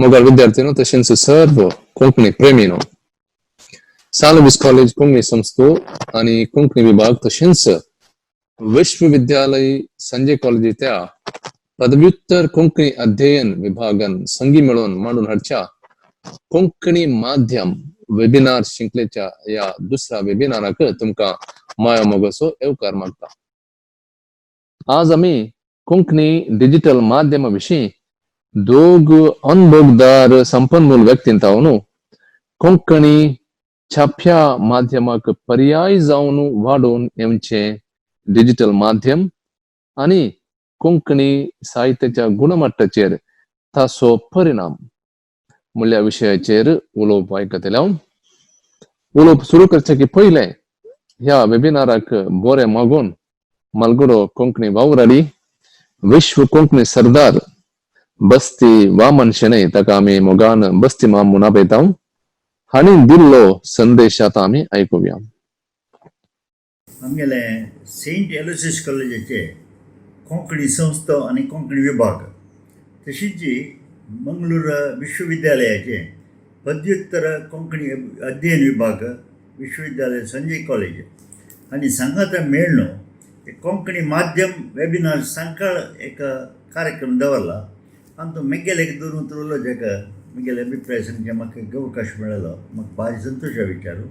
मोगाळ विद्यार्थीनो तशेंच सर्व कोंकणी प्रेमीनो सालवीस कॉलेज कोंकणी संस्थो आणि कोंकणी विभाग तशेंच विश्वविद्यालय संजय कॉलेजीच्या पदव्युत्तर कोंकणी अध्ययन विभागान संगी मेळोवन मांडून हाडच्या कोंकणी माध्यम वेबिनार शृंखलेच्या या दुसऱ्या वेबिनाराक तुमका माया मोगसो येवकार मागता. आज आम्ही कोंकणी डिजिटल माध्यमाविषयी दोग अनुभवदार संपन्मूल व्यक्तींतावन कोंकणी छाप्या माध्यमाक पर्याय जावन वाडोवन येवचे डिजिटल माध्यम आणि कोंकणी साहित्याच्या गुणमट्टाचेर ताचो परिणाम म्हणल्या विशयाचेर उलोवप आयकतले. उलोवप सुरू करचे पहिले ह्या वेबिनाराक बोरे मागून मालगुडो कोंकणी वावराडी विश्व कोंकणी सरदार बस्ती वामन शेणै ताका आमी मोगान बस्ती माम म्हूण आपयता. हांणी दिल्लो संदेश आतां आमी आयकुया. आमगेले सेंट एलोसिस कॉलेजाचे कोंकणी संस्था आनी कोंकणी विभाग तशीच मंगळूर विश्वविद्यालयाचे पदव्युत्तर कोंकणी अध्ययन विभाग विश्वविद्यालय संजय कॉलेज आनी सांगात मेळनो कोंकणी माध्यम वेबिनार सांकाळ एक कार्यक्रम दवरला आनी तो मेगेले एक दोन उतर उलोवचे म्हगेले अभिप्राय सांगचे म्हाका एक अवकाश मेळ्ळो म्हाका भारी संतोश विचारू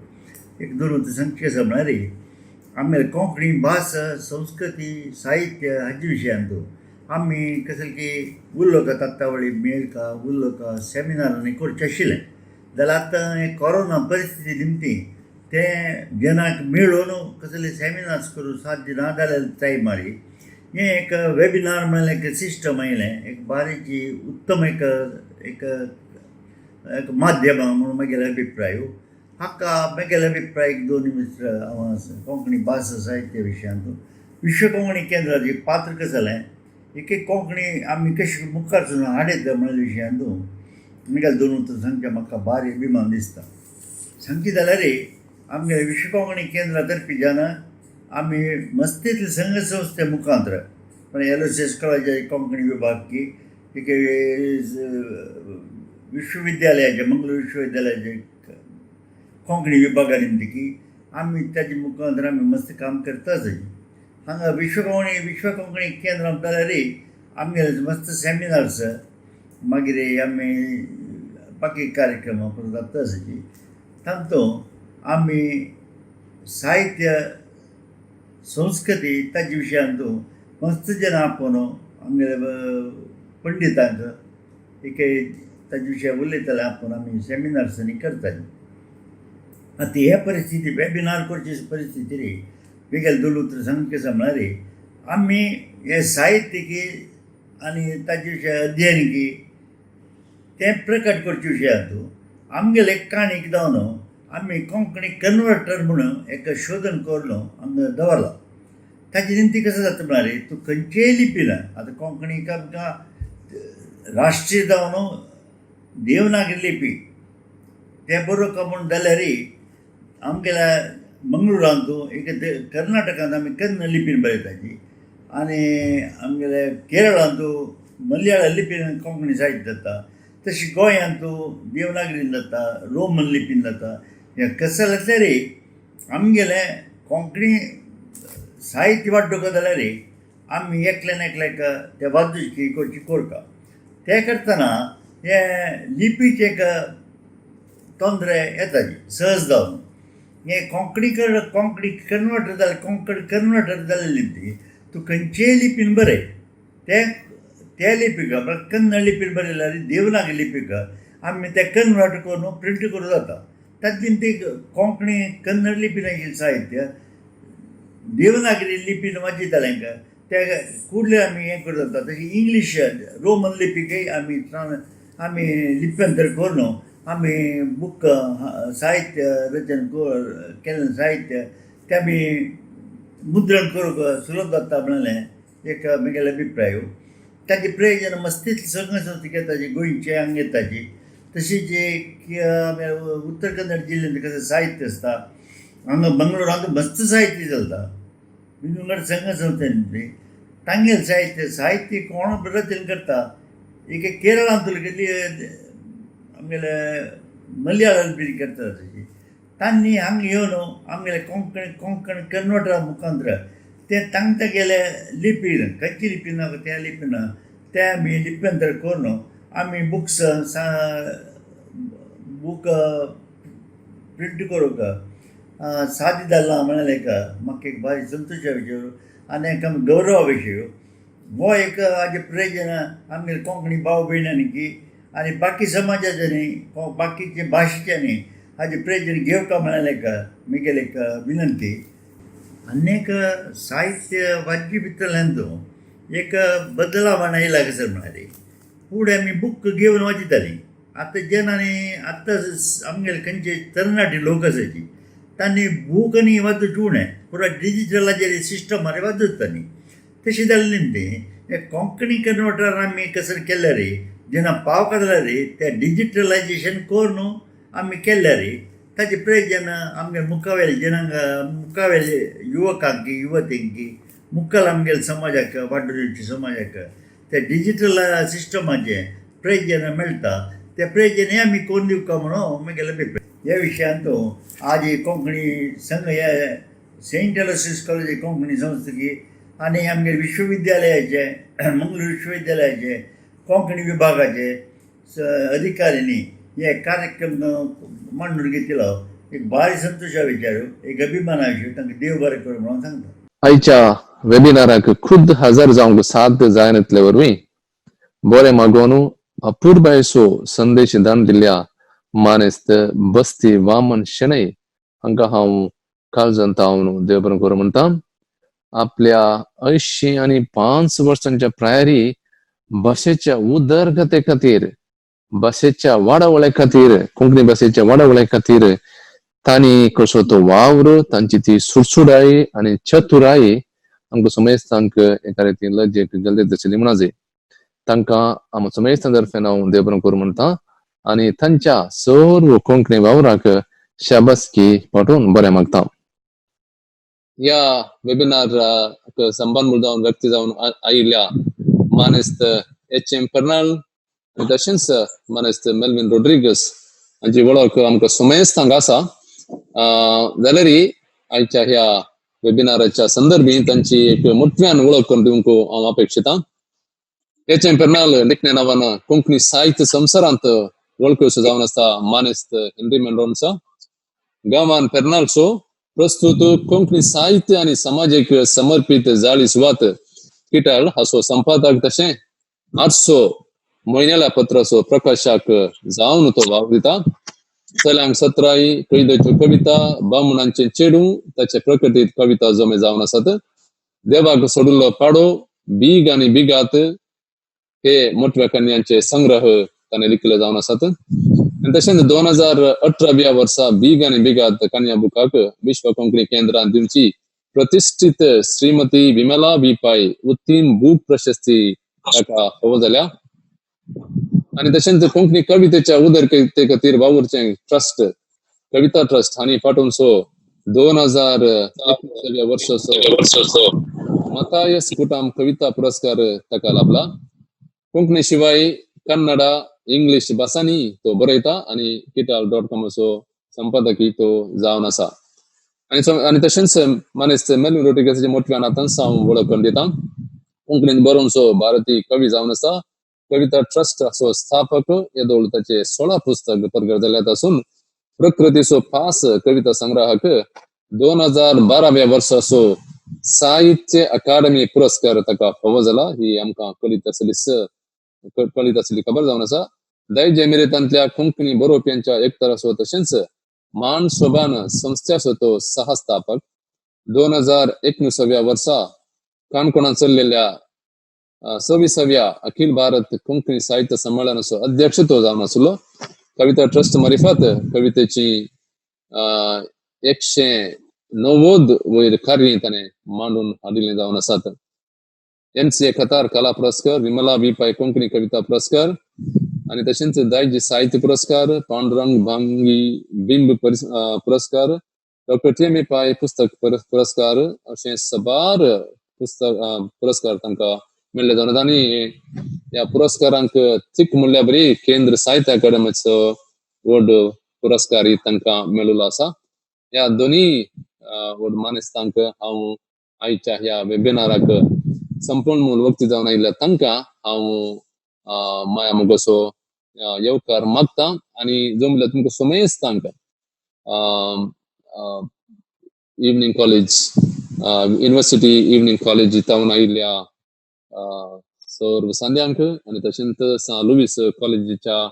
एक दोन उतर सांगचे आसा म्हळ्यार आमगेले कोंकणी भास संस्कृती साहित्य हाजे विशयांतू आमी कसले की उरलो का तात्तावळी मेळ का उरलो का सेमिनारांनी करचें आशिल्लें जाल्यार आतां हें कोरोना परिस्थिती निमती ते जनाक मेळून कसले सेमिनार्स करून साध्य ना जाल्या टायमार हें एक वेबिनार म्हणलें एक सिस्टम आयलें एक बारीची उत्तम एक एक एक माध्यम म्हणून म्हगेलो अभिप्राय. हाका म्हगेलो अभिप्राय एक दोन कोंकणी भास साहित्य विशयांत विश्व कोंकणी केंद्राची पात्र कशें जालें एक कोंकणी आमी कशी मुखार सुद्दां हाडयता म्हणल्या विशयांत म्हगेले दोन उतर सांगचे म्हाका भारी अभिमान दिसता. सांगचे जाल्यार आमगे विश्व कोंकणी केंद्रा तर्फी जेन्ना आमी मस्तींतले संघ संस्थे मुखांतर पण एलोसिस कॉलेजाचे कोंकणी विभाग की एक विश्वविद्यालयाचे मंगळूर विश्वविद्यालयाचे कोंकणी विभागा निमती आमी ताजे मुखांतर आमी मस्त काम करताच. हांगा विश्व कोंकणी केंद्रांत जाल्यार आमगेले मस्त सेमिनार्स मागीर आमी बाकी कार्यक्रम जाताच तातूंत आमी साहित्य संस्कृती ताजे विशयांतू मस्त जन आपोवन आमगेले पंडितांक एक ताजे विशय उलयताले आपोवन आमी सेमिनार्सांनी करतालीं. आतां हे परिस्थिती वेबिनार करचे परिस्थितीर वेगळे दोन उतर सांगचे आसा म्हळ्यार आमी हे साहित्य की आनी ताजे विशय अध्ययन की तें प्रकट करचे विशयांतू आमगेले काणीक जावन आमी कोंकणी कन्वर्टर म्हणून एक शोधन करून हांगा दवरला. ताजे निमती कशें जाता म्हळ्यार तूं खंयचेय लिपीन आतां कोंकणीक आमकां राष्ट्रीय जावन देवनागरी लिपी तें बरोवप म्हणून जाल्यार आमगेल्या मंगळुरांतू एक कर्नाटकांत आमी कन्नड लिपीन बरयताची आनी आमगेले केरळांतू मलयाळ लिपीन कोंकणी साहित्य जाता तशी गोंयांतू देवनागरीन जाता रोमन लिपीन जाता. हें कशें जाल्यार आमगेले कोंकणी साहित्य वाडटोवंक जाल्यार आमी एकल्यान एकल्याक त्या वादुची करची कोरता. ते करतना हे लिपीचे एक तोंदरे येताची सहज जावन हे कोंकणी कन्वर्टर जालें कोंकणी कन्वर्टर जालें लिपी तूं खंयचेय लिपीन बरय ते लिपीक कन्नड लिपीन बरयल्यार देवनागरी लिपीक आमी ते कन्वर्ट करून प्रिंट करूं जाता. तातूंत ती कोंकणी कन्नड लिपीन आशिल्लें साहित्य देवनागरी लिपीन वाचयतालें ते कुडले आमी हें करूं जाता. तशी इंग्लीश रोमन लिपीकय आमी लिप्यांतर करून आमी बूक साहित्य रचन केल्लें साहित्य तें आमी मुद्रण करूंक सुलभ जाता म्हणलें एक म्हगेलो अभिप्राय. ताची प्रयोजन मस्तींतली संघ संस्था घेताची गोंयचे हांगा घेताची तशीच उत्तर कन्नड जिल्ल्यांत कशें साहित्य आसता हांगा मंगळुरांत मस्त साहित्य चलता विंगड संघ संस्थेन तांगेल साहित्य कोण रचन करता एक केरळांत आमगेले मलयाळम बी करता तशी तांणी हांगा येवन आमगेले कोंकण कन्वर्टरा मुखांतर ते तांकां गेले लिपीन खंयची लिपीन त्या लिपीन त्या आमी लिप्यांतर करून आमी बुक्स बूक प्रिंट करूंक सादी धाडला म्हणाले का म्हाका एक भारी संतोशा विशय आनी एक गौरवा विशय हो एक हाजे प्रेजन आमगे कोंकणी भाव भयणांनी आनी बाकी समाजाच्यांनी बाकीचे भाशेच्यांनी हाजे प्रेजन घेवका म्हणाले का म्हगेली एक विनंती अनेक साहित्य वाद्य भितरल्यान एक बदलाव येयला कसर म्हणाले फुडें आमी बूक घेवन वाचितालीं आतां जेन्ना आतां आमगेले खंयचे तरणाटे लोक आसाची तांणी बूक आनी वाचूंक उणें पुरो डिजिटलाचेर सिस्टमार वाचतालीं तशें जाल्ली न्ही कोंकणी कन्वर्टर आमी कसर केल्यार जेन्ना पावका जाल्यार त्या डिजिटलायजेशन करून आमी केल्यार ताचे प्रयोजन आमगे मुखावेले जनांक मुखावेले युवकांक युवतींक मुखाल आमगेले समाजाक वाडोळीच्या समाजाक त्या डिजिटल सिस्टमाचे प्रयोजन मेळटा त्या प्रयोजन हे आमी करून दिवका म्हणून म्हगेले अभिप्राय ह्या विशयांत आज कोंकणी संघ ह्या सेंट एलोसिस कॉलेज कोंकणी संस्थेची आनी आमगे विश्वविद्यालयाचे मंगळूर विश्वविद्यालयाचे कोंकणी विभागाचे अधिकाऱ्यांनी हे कार्यक्रम मांडून घेतिलो एक भारी संतोशा विचारू एक अभिमाना विशय तांकां देव बरें करूं म्हणून सांगता आयच्या वेबिनाराक खुद हजर जावंक साध्य जायनातले वरवीं बरें मागोवन अपूर्बायेचो संदेश दान दिल्ल्या मानेस्त बस्ती वामन शेणै हांकां हांव काळजांतावन देव बरें करूं म्हणटा आपल्या 85 वर्सांच्या प्रायारी भाशेच्या उदरगते खातीर भाशेच्या वाडवळे खातीर कोंकणी भाशेच्या वाडवळे खातीर तांणी कसो तो वावर तांची ती सुडसुडाई आनी चतुराई आमकां समेस्तांक एका रितीन लज्जेक गलदेत आशिल्ली म्हणाजे तांकां आम समेस्तांतर्फे हांव देव बरें करूं म्हणटा आनी तांच्या सर्व कोंकणी वावराक शाबासकी पाठोवन बरें मागता या वेबिनार संबंध जावन व्यक्ती जावन आयिल्ल्या मानेस्त एच.एम. कर्नाल तशेंच मानेस्त मेल्विन रोड्रिगस हांची वळख आमकां समेस्तांक आसा जाल्यार आयच्या ह्या वेबिनाराच्या संदर्भी तांची एक मोठ्यान वळख करून दिवंक हांव अपेक्षितां एच.एम. कर्नाल निकणे नांवान कोंकणी साहित्य संवसारांत वळखुसो जावन आसा मानेस्त हेनरी मेंडोन्सा गांवान पेर्नाल्सो प्रस्तुत कोंकणी साहित्य आनी समाजीक समर्पित जाळी सुवात किटाळ हाचो संपादक तशें 800 म्हयन्याला पत्राचो प्रकाशक जावन तो वावर दिता चल्यांक सत्राई कैदेच्यो कविता बामणांचे चेडू ताचे प्रकटीत कविता जमे जावन आसात देवाक सोडिल्लो पाडो बीग आनी बिगात हे मोठव्या कन्यांचे संग्रह ताणें लिखिल्ले जावन आसात तशेंच 2018 वर्सा बीग आनी बिगात कन्या बुकाक विश्व कोंकणी केंद्रान दिवची प्रतिष्ठीत श्रीमती विमला बी पै उत्तीम बूक प्रशस्ती ताका फावो जाल्या आनी तशेंच कोंकणी कवितेच्या उदरगते खातीर वावुरचें ट्रस्ट कविता ट्रस्ट हांणी फाटोवनसो 2021 वर्साचो मतायस कुटाम कविता पुरस्कार ताका लाभला कोंकणी शिवाय कन्नडा इंग्लिश भासांनी तो बरयता आनी किटाल.com असो संपादकी तो जावन आसा आनी तशेंच मानेस्त मेल्विन रोड्रिगसाचे मोठव्यान आतांच हांव वळख करून दिता कोंकणीन बरोवनसो भारतीय कवी जावन आसा कविता ट्रस्ट असो स्थापक येदोळ ताचे 16 पुस्तक प्रकट जाल्यात आसून प्रकृतीचो फास कविता संग्रहाक 2012 वर्साचो साहित्य अकादमी पुरस्कार ताका फावो जाला ही आमकां कळीत आसली खबर जावन आसा दैज मेरेतांतल्या कोंकणी बरोवप्यांच्या एकतर असो तशेंच मान शोभान संस्थाचो तो सहस्थापक 2019 वर्सा काणकोणांत चल्लेल्या 26व्या अखिल भारत कोंकणी साहित्य संमेलनाचो अध्यक्ष तो जावन आसलो कविता ट्रस्ट मार्फत कवितेची 190 वयर कार्य ताणें मांडून हाडिल्लें जावन आसात NCA खतार कला पुरस्कार विमला बी पै कोंकणी कविता पुरस्कार आनी तशेंच दायज साहित्य पुरस्कार पांडुरंग भांगी बिंब पुरस्कार डॉक्टर TM पै पुस्तक पुरस्कार अशें सबार पुस्तक पुरस्कार तांकां मेळ्ळे जावन आनी ह्या पुरस्कारांक चीक म्हणल्या बरी केंद्र साहित्य अकादमीचो व्हड पुरस्कार ही तांकां मेळिल्लो आसा. ह्या दोनी व्हड मानेस्तांक हांव आयच्या ह्या वेबिनाराक संपूर्ण मूल वक्ती जावन आयिल्ल्या तांकां हांव माया मोगोचो येवकार मागता आनी जमल्यार तुमकां सोमेस्त तांकां evening college university evening college जावन आयिल्ल्या सर्व संध्यांक आनी तशेंच सान लुईस कॉलेजीच्या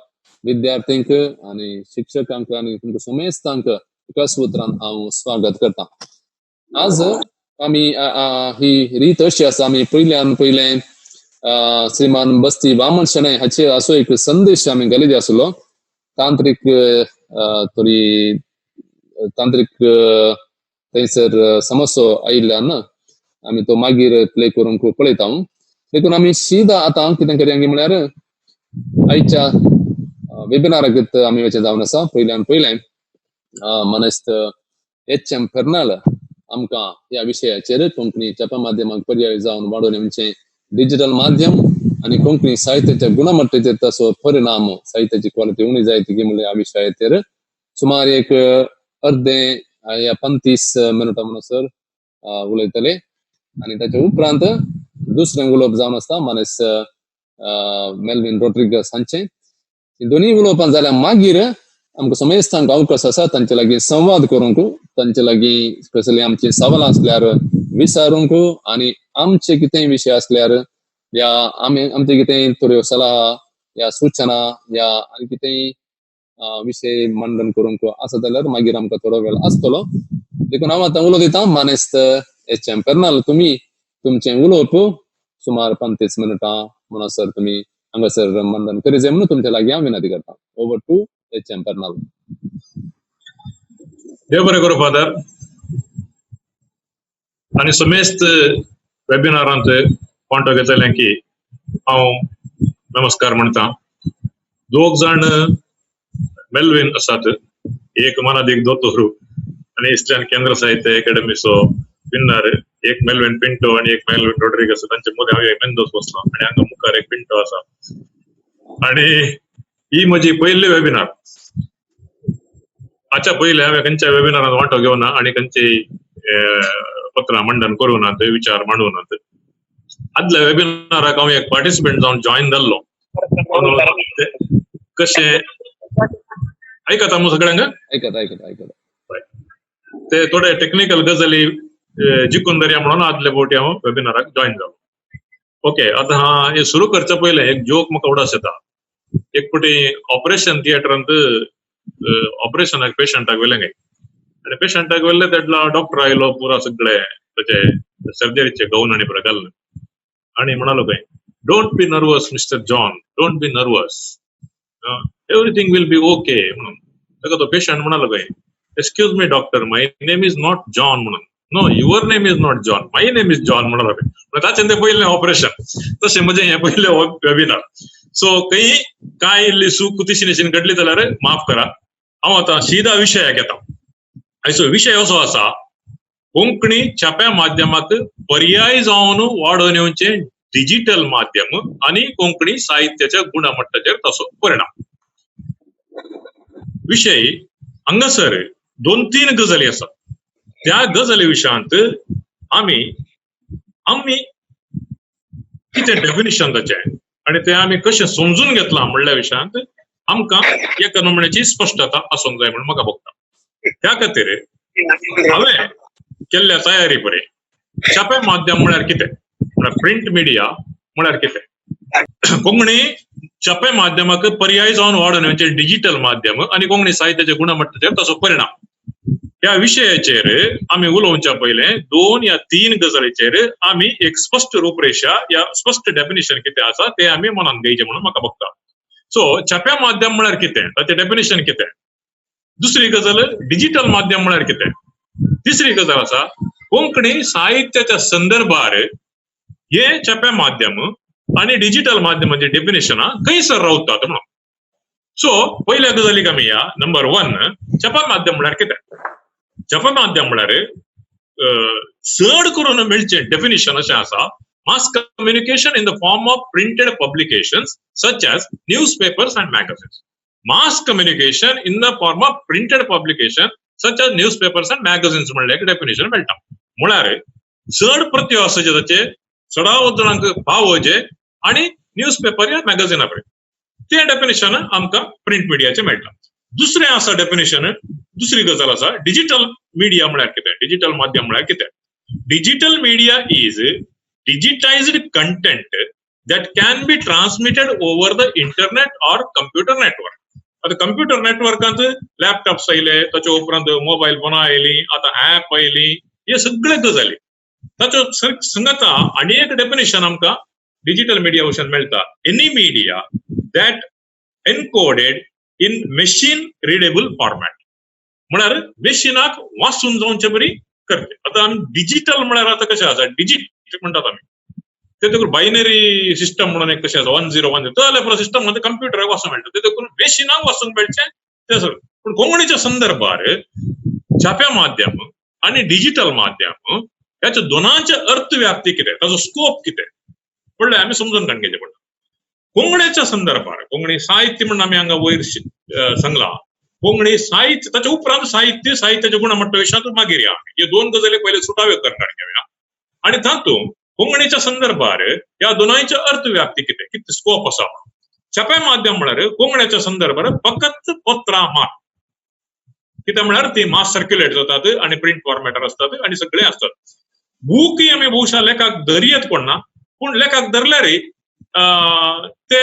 विद्यार्थ्यांक आनी शिक्षकांक आनी तुमकां सोमेस्तांक एकाच उतरान हांव स्वागत करता. आज आमी ही रीत अशी आसा, आमी पयल्यान पयलें श्रीमान बस्ती वामन शेणै हाचे असो एक संदेश आमी घालिल्लो आसलो. तांत्रीक थोडी तांत्रीक थंयसर समस्या आयिल्ल्यान आमी तो मागीर प्ले करूंक पळयता. देखून आमी सीदा आतां कितें करया म्हळ्यार आयच्या वेबिनाराक आमी वचून जावन आसा. पयल्यान पयलें मनेस्त HM फेर्नाल आमकां ह्या विशयाचेर कोंकणी छाप्या माध्यमांक पर्याय जावन वाडोवन येवचें डिजिटल माध्यम आनी कोंकणी साहित्याच्या गुणमट्टेचेर ताचो परिणाम साहित्याची क्वॉलिटी उणी जायती म्हणल्या ह्या विशयाचेर सुमार एक अर्दे या 35 मिनटां म्हणसर उलयतले. आनी ताच्या उपरांत दुसरें उलोवप जावन आसता मानेस मेल्विन रोड्रिगस हांचें. दोनी उलोवपां जाल्यार मागीर आमकां समेस्तांक अवकाश आसा तांचे लागीं संवाद करूंक, तांचे लागीं कसली आमची सवालां असल्यार विचारूंक आनी आमचे कितेंय विशय असल्यार या आमचे कितेंय थोड्यो सलाह या सूचना या आनी कितेंय विशय मंडन करूंक आसा जाल्यार मागीर आमकां थोडो वेळ आसतलो. देखून हांव आतां उलो दितां मानेस्त HM फेर्नाल. तुमी तुमचें उलोवप सुमार 35 मिनटां म्हणसर तुमी हांगासर मंडन करी जाय म्हणून तुमच्या लागीं हांव विनंती करता. ओवर टू HM फेर्नाल. देव बरें करूं फादर. आनी समेस्त वेबिनारांत वांटो घेतल्यांकी हांव नमस्कार म्हणटा. दोग जाण मेल्विन आसात, एक मनादीक दोतोर आनी इस्ल्यान केंद्र साहित्य अकादमीचो विन्नर, एक मेल्विन पिंटो आनी एक मेल्विन रोड्रिगस. तांचे मदें हांव मेंदोस बसलो आनी हांगा मुखार एक पिंटो आसा. आनी ही म्हजी पयली वेबिनार. हाच्या पयलीं हांवें खंयच्या वेबिनारांत वांटो घेवना आनी खंयचीय पत्रां मंडन करूनात, विचार मांडूनात. आदल्या वेबिनाराक हांव एक पार्टिसिपेंट जावन जॉइन जाल्लो. कशें आयकता मू सगळ्यांक? आयकता आयकता आयकता. ते थोडे टेक्निकल गजाली जिखून धरया म्हणून आदले फावटी हांव वेबिनाराक जॉइन जालो. ओके, आतां हे सुरू करचे पयलें एक जोक म्हाका उडास येता. एक फावटी ऑपरेशन थिएटरांत ऑपरेशनाक पेशंटाक व्हेलें गे आनी पेशंटाक व्हेल्ले तेडला डॉक्टर आयलो पुरो सगळे ताचे सर्जरीचे गाऊन आनी बरें घालून आनी म्हणालो खंय, don't be nervous Mister John, don't be nervous, everything will be okay म्हणून. ताका तो पेशंट म्हणालो खंय, excuse me doctor, my name is not John म्हणून. No, your name is not John, my name is John म्हणालो खंय. ताचें तें पयलें ऑपरेशन. तशें म्हजें हें पयलें वेबिनार. सो काय इल्ली चूक कुतीशी घडली जाल्यार माफ करा. हांव आतां सीधा विशयाक येता. आयचो विशय असो आसा, कोंकणी छाप्या माध्यमाक पर्याय जावन वाडोवन येवचें डिजिटल माध्यम आनी कोंकणी साहित्याच्या गुणमट्टाचेर ताचो परिणाम. विशय हांगासर 2-3 गजाली आसात. त्या गजाली विशयांत आमी कितें डेफिनिशन ताचें आनी तें आमी कशें समजून घेतलां म्हणल्या विशयांत आमकां एका नमुन्याची स्पश्टता आसूंक जाय म्हणून म्हाका भोगता. त्या खातीर हांवें केल्ल्या तयारी पळय छाप्य माध्यम म्हळ्यार कितें, म्हळ्यार प्रिंट मिडिया म्हळ्यार कितें, कोंकणी छाप्य माध्यमाक पर्याय जावन वाडोवन येवचें डिजिटल माध्यम आनी कोंकणी साहित्याच्या गुणमट्टाचेर ताचो परिणाम. ह्या विशयाचेर आमी उलोवच्या पयलें 2 या 3 गजालीचेर आमी एक स्पश्ट रूपरेषा या स्पश्ट डेफिनिशन कितें आसा तें आमी मनान घेवचें म्हणून म्हाका भोगता. सो छाप्या माध्यम म्हळ्यार कितें, ताचें डेफिनिशन कितें. दुसरी गजाल, डिजिटल माध्यम म्हळ्यार कितें. तिसरी गजाल आसा, कोंकणी साहित्याच्या संदर्भार हे छाप्या माध्यम आनी डिजिटल माध्यमाचे डेफिनेशनां खंयसर रावतात म्हणून. सो पयल्या गजालीक आमी या. नंबर 1, छाप्या माध्यम म्हळ्यार कितें. छाप्या माध्यम म्हळ्यार चड करून मेळचें डेफिनेशन अशें आसा mass communication in the form of printed publications such as newspapers and magazines. Mass communication in the form of printed publication such as newspapers and magazines म्हणले एक डेफिनेशन मेळटा. म्हळ्यार चड प्रती आसाचे ताचे चडावतरांक पावोवचे आणि न्यूजपेपर या मॅगझिनां ते डेफिनेशन आमकां प्रिंट मिडियाचे मेळटा. दुसरें आसा डेफिनेशन, दुसरी गजाल आसा डिजिटल मिडिया म्हळ्यार कितें, डिजिटल माध्यम म्हळ्यार कितें. Digital media is digitized content that can be transmitted over the internet or computer network. आता कंप्युटर नेटवर्कांत लॅपटॉप्स आयले, ताच्या उपरांत मोबाईल फोनां आयली, आता ऍप आयली, हे सगळे गजाली. ताच्या संगता आनी एक डेफिनेशन आमकां डिजिटल मिडिया वयल्यान मेळटा, any media that encoded in machine readable format. म्हळ्यार मेशिनाक वाचून जावचे बरी करते. आता आमी डिजिटल म्हळ्यार आता कशें आसा, डिजिट म्हणतात आमी ते बायनरी सिस्टम म्हणून एक कशें आसा 101 तो सिस्टम मध्ये कंप्युटराक वाचूंक मेळटा, ते देखून मेशिनाक वाचूंक मेळचे ते सगळें. पूण कोंकणीच्या संदर्भार छाप्या माध्यम आणि डिजिटल माध्यम ह्याच्या दोनांचे अर्थव्याप्ती कितें, ताचो स्कोप कितें पडले आमी समजून घेवचें पडटा. कोंकणीच्या संदर्भार कोंकणी साहित्य म्हणून आमी हांगा वयर सांगला, कोंकणी साहित्य ताच्या उपरांत साहित्याच्या गुणमट्टा विशयांत मागीर या. हे दोन गजाली पहिले सुटावे करणार घेवया. आणि तातूंत कोंकणीच्या संदर्भार ह्या दोनांचे अर्थव्याप्ती कितें, कितें स्कोप आसा. छाप्या माध्यम म्हळ्यार कोंकणीच्या संदर्भार फकत पत्रां मात, कित्याक म्हळ्यार ती मास सर्क्युलेट जातात आणि प्रिंट फॉर्मॅटार असतात आणि सगळे असतात. बूकय आमी भोवशा लेखाक धरयत पडना, पूण लेखाक धरल्यारय ते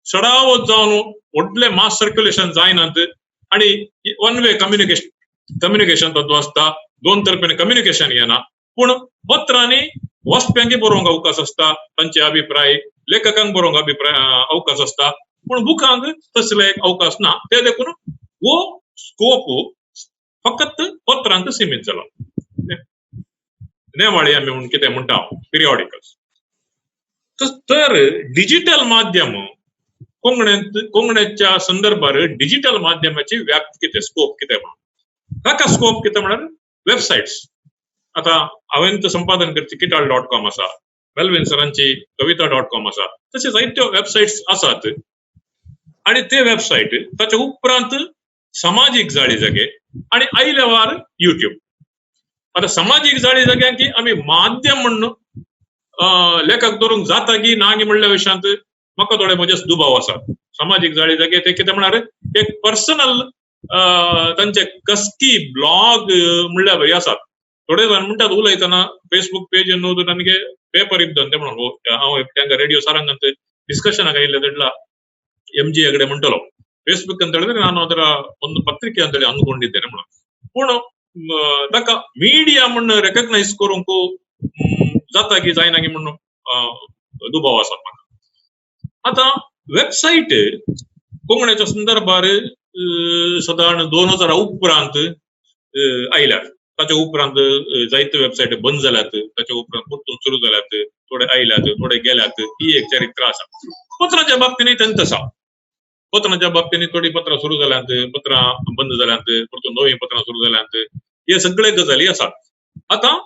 चडाव जावन व्हडले मास सर्क्युलेशन जायनात आणि वन वे कम्युनिकेशन तत्व असता, दोन तर्फेन कम्युनिकेशन येना. पूण पत्रांनी वचप्यांक बरोवंक अवकाश असता, तांचे अभिप्राय लेखकांक बरोवंक अवकाश असता, पूण बुकांक तसले अवकाश ना. ते देखून वो स्कोप फकत पत्रांक सीमित जाला. नेमाळी आमी म्हणून कितें म्हणटा पिरियॉडिकल्स. तर डिजिटल माध्यम कोंकणीच्या संदर्भार डिजिटल माध्यमाची व्याप्ती कितें, स्कोप कितें म्हणून ताका स्कोप कितें म्हळ्यार वेबसायट्स. आता हांवें तें संपादन करची kital.com आसा, मेल्विन सरांची कविता.com आसा, तशें जायत्यो वेबसायट्स आसात. आणि ते वेबसायट ताच्या उपरांत सामाजीक जाळी जागे आणि आयल्या वार युट्यूब. आता सामाजीक जाळी जाग्यांक आमी माध्यम म्हणून लेखक धरूंक जाता की ना म्हणल्या विशयांत म्हाका थोडे म्हजे दुबाव आसात. सामाजीक जाळी जागे ते कितें म्हळ्यार एक पर्सनल तांचे कसकी ब्लॉग म्हणल्या बरी आसात. थोडे जाण म्हणटात उलयतना फेसबुक पेज एन्नुವುದು ನನಗೆ ಪೇಪರ್ ಇದ್ದಂತೆ म्हणून हांव तांकां रेडियो साರಂಗಂತ ಡಿಸ್ಕಷನ್ ಆಗಿದೆ ದಡ್ಲ MG ಹೆಗಡೆ म्हणटलो ಫೇಸ್ಬುಕ್ ಅಂತ ಹೇಳಿದ್ರೆ ನಾನು ಅದರ ಒಂದು ಪತ್ರಿಕೆ ಅಂತ ಹೇಳಿ ಅಂದ್ಕೊಂಡಿದ್ದೇನೆ म्हणून. पूण ताका मीडिया म्हणून रेकग्नाइज करूंक जाता की जायना की म्हणून दुबाव आसा म्हाका. आता वेबसायट कोंकणीच्या संदर्भार साधारण 2000 उपरांत आयल्यात. ताच्या उपरांत जायत्यो वेबसायटी बंद जाल्यात, ताच्या उपरांत परतून सुरू जाल्यात, थोडे आयल्यात, थोडे गेल्यात. ही एक चरित्र आसा. पत्राच्या बाबतींनी तेंच आसा. पत्राच्या बाबतींनी थोडी पत्रां सुरू जाल्यात, पत्रां बंद जाल्यात, परतून नवीं पत्रां सुरू जाल्यात. हे सगळे गजाली आसात. आता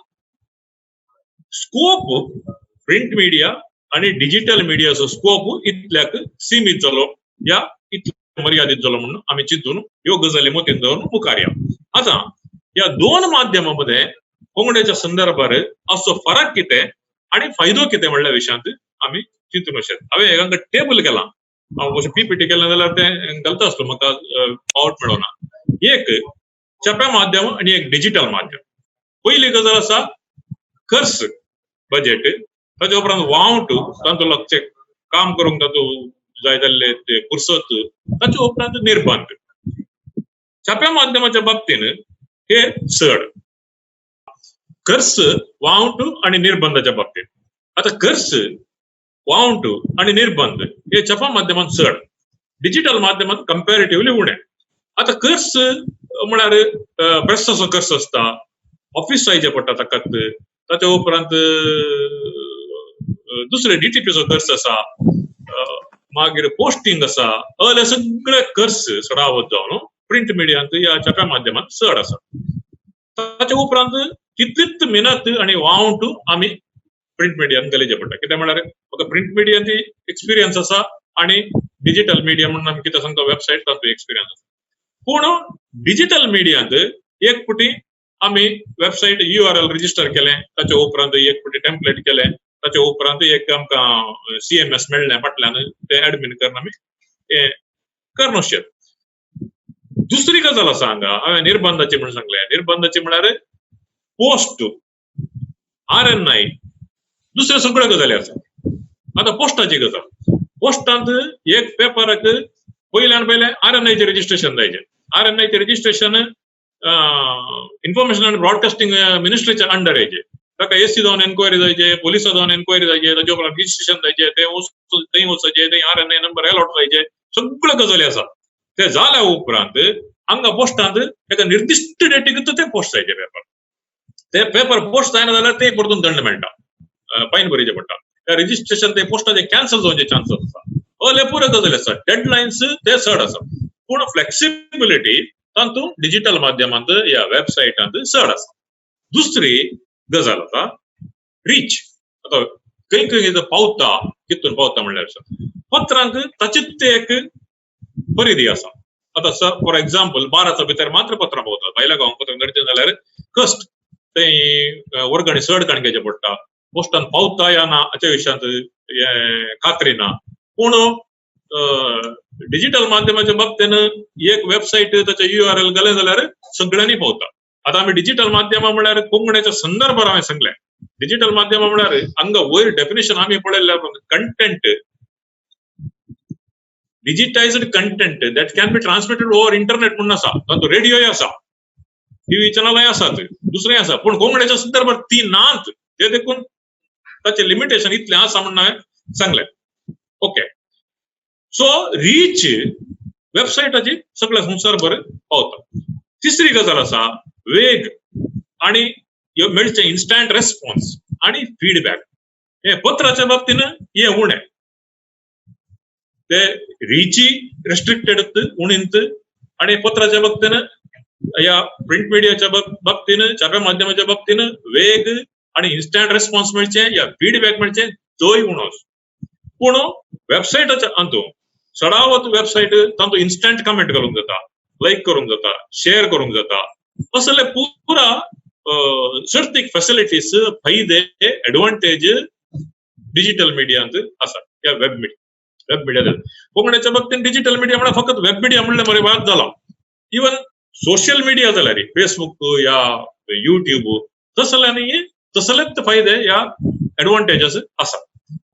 स्कोप प्रिंट मिडिया आणि डिजिटल मिडियाचो स्कोप इतल्याक सीमित जालो या इतल्या मर्यादित जालो म्हणून आमी चिंतून ह्यो गजाली मतींत दवरून मुखार या. आता या दोन माध्यमांमध्ये कोंकणीच्या संदर्भार असो फरक कितें आणि फायदो कितें म्हणल्या विशयांत आमी चिंतून अशें. हांवें हेका टेबल केला, हांव अशें PPT केलें जाल्यार तें घालता आसलो, म्हाका पावट मेळना. एक छाप्या माध्यम आणि एक डिजिटल माध्यम. पयली गजाल आसा खर्च बजेट, ताच्या उपरांत वावट तांचो लक्ष काम करूंक तातूंत जाय जाल्ले ते फुरसत, ताच्या उपरांत निर्बंध. छाप्या माध्यमाच्या बाबतीन हे चड खर्च वावट आणि निर्बंधाच्या बाबतीत. आता खर्च वावट आणि निर्बंध हे छाप्या माध्यमांत चड, डिजिटल माध्यमांत कंपॅरेटिव्हली उणें. आता खर्च म्हळ्यार प्रेसाचो खर्च असता, ऑफिस जायचे पडटा ताकाच, ताच्या उपरांत दुसरे DTPचो खर्च आसा, मागीर पोस्टिंग आसा, हे सगळे खर्च चडावत जावन प्रिंट मिडियांत या छाप्या माध्यमांत चड आसा. ताच्या उपरांत तितलीच मेहनत आणि वावट आमी प्रिंट मिडियान घालचे पडटा कित्याक म्हळ्यार म्हाका प्रिंट मिडियान ती एक्सपिरियन्स आसा आणि डिजिटल मिडिया म्हणून आमी कितें सांगता वेबसायट तातूंत एक्सपिरियन्स आसा. पूण डिजिटल मिडियांत एक पुटी आमी वेबसायट URL रजिस्टर केलें, ताचे उपरांत एक पुटी टेम्पलेट केलें, ताचे उपरांत एक आमकां CMS मेळ्ळें फाटल्यान ते एडमिन करून आमी हें करूंक शकता. दुसरी गजाल आसा हांगा हांवें निर्बंधाची म्हणून सांगलें. निर्बंधाची म्हळ्यार पोस्ट RNI दुसऱ्यो सगळ्यो गजाली आसा. आतां पोस्टाची गजाल, पोस्टांत एक पेपराक पयल्यान पयलें RNI चे रजिस्ट्रेशन जायचें. RNI चे रजिस्ट्रेशन इन्फॉर्मेशन अँड ब्रॉडकास्टिंग मिनिस्ट्रीच्या अंडर येयचें. ताका AC जावन एन्क्वायरी जायचे, पोलिसा जावन एन्क्वायरी जायचे, ताचे उपरांत रजिस्ट्रेशन जायचें, थंय वचचें, थंय RNI नंबर अलॉट जायचे, सगळ्यो गजाली आसा. ते जाल्या उपरांत हांगा पोस्टांत एका निर्दिश्ट डेटीक ते पोस्ट जायचे पेपर. ते पेपर पोस्ट जायना जाल्यार ते परतून दंड मेळटा, फायन भरचें पडटा. त्या रजिस्ट्रेशन ते पोस्टाचे कॅन्सल जावचे चान्सेस आसा. असले पुरो गजाली आसा. डेडलायन्स ते चड आसा. पूण फ्लेक्सिबिलिटी तातूंत डिजिटल माध्यमांत या वेबसायटांत चड आसा. दुसरी गजाल आसा रीच. आतां खंय खंय पावता, कितून पावता म्हणल्यार पत्रांक ताचीच ते एक परिधी आसा. आतां फॉर एक्झाम्पल 12च्या भितर मात्र पत्रां पावतात. भायल्या गांवांक पत्रां धाडचें जाल्यार कस्ट थंय वर्गणी चड काणकेचें पडटा. पोस्टान पावता या ना हाच्या विशयांत खात्री ना. पूण डिजिटल माध्यमाच्या बाबतीन एक वेबसायट ताचे URL घालें जाल्यार सगळ्यांनी पावता. आतां आमी डिजिटल माध्यमां म्हळ्यार कोंकणीच्या संदर्भात हांवें सांगलें. डिजिटल माध्यमां म्हळ्यार हांगा वयर डेफिनेशन आमी पळयल्यार content, digitized content that can be transmitted over internet म्हणून आसा. तातूंत रेडिओय आसा, TV चॅनलाय आसात, दुसरें आसा. पूण कोंकणीच्या संदर्भात ती नात. ते देखून ताचे लिमिटेशन इतलें आसा म्हणून हांवें सांगलें. ओके. सो रीच वेबसायटाची सगळ्या संवसारभर पावता. तिसरी गजाल आसा वेग आणि मेळचें इन्स्टंट रेस्पॉन्स आणि फीडबॅक. हे पत्राच्या बाबतीन हे उणें. ते रीची रेस्ट्रिक्टेड उणींत आणि पत्राच्या बाबतीन या प्रिंट मिडियाच्या बाबतीन छाप्या माध्यमाच्या बाबतीन वेग आणि इन्स्टंट रेस्पॉन्स मेळचे या फीडबॅक मेळचे तोय उणो. पूण वेबसायटाच्या हातूंत सडावत वेबसायट तातूंत इन्स्टंट कमेंट घालूंक जाता, लायक करूंक जाता, शेअर करूंक जाता. असले पुरा सर्तीक फॅसिलिटीज, फायदे, एडवांटेज डिजिटल मिडियांत आसा. या वेब मिडिया कोंकणीच्या बाबतीन डिजिटल मिडिया म्हळ्यार फकत वेब मिडिया म्हणलें मरे वाद जाला. इवन सोशल मिडिया जाल्यार फेसबुक या युट्यूब तसलेच फायदे या एडवांटेजेस आसा.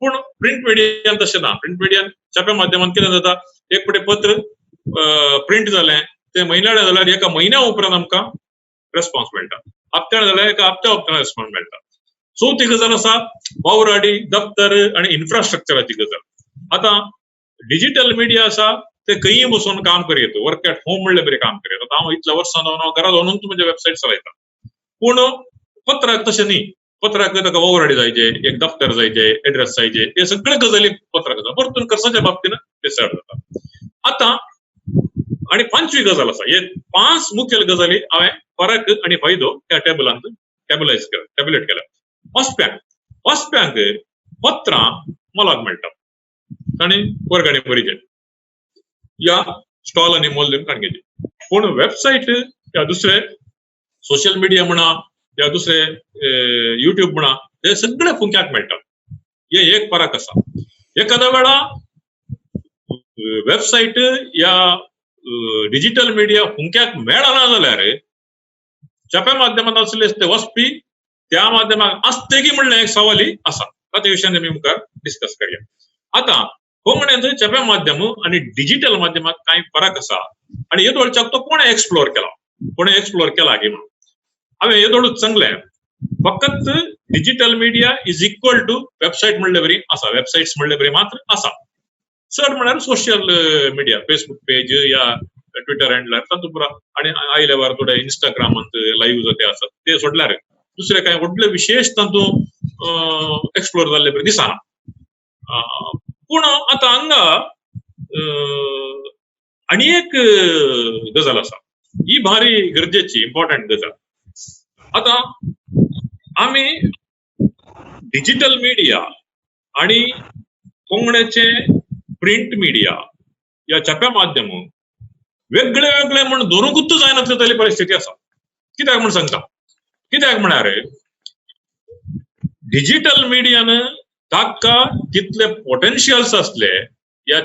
पूण प्रिंट मिडियान तशें ना. प्रिंट मिडियान छाप्या माध्यमांत कितें जाता, एक पटे पत्र प्रिंट जालें ते म्हयन्याळें जाल्यार एका म्हयन्या उपरांत आमकां रेस्पॉन्स मेळटा. हप्त्याळ जाल्यार एका हप्त्या उपरांत रेस्पॉन्स मेळटा. चवथी गजाल आसा वावराडी, दफ्तर आणि इन्फ्रास्ट्रक्चराची गजाल. आतां डिजिटल मिडिया आसा ते खंयी बसून काम करीत, वर्क एट होम म्हणलें बरें काम करीत. आतां हांव इतल्या वर्सां जावन हांव घरा जावनूच म्हजे वेबसायट चलयता. पूण पत्राक तशें न्ही. पत्राक ताका वावराडी जायचे, एक दफ्तर जायचे, एड्रेस जायचे, हे सगळे गजाली पत्राक जाता. परतून खर्चाच्या बाबतीन ते चड जाता. आतां आणि पांचवी गजाल आसा. हे 5 मुखेल गजाली हांवें फरक आणि फायदो ह्या टॅब्युलेट केला. वचप्यांक पत्रां मोलाक मेळटा आनी वर्गणी भरचे या स्टॉल आनी मोल दिवन काणकेचे. पूण वेबसायट या दुसरे सोशल मिडिया म्हणा या दुसरे युट्यूब म्हणा हे सगळे फुंक्याक मेळटा. हे एक फरक आसा. एखाद्या वेळा वेबसायट या डिजिटल मिडिया फुंक्याक मेळना जाल्यार छाप्या माध्यमांत आसले ते वचपी त्या माध्यमाक आसतेगी म्हणलें एक सवाली आसा. ताच्या विशयान आमी मुखार डिस्कस करया. आतां कोंकणींत छाप्या माध्यम आणि डिजिटल माध्यमात कांय फरक आसा आणि हे दोळच्याक तो कोणे एक्सप्लोर केला गे म्हणून हांवें हे दोळूच सांगलें. फकत digital media is equal to website म्हणले बरी आसा. वेबसायट्स म्हणले बरी मात्र आसा. चड म्हळ्यार सोशल मिडिया, फेसबुक पेज या ट्विटर हँडलर तातूंत पुरा आनी आयल्यावर थोडे इंस्टाग्रामांत लायव्ह जाते आसात ते सोडल्यार दुसरे कांय व्हडले विशेष तातूंत एक्सप्लोर जाल्ले बरी दिसना. पूण आतां हांगा आनी एक गजाल आसा. ही भारी गरजेची इम्पॉर्टंट गजाल. आतां आमी डिजिटल मीडिया आणि कोंकणीचे प्रिंट मीडिया या छाप्या माध्यम वेगळे वेगळे म्हणून दोनूच जायनातली तरी परिस्थिती असा. कित्याक म्हणून सांगता, कित्याक म्हळ्यार डिजिटल मीडियान ताका कितले पोटेन्शियल्स असले या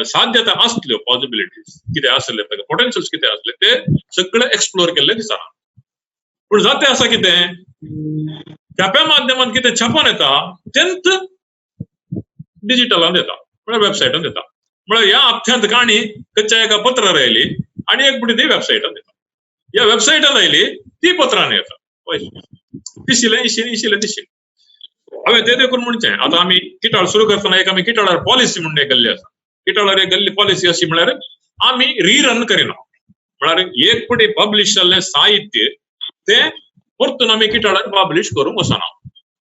साध्यता असल्यो, पॉसिबिलिटीज किती असले, पोटेन्शियल्स किती असले ते सगळे एक्सप्लोर केले दिसना. पण जाते असा कितें छाप्या माध्यमात कितें छापून येता तेंच डिजिटलान येता, म्हळ्यार वेबसायटान येता. म्हळ्यार ह्या हप्त्यांत काणी कच्च्या एका पत्रार आयली आणि एक पुटी ती वेबसायटान येता. या वेबसायटान आयली ती पत्रान येता. दिशिल्लें इशिल्लें दिशिल्लें. हांवें ते देखून म्हणचें, आतां आमी किटाळ सुरू करतना एक आमी किटाळार पॉलिसी म्हणून एक गेल्ली आसा. किटाळार एक गेल्ली पॉलिसी अशी म्हळ्यार आमी रिरन करिना. म्हळ्यार एक पुटी पब्लिश जाल्लें साहित्य ते परतून आमी किटाळार पब्लिश करूंक वचना.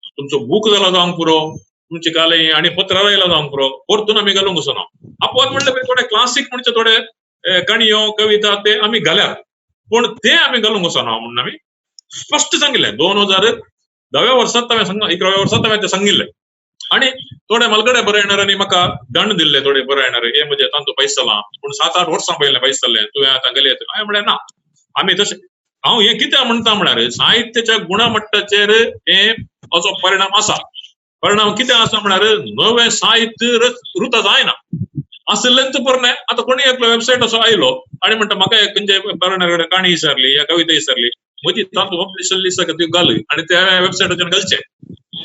तुमचो बूक जाला जावंक पुरो, तुमची कालय आणि पत्रार आयला जावंक पुरो, परतून आमी घालूंक वचना. आपोवत म्हणलें थोडे क्लासीक म्हणजे थोडे काणयो कविता ते आमी घाल्यात, पण ते आमी घालूंक वचना म्हणून आमी स्पश्ट सांगिल्लें. 2010व्या वर्सात 11व्या वर्सात हांवें तें सांगिल्लें. आणि थोडे मलगडे बरयणाऱ्यांनी म्हाका दंड दिल्ले, थोडे बरयणारे हे म्हणजे तांचो पयस जाला, पूण 7-8 वर्सां पयलें पयस जाल्लें, तुवें आतां गेले. हांवें म्हळें ना, आमी तशें हांव हे कित्याक म्हणटा म्हळ्यार साहित्याच्या गुणमट्टाचेर हे असो परिणाम आसा. परिणाम कितें आसा म्हळ्यार नवें साहित्य रुता जायना. असलेंच बरें. आतां कोणी एक वेबसायट असो आयलो आणि म्हणटा म्हाका एक खंयचे बरयणारे काणी विसरली या कविता विसरली, म्हजी तातूंत पब्लिश जाल्ली आसा ती घाल आनी त्या वेबसायटाचेर घालचें.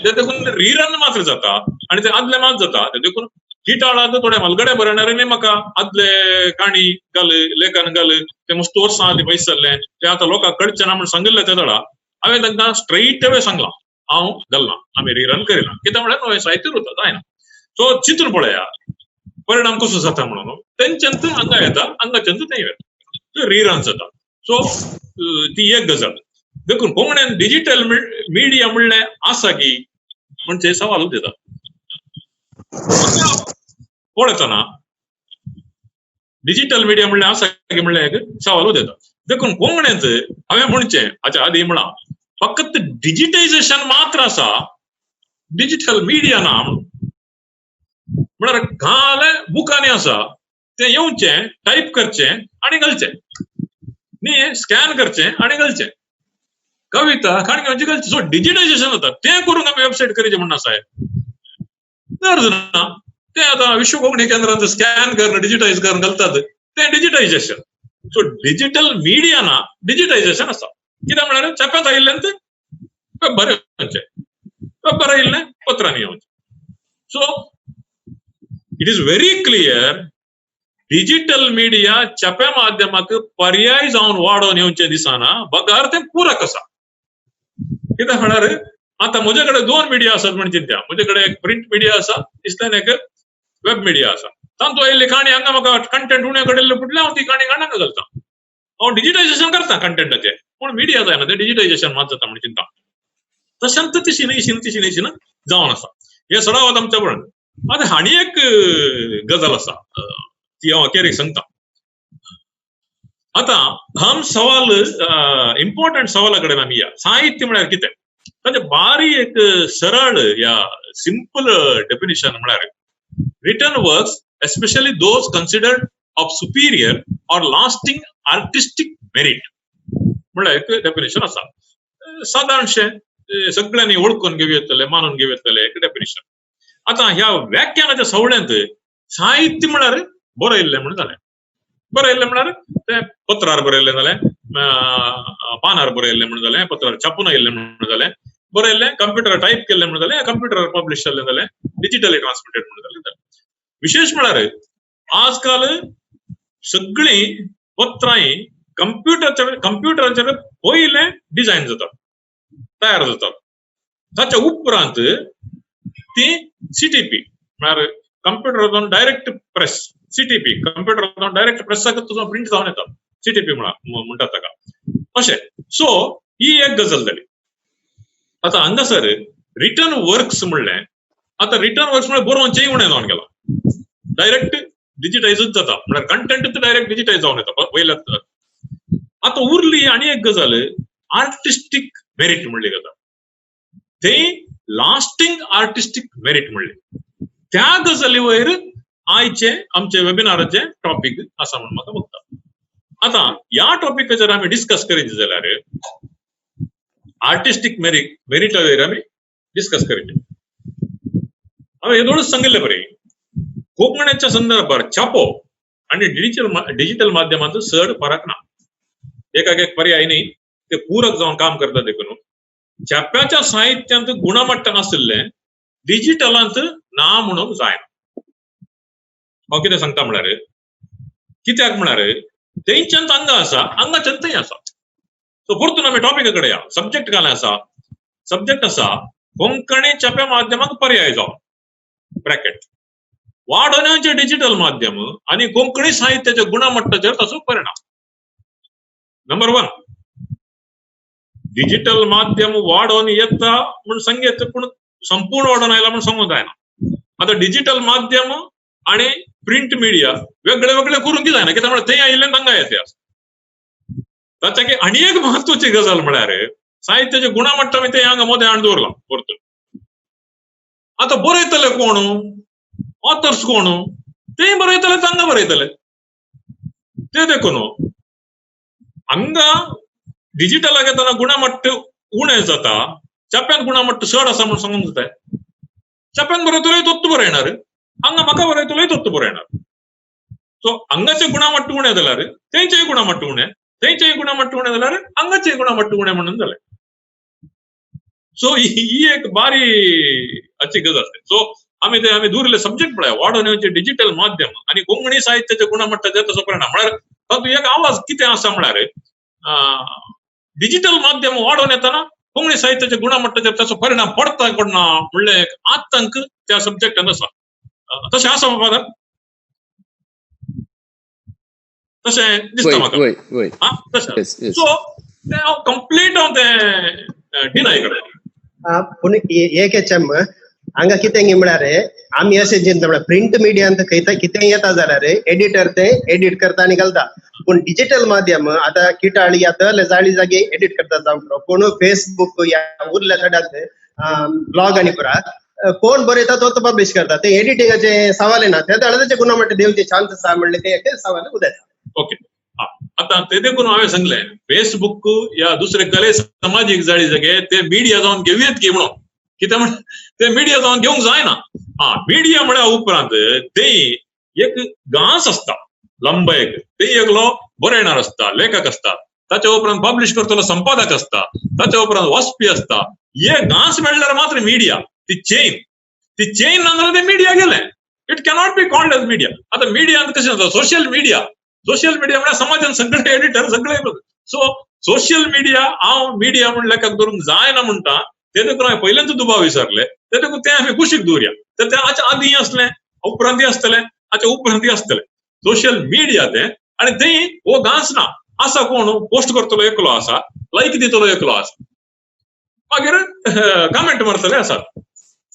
ते देखून रिरन मात्र जाता आणि ते आदले मात जाता. ते देखून किटाळांत थोडे मलगडे बरयणाऱ्यांनी म्हाका आदले काणी घाल, लेखन घाल, ते मस्त वर्सां आदीं पयस जाल्लें, ते आतां लोकांक कळचें ना म्हणून सांगिल्लें. ते दडा हांवें तांकां स्ट्रेट अवे सांगलां, हांव घालना, आमी रिरन करिना. कित्याक म्हळ्यार नवें साहित्य उरता जायना. सो चिंतून पळया परिणाम कसो जाता म्हणून. तेंच्यांत हांगा येता, हांगाच्यांत थंय येता, रिरन जाता. सो ती एक गजाल. देखून कोंकणीन डिजिटल मिडिया म्हणलें आसा की म्हणजे सवाल येता. पळयतना डिजिटल मिडिया म्हणलें आसा की म्हणलें एक सवाल येता. देखून कोंकणींत हांवें म्हणचें हाच्या आदीं म्हणा फकत डिजिटायझेशन मात्र आसा, डिजिटल मिडिया ना म्हणून. म्हळ्यार घालें बुकांनी आसा तें येवचें, टायप करचें आनी घालचें न्ही, स्कॅन करचें आनी घालचें. कविता काणयोची घालचें. सो डिजिटायझेशन जाता तें करून आमी वेबसायट करीचें म्हणून आसाय गरज ना. ते आतां विश्व कोंकणी केंद्रांत स्कॅन करून डिजिटायज करून घालतात, तें डिजिटायझेशन. सो डिजिटल मिडिया ना, डिजिटायझेशन आसा. कित्याक म्हळ्यार छाप्यांत आयिल्लें तें पेपर येवचें, पेपर आयिल्लें पत्रांनी येवचें. So it is very clear digital media छाप्या माध्यमाक पर्याय जावन वाडोवन येवचें दिसना, बगार तें पुरक आसा. कित्याक म्हळ्यार आतां म्हजे कडेन 2 मिडिया आसात म्हणजे त्या. म्हजे कडेन एक प्रिंट मिडिया आसा, दिसल्यान एक वेब मिडिया आसा. तांतू आयिल्ली काणी हांगा म्हाका कंटेंट उणें कडेन फुटलें, हांव ती काणी गाणाक घालता. हांव डिजिटायझेशन करता कंटेंटाचें, पूण मिडिया जायना, तें डिजिटायझेशन मात जाता म्हण चिंता. तशेंच तशी जावन आसा. हे सडावत आमच्या पळय. आतां हाणी एक गजाल आसा ती हांव अखेरेक सांगता. आतां हम सवाल इम्पॉर्टंट सवाला कडेन आमी या. साहित्य म्हळ्यार कितें ताचें बारीक सरळ या सिंपल डेफिनेशन म्हळ्यार written works especially those considered of superior or lasting artistic merit म्हळ्यार एक डेफिनेशन आसा. सादारणशें सगळ्यांनी ओळखून घेवं येतलें, मानून घेवं येतलें एक डेफिनेशन. आतां ह्या व्याख्यानाच्या सवळ्यांत साहित्य म्हळ्यार बरयल्लें म्हणून जालें. बरयल्लें म्हळ्यार तें पत्रार बरयल्लें जालें, पानार बरयल्लें म्हणून जालें, पत्रार छापून आयिल्लें म्हणून जालें, बरयल्लें कंप्युटरार टायप केल्लें म्हणून जालें, कंप्युटरार पब्लिश जाल्लें जालें, डिजिटली ट्रान्समिटेड म्हणून जालें. विशेष म्हळ्यार आजकाल सगळीं पत्रांय कंप्युटराचेर पयलें डिझायन जातात, तयार जातात. ताच्या उपरांत ती CTP म्हळ्यार कंप्युटरांतून डायरेक्ट प्रेस, CTP कंप्युटरांतून डायरेक्ट प्रेसाक तुजो प्रिंट जावन येता, CTP म्हणटात ताका. अशें. सो ही एक गजाल जाली. आतां हांगासर रिटन वर्क्स म्हणलें, आतां रिटन वर्क्स म्हळ्यार बरोवचेंय उणें जावन गेलां, डायरेक्ट डिजिटायजूच जाता, म्हळ्यार कंटेंट डायरेक्ट डिजिटायज जावन येता पयल्याच. आतां उरली आनी एक गजाल आर्टिस्टीक मेरिट म्हणली गजाल. थंय लास्टिंग आर्टिस्टिक मेरिट म्हणले त्या गजाली वयर आयचे आमचे वेबिनाराचे टॉपिक असा म्हणून म्हाका बघता. आता या टॉपिकाचेर आम्ही डिस्कस करीत जाल्यार आर्टिस्टिक मेरिटा वयर आम्ही डिस्कस करीत. हांवें हेदोळच सांगिल्लें बरें, कोंकणीच्या संदर्भात छापो आणि डिजिटल माध्यमांचो चड फरक ना. एकाक एक पर्याय न्ही, ते पूरक जावन काम करता देखून छाप्याच्या साहित्यांत गुणमट्ट आशिल्ले डिजिटलांत ना म्हणूंक जायना. हांव कितें सांगता म्हळ्यार कित्याक म्हळ्यार तेंच्यांत हांगा आसा, हांगाच्यान थंय आसा. सो परतून आमी टॉपिका कडेन या. सब्जेक्ट काय आसा? सब्जेक्ट आसा कोंकणी छाप्या माध्यमाक पर्याय जावन ब्रॅकेट वाडोवण्याचे डिजिटल माध्यम आणि कोंकणी साहित्याच्या गुणमट्टाचेर ताचो परिणाम. नंबर 1, डिजिटल माध्यम वाढोवन येता म्हणून सांगेत पण संपूर्ण वाढोवन आयला म्हणून सांगूंक जायना. आता डिजिटल माध्यम आणि प्रिंट मीडिया वेगळे वेगळे करूंक जायना, कित्याक म्हळ्यार थंय आयिल्ले हांगा येते. ताच्या आनी एक म्हत्वाची गजाल म्हळ्यार साहित्याचे गुणमट्ट ते हांगा मोदें हाडून दवरला परतून. आता बरयतले कोण, ऑथर्स कोण, ते बरयतले हांगा बरयतले ते देखून हांगा डिजिटलाक येताना गुणमट्ट उणें जाता, छाप्यान गुणमट्ट चड आसा म्हणून सांगूंक जाता. छाप्यान बरयतलोय तोच बरो येणार, हांगा म्हाका बरयतलोय तोच बरो येणार. सो हांगाचे गुणमट्ट उणें जाल्यार तेंचेय गुणमट्ट उणें, तेंचेय गुणमट्ट उणें जाल्यार हांगाचेय गुणमट्ट उणें म्हणून जालें. सो ही एक बारी अच्छी गजाल. सो आम्ही दुरले सब्जेक्ट पळय, वाडोवण्याचे डिजिटल माध्यम आणि कोंकणी साहित्याच्या गुणमट्टाचेर ताचो परिणाम. म्हळ्यार तातूंत एक आवाज कितें आसा म्हळ्यार डिजिटल माध्यम वाढोवन येताना कोंकणी साहित्याच्या गुणमट्टाचेर ताचो परिणाम पडता पडना म्हणलें एक आतंक त्या सब्जेक्टान आसा. तशें आसा बाबा, तशें दिसता म्हाका. तशें सो हांव कंप्लीट हांव तें डिनाय करता. पूण एक एचएम हांगा कितें म्हळ्यार आमी अशें चिंता म्हळ्यार प्रिंट मिडियान कितें येता जाल्यार एडिटर ते एडिट करता आनी घालता. पूण डिजिटल माध्यम आतां किटाळी आता जाळी जागी एडिट करता जावं पूण फेसबुक या उरल्या चडात ब्लॉग आनी पुरा कोण बरयता तो पब्लिश करता. ते एडिटिंगाचे सवाल ना, त्या ताचे गुणमट्ट देवचे चान्स आसा म्हणले ते सवाल उदयता. ओके. आता ते देखून हांवें सांगलें फेसबुक या दुसरे कले सामाजीक जाळी जागे ते मिडिया जावन घेवयेत की म्हणून, कित्याक म्हण ते मिडिया जावन घेवंक जायना. मिडिया म्हळ्यार उपरांत ते एक गांस आसता लंब, एक ते एकलो बरयणार आसता, लेखक आसता, ताच्या उपरांत पब्लिश करतलो संपादक आसता, ताच्या उपरांत वाचपी आसता. हे गांस मेळ्ळ्यार मात्र मिडिया, ती चेन ना जाल्यार ते मिडिया गेलें. It cannot be called as media. आता मिडियान कशें जाता, सोशल मिडिया म्हळ्यार समाजान सगळे एडिटर सगळे. सो सोशल मिडिया हांव मिडिया म्हण लेखक धरूंक जायना म्हणटा. ते देखून हांवें पयलेंच दुबाव विसरले. ते देखून ते आमी कुशीक दवरया. तर ते हाच्या आदीं आसलें, उपरांती आसतलें, हाच्या उपरांती आसतलें. सोशल मिडिया ते आनी थंय हो गांस ना. आसा कोण पोस्ट करतलो एकलो आसा, लायक दितलो एकलो आसा, मागीर कमेंट मारतले आसात.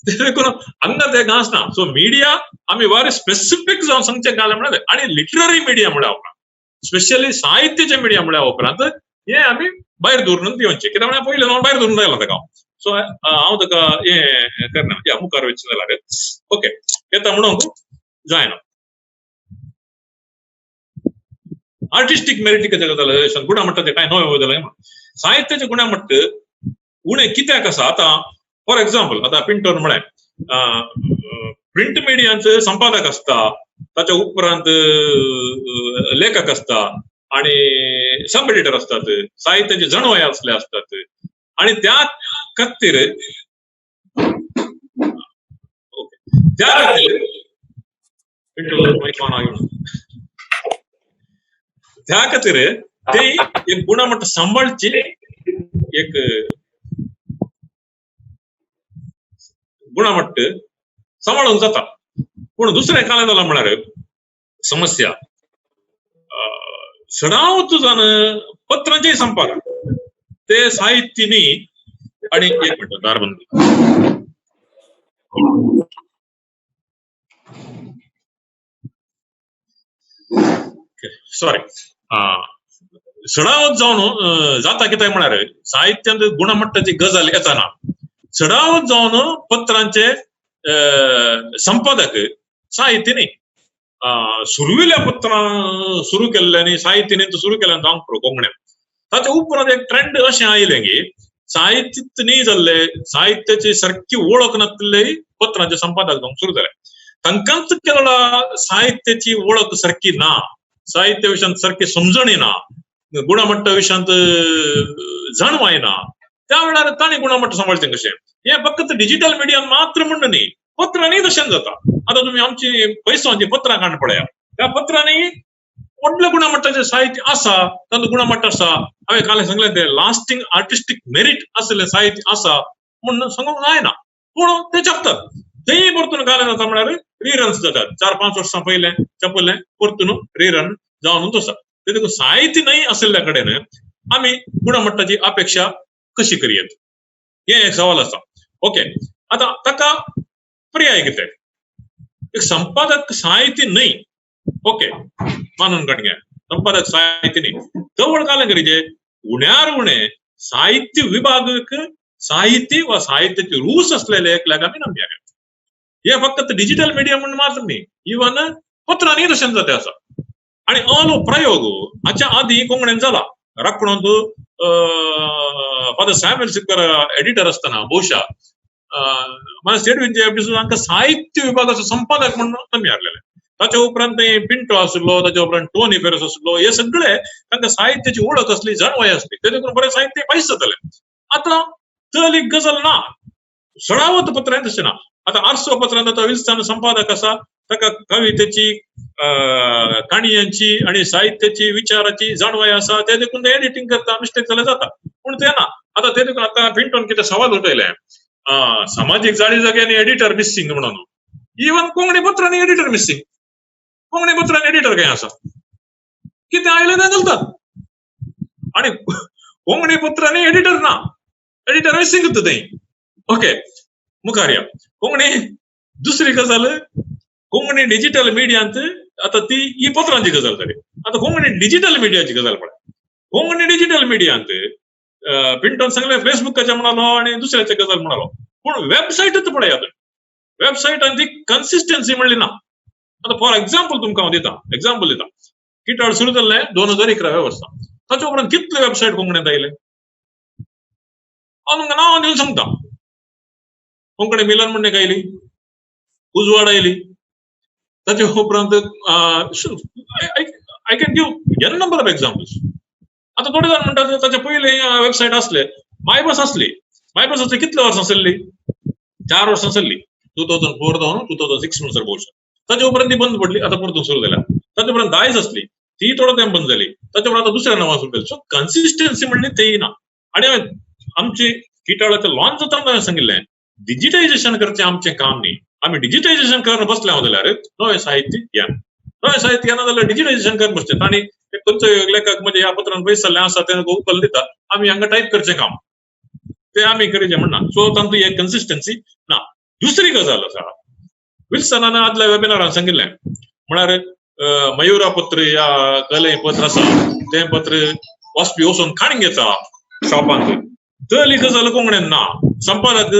ते देखून हांगा ते गांस ना. सो मिडिया आमी वारें स्पेसिफीक जावन सांगचें काय म्हळ्यार आनी लिटररी मिडिया म्हळ्यार उपरांत स्पेशली साहित्याचे मिडिया म्हळ्यार उपरांत हे आमी भायर दवरून दिवचे. कित्याक म्हळ्यार पयलें जावन भायर दवरून रावला ताका. सो हांव ताका हें करना, या मुखार वयचें जाल्यार ओके येता म्हणूंक जायना. आर्टिस्टीक मेरिटीकाचें गजाल गुणमट्टाचें कांय नवें जालें. साहित्याचें गुणमट्ट उणें कित्याक आसा? आतां फॉर एक्झाम्पल आतां पिंटर म्हळ्यार प्रिंट मिडियाचे संपादक आसता, ताच्या उपरांत लेखक आसता आणि सब एडिटर असतात, साहित्याचे जणवय असले असतात आणि त्या खातीर त्या खातीर ते एक गुणमट्ट सांभाळची एक गुणमट्ट सांभाळूंक जाता. पूण दुसरें काय जालां म्हळ्यार समस्या सडाव तुझान पत्रांचे संपादक ते साहित्य न्ही. आणि एक मिनिट दारबंदी सॉरी सडावत जावन जाता कित्याक म्हळ्यार साहित्यांत गुणमट्टाची गजाल येताना चढावत जावन पत्रांचे संपादक साहित्य न्ही सुरविल्या पत्रां सुरू केल्ल्यानी साहित्याने सुरू केल्यान जावंक पुरो कोंकण्यान ताच्या उपरांत एक ट्रेंड अशें आयलें की साहित्य न्ही जाल्ले साहित्याची सारकी वळख नासले पत्रांचे संपादक जावंक सुरू जाले तांकांच केरळा साहित्याची वळख सारकी ना साहित्य विशयांत सारकी समजण येना गुणमट्टा विशयांत जाणवाय ना त्या वेळार तांणी गुणमट्ट सांबाळचें कशें हे फक्त डिजिटल मिडियान मात्र म्हणून न्ही पत्रांनी तशें जाता आता तुम्ही आमची पैसांची पत्रां काण पळया त्या पत्रांनी व्हडल्या गुणमट्टाचे साहित्य आसा तातूंत गुणमट्ट आसा हांवें काल सांगलें ते लास्टिंग आर्टिस्टीक मेरिट आसलें साहित्य आसा म्हणून सांगूंक जायना पूण ते छापतात तेय परतून घालें जाता म्हळ्यार रिरन्स जातात 4-5 वर्सां पयलें छापलें परतून रिरन जावन आसा ते देखून साहित्य नाही आसलेल्या कडेन आमी गुणमट्टाची अपेक्षा कशी करियेत हे एक सवाल आसा ओके आता ताका पर्याय कितें एक संपादक साहित्य नाही ओके मानून घडग्या संपादक साहित्य नाही जवळ काल करीचे उण्यार उणे साहित्य विभागाक साहित्य वा साहित्याचे रूल्स असलेले एकल्याक आमी नमया हे फक्त डिजिटल मीडिया म्हणून मात्र न्ही इवन पत्रांनी तशेंच जाता आसा आणि अलो प्रयोग हाच्या आदी कोंकणीन जाला राखणोंत फादर सॅम्युएल सिकर एडिटर असताना बहुशा मला स्टेट विद्यापीठांत तांकां साहित्य विभागाचो संपादक म्हणून नमी हाडलेले ताच्या उपरांत पिंटो आसलो ताच्या उपरांत टोनी फेरस आसलो हे सगळे तांकां साहित्याची वळख असली जाणवाय असली ते देखून बरें साहित्य पयस जातालें आता चल एक गजाल ना सडावत पत्रांत तशें ना आता आर्सो पत्रांत आता विल्सन संपादक आसा ताका कवितेची काणयांची आणि साहित्याची विचाराची जाणवाय आसा ते देखून ते एडिटिंग करता मिस्टेक जाल्यार जाता पूण ते ना आता ते देखून आता पिंटोन कितें सवाल उठयले सामाजिक जाळी जाग्यांनी एडिटर मिसिंग म्हणून इवन कोंकणी पत्रांनी एडिटर मिसिंग कोंकणी पत्रांनी एडिटर काय आसा कितें आयलें तें घालतात आणि कोंकणी पत्रांनी एडिटर ना एडिटर मिसिंग थंय ओके मुखार या कोंकणी दुसरी गजाल कोंकणी डिजिटल मिडियांत आता ती ही पत्रांची गजाल जाली आता कोंकणी डिजिटल मिडियाची गजाल पळय कोंकणी डिजिटल मिडियांत पिंटोन सांगले फेसबुकाचे म्हणालो आणि दुसऱ्याचे गजाल म्हणालो पूण वेबसायटच पळया वेबसायटान ती कन्सिस्टन्सी म्हणली ना आता फॉर एक्झाम्पल तुमकां हांव दिता एक्झाम्पल दिता किटाळ सुरू जाल्लें 2011 वर्सा ताचे उपरांत कितले वेबसायट कोंकणींत आयले हांव तुमकां नांवां दिवन सांगता कोंकणी मिलन म्हणून एक आयली उजवाड आयली ताचे उपरांत I can give an number of examples आता थोडे जाण म्हणटात ताचे पयले वेबसायट असले मायबस असली मायबसाचे कितले वर्सां चल्ली 4 वर्सां चल्ली 2004 जावन 2006 म्हणसर भोवशा ताचे उपरांत ती बंद पडली आता परतून सुरू जाल्या ताचे उपरांत दायज असली ती थोडो टायम बंद जाली ताचे उपरांत आता दुसऱ्या नांवां सुरू जाली सो कन्सिस्टन्सी म्हणली तेय ना आणि आमची किटाळाचे लॉन्च जाताना हांवें सांगिल्लें डिजिटायझेशन करचें आमचें काम न्ही आमी डिजिटायझेशन करन बसले हांव जाल्यार नवें साहित्य घ्या नवें साहित्य घेना जाल्यार डिजिटायझेशन करन बसचें आनी खंयचोय लेखक म्हणजे ह्या पत्रांत पयस जाल्लें आसा तें उकल दिता आमी हांगा टायप करचें काम ते आमी करीचें म्हणना सो तांतूं एक कन्सिस्टन्सी ना दुसरी गजाल आसा विल्सनान आदल्या वेबिनारान सांगिल्लें म्हळ्यार मयुरा पत्र या कले पत्र आसा तें पत्र वाचपी वचून खाण घेता शॉपांत तली गजाल कोंकणीन ना संपादक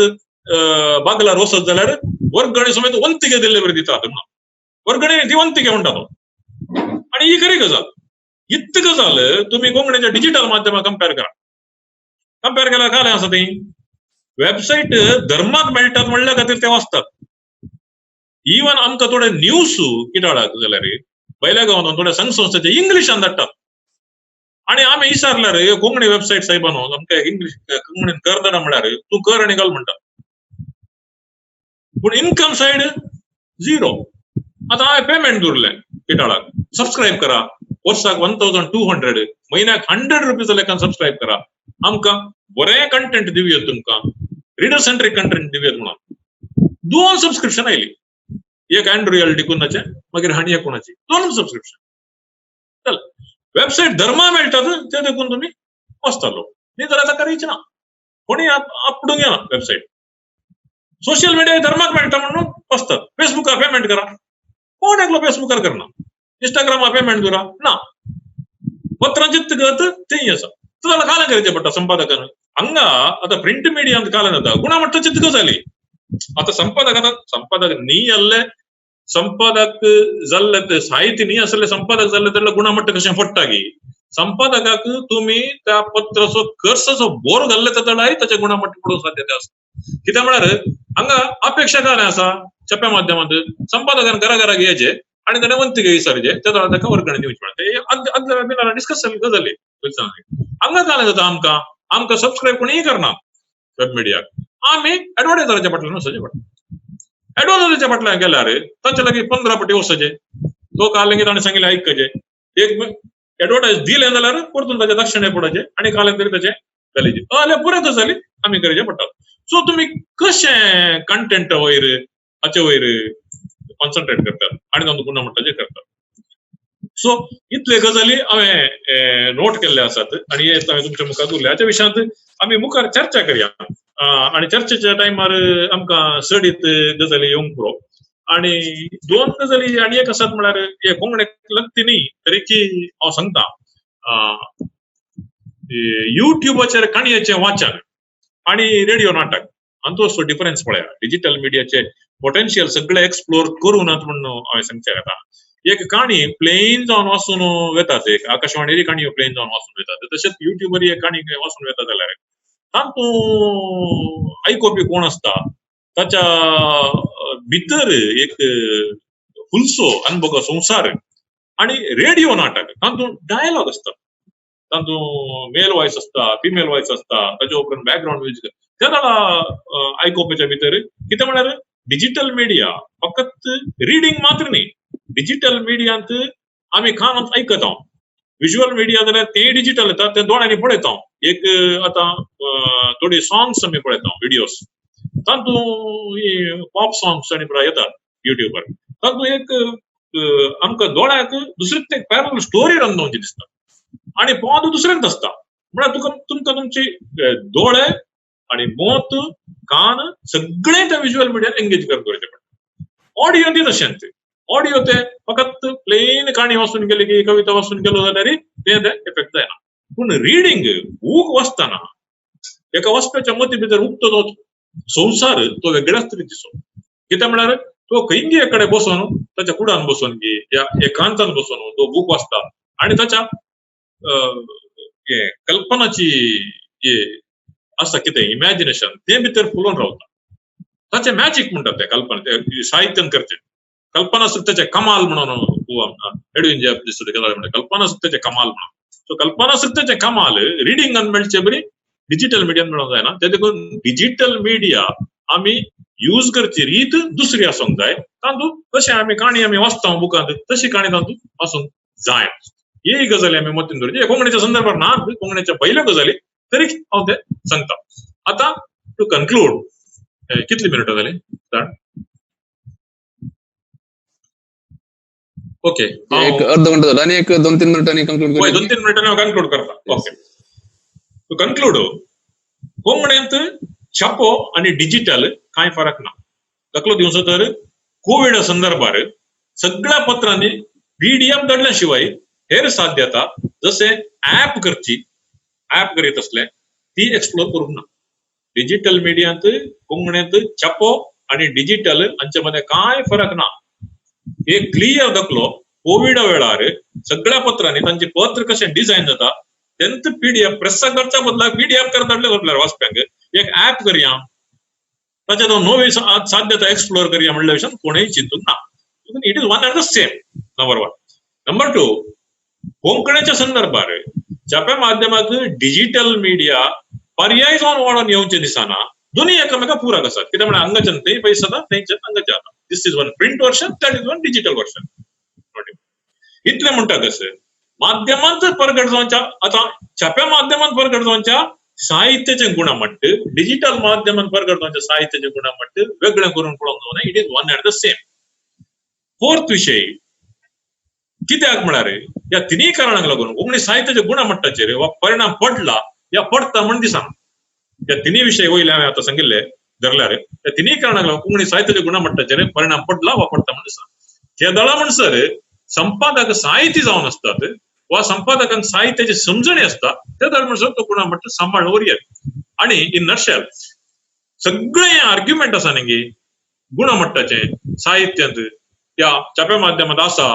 बागलार वचत जाल्यार वर्गणी समेत वंतिके दिल्ले बरें दितात वर्गणी ती वंतिके म्हणटा तो आणि ही खरी गजाल इतक गजाल तुम्ही कोंकणीच्या डिजिटल माध्यमाक कंपेर केल्यार काय आसा ती वेबसायट धर्माक मेळटात म्हणल्या खातीर ते वाचतात इवन आमकां थोडे न्यूज किटाळाक जाल्यार पयल्या गांवांत थोड्या संघ संस्थेचे इंग्लिशान धाडटात आणि आमी विचारल्यार कोंकणी वेबसायट साहेबानो आमकां इंग्लिश कोंकणीन कर धाडा म्हळ्यार तूं कर आनी घाल म्हणटा पूण इन्कम सायड 0 आता हांवें पेमेंट दवरलें किटाळाक सबस्क्रायब करा वर्साक 1200 म्हयन्याक 100 रुपीज लेखान सबस्क्रायब करा आमकां बरें कंटेंट दिवयात तुमकां रिडर सेंट्रीक कंटेंट दिवयात म्हणून 2 सबस्क्रिप्शन आयली एक अँड्रॉइड डिकुनाचे मागीर हाणी एक कोणाची 2 सबस्क्रिप्शन चल वेबसायट धर्मा मेळटात ते देखून तुमी वचतालो न्ही जाल्यार ताका रीच ना कोणी आपडूंक येना वेबसायट सोशल मीडिया धर्माक मेळटा म्हणून वचतात फेसबुकार पेमेंट करा कोण एकलो फेसबुकार करना इंस्टाग्रामार पेमेंट करा ना पत्रां जितगत तेय आसा जाल्यार काय करचें पडटा संपादकान हांगा आता प्रिंट मिडिया कालन जाता गुणमट्टाची गजाली आता संपादक न्ही जाल्ले संपादक जाल्ले ते साहित्य न्ही असले संपादक जाल्ले त्याला गुणमट्ट कशें पडटा की संपादकाक तुम्ही त्या पत्राचो खर्चाचो बोर घाल्ले जाल्यार ताचे गुणमट्ट पडूंक साध्यता आसा कित्याक म्हळ्यार हांगा अपेक्षा काय आसा छाप्या माध्यमांत संपादकान घरा घ्यायचे आणि त्याने वंतिके विचारचे त्या वेळार ताका वर्गणी दिवची म्हणटा डिस्कस गजाली हांगा काय जाता आमकां सबस्क्राईब कोणीय करना वेब मिडियाक आमी एडवर्टायझराच्या फाटल्यान वचचे पडटा एडवर्टायझराच्या फाटल्यान गेल्यार ताचे लागीं 15 पटी वचचे तो काल लेगीत ताणें सांगिल्लें आयकचे एक एडवर्टायज दिलें जाल्यार परतून ताचे दक्षिणे पडचे आनी काल तरी ताचे घालीचे जाल्यार पुराय गजाली आमी करचे पडटात सो तुमी कशें कंटेंट वयर हाचे वयर कॉन्सन्ट्रेट करतात आणि तातूंत गुणमट्टाचेर करतात सो इतले गजाली हांवें नोट केल्ले आसात आनी हे हांवें तुमच्या मुखार दवरले हाच्या विशयांत आमी मुखार चर्चा करया आणि चर्चेच्या टायमार आमकां सडीत गजाली येवंक पुरो आणि 2 गजाली आनी एक आसात म्हळ्यार हे कोंकणीक लागती न्ही तरेची हांव सांगता युट्यूबाचेर काणयेचें वाचन आणि रेडिओ नाटक हातूंत डिफरन्स पळया डिजिटल मिडियाचे पोटेन्शियल सगळे एक्सप्लोर करून म्हणून हांवें सांगचें येता एक काणी प्लेन जावन वाचून वेतात एक आकाशवाणीरी काणी प्लेन जावन वाचून वेतात तशेंच युट्यूबर एक काणी वाचून वेता जाल्यार तातूंत आयकोवपी कोण आसता ताच्या भितर एक फुलसो अनुभव संसार आणि रेडिओ नाटक तातूंत डायलॉग आसता तातूंत मेल वॉयस आसता फिमेल वॉयस आसता ताचे उपरांत बॅकग्राउंड म्युझिक त्या आयकोवपाच्या भितर कितें म्हळ्यार डिजिटल मिडिया फकत रिडींग मात्र न्ही डिजिटल मिडियांत आमी कानांत आयकता विज्युअल मिडिया जाल्यार ते डिजिटल येता ते दोळ्यांनी पळयता एक आतां थोडी सॉंग्स आमी पळयता व्हिडिओस तातूंत पॉप सॉंग्स आनी येतात युट्यूबर तातूंत एक आमकां दोळ्याक दुसरेच एक पॅरल स्टोरी रंदोवची दिसता आणि पोंद दुसरेंच आसता म्हळ्यार तुमकां तुमचे दोळे आणि मोत कान सगळे त्या विज्युअल मिडियान एंगेज करचे पडटा ऑडियो ती तशेंच ऑडियो ते फकत प्लेन काणी वाचून गेले की कविता वाचून गेलो जाल्यार ते इफेक्ट जायना पूण रिडींग बूक वाचतना एका वाचप्याच्या मती भितर उक्तो तो संसार तो वेगळ्याच तरेचो कित्याक म्हळ्यार तो खंयचे कडेन बसून ताच्या कुडान बसून की या एकांतान बसून तो बूक वाचता आणि ताच्या कल्पनाची आसता कितें इमॅजिनेशन ते भितर फुलोवन रावता ताचे मॅजिक म्हणटात ते कल्पना साहित्यान करचे कल्पना सत्याचे कमाल म्हणून एडविन जेफ दिसता कल्पना सत्याचे कमाल म्हणून सो कल्पना सत्याचे कमाल रिडींगान मेळचे बरी डिजिटल मिडियान मेळोंक जायना ते देखून डिजिटल मिडिया आमी यूज करची रीत दुसरी आसूंक जाय तातूंत कशें आमी काणी आमी वाचता बुकांत तशी काणी तातूंत आसूंक जाय ही गजाली आमी मतीन दवरची कोंकणीच्या संदर्भात ना कोंकणीच्या पयल्या गजाली तरी हांव ते सांगता आतां टू कन्क्लूड कितली मिनटां जाली ओके एक अर्धो घंटा झाला आणि एक 2-3 मिनिटांनी कंक्लूड करूया 2-3 मिनिटांनी हांव कन्क्लूड करता ओके टू कन्क्लूड कोंकणींत छापो आणि डिजिटल कांय फरक ना दाखलो दिवचो तर कोविडा संदर्भार सगळ्या पत्रांनी पीडीएफ धाडल्या शिवाय हेर साध्यता जसे ऍप करीत असले ती एक्सप्लोर करूंक ना डिजिटल मिडियांत कोंकणींत छापो आणि डिजिटल हांचे मध्ये कांय फरक ना हे क्लियर दाखलो कोविडा वेळार सगळ्या पत्रांनी तांचे पत्र कशें डिझायन जाता तेंत पीडीएफ प्रेसाक करच्या बदला पीडीएफ करता वाचप्यांक एक ऍप करया ताचे नवी साध्यता एक्सप्लोर करया म्हणल्या विशयान कोणीय चिंतूंक ना it is one end the same number 1 number 2 कोंकणीच्या संदर्भार छाप्या माध्यमाक डिजिटल मिडिया पर्याय जावन वाडून येवचे दिसना दोन्ही एकामेका पुराक आसात कित्याक म्हळ्यार हांगाच्यान थंय पयस जाता थंयच्यान हांगाचे जाता this is one print version that is one digital version इतले म्हणटातच माध्यमांत प्रगट जावच्या आता छाप्या माध्यमांत प्रगट जावच्या साहित्याचे गुणमट्ट डिजिटल माध्यमांत प्रगट जावच्या साहित्याचे गुणमट्ट वेगळे करून पळोवंक जावना it is one end the same fourth विषय कित्याक म्हळ्यार या तिन्ही कारणांक लागून कोंकणी साहित्याच्या गुणमट्टाचेर वा परिणाम पडला या पडता म्हण दिसना या तिन्ही विषय वयले हांवें आतां सांगिल्ले धरल्यार त्या तिन्ही कारणांक लागून कोंकणी साहित्याच्या गुणमट्टाचेर परिणाम पडला वा पडता म्हण दिसना केदळा म्हणसर संपादक साहिती जावन आसतात वा संपादकांक साहित्याची समजणी असता ते धर्मसर तो गुणा मट्ट सांभाळवर येत आणि इन नर्शल सगळे आर्ग्युमेंट असा न्ही गुणमट्टाचे साहित्यांत त्या छाप्या माध्यमात असा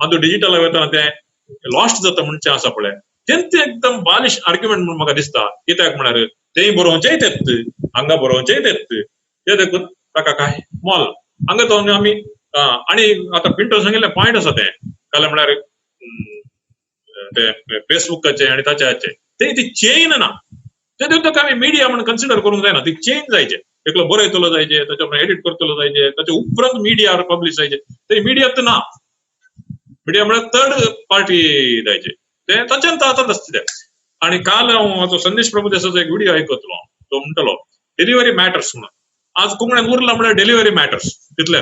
आणि डिजिटल वयतना ते लॉस्ट जाता म्हणचे असा पळय तेंते एकदम बालिश आर्ग्युमेंट म्हणून म्हाका दिसता कित्याक म्हळ्यार तेय बरोवचेय तेत हांगा बरोवचेय तेत ते देखून ताका काय मोल हांगा तो आमी आणि आता पिंटो सांगिल्ले पॉइंट आसा ते काल म्हळ्यार ते फेसबुकाचे आणि ताचे हाचे ती चेन ना ते देखून आमी मिडिया म्हणून कन्सिडर करूंक जायना ती चेंज जायचे एकलो बरयतलो जायचे त्याच्या एडिट करतलो जायचे त्याच्या उपरांत मिडियार पब्लिश जायचे ते मिडियात ना मिडिया म्हळ्यार थर्ड पार्टी जायचे ते ताच्यान आतां आसता ते आणि काल हांव संदेश प्रभुदेसाचो एक व्हिडिओ आयकतलो तो म्हणटलो डिलिव्हरी मॅटर्स म्हणून आज कोंकण्यान उरला म्हळ्यार डिलिव्हरी मॅटर्स तितले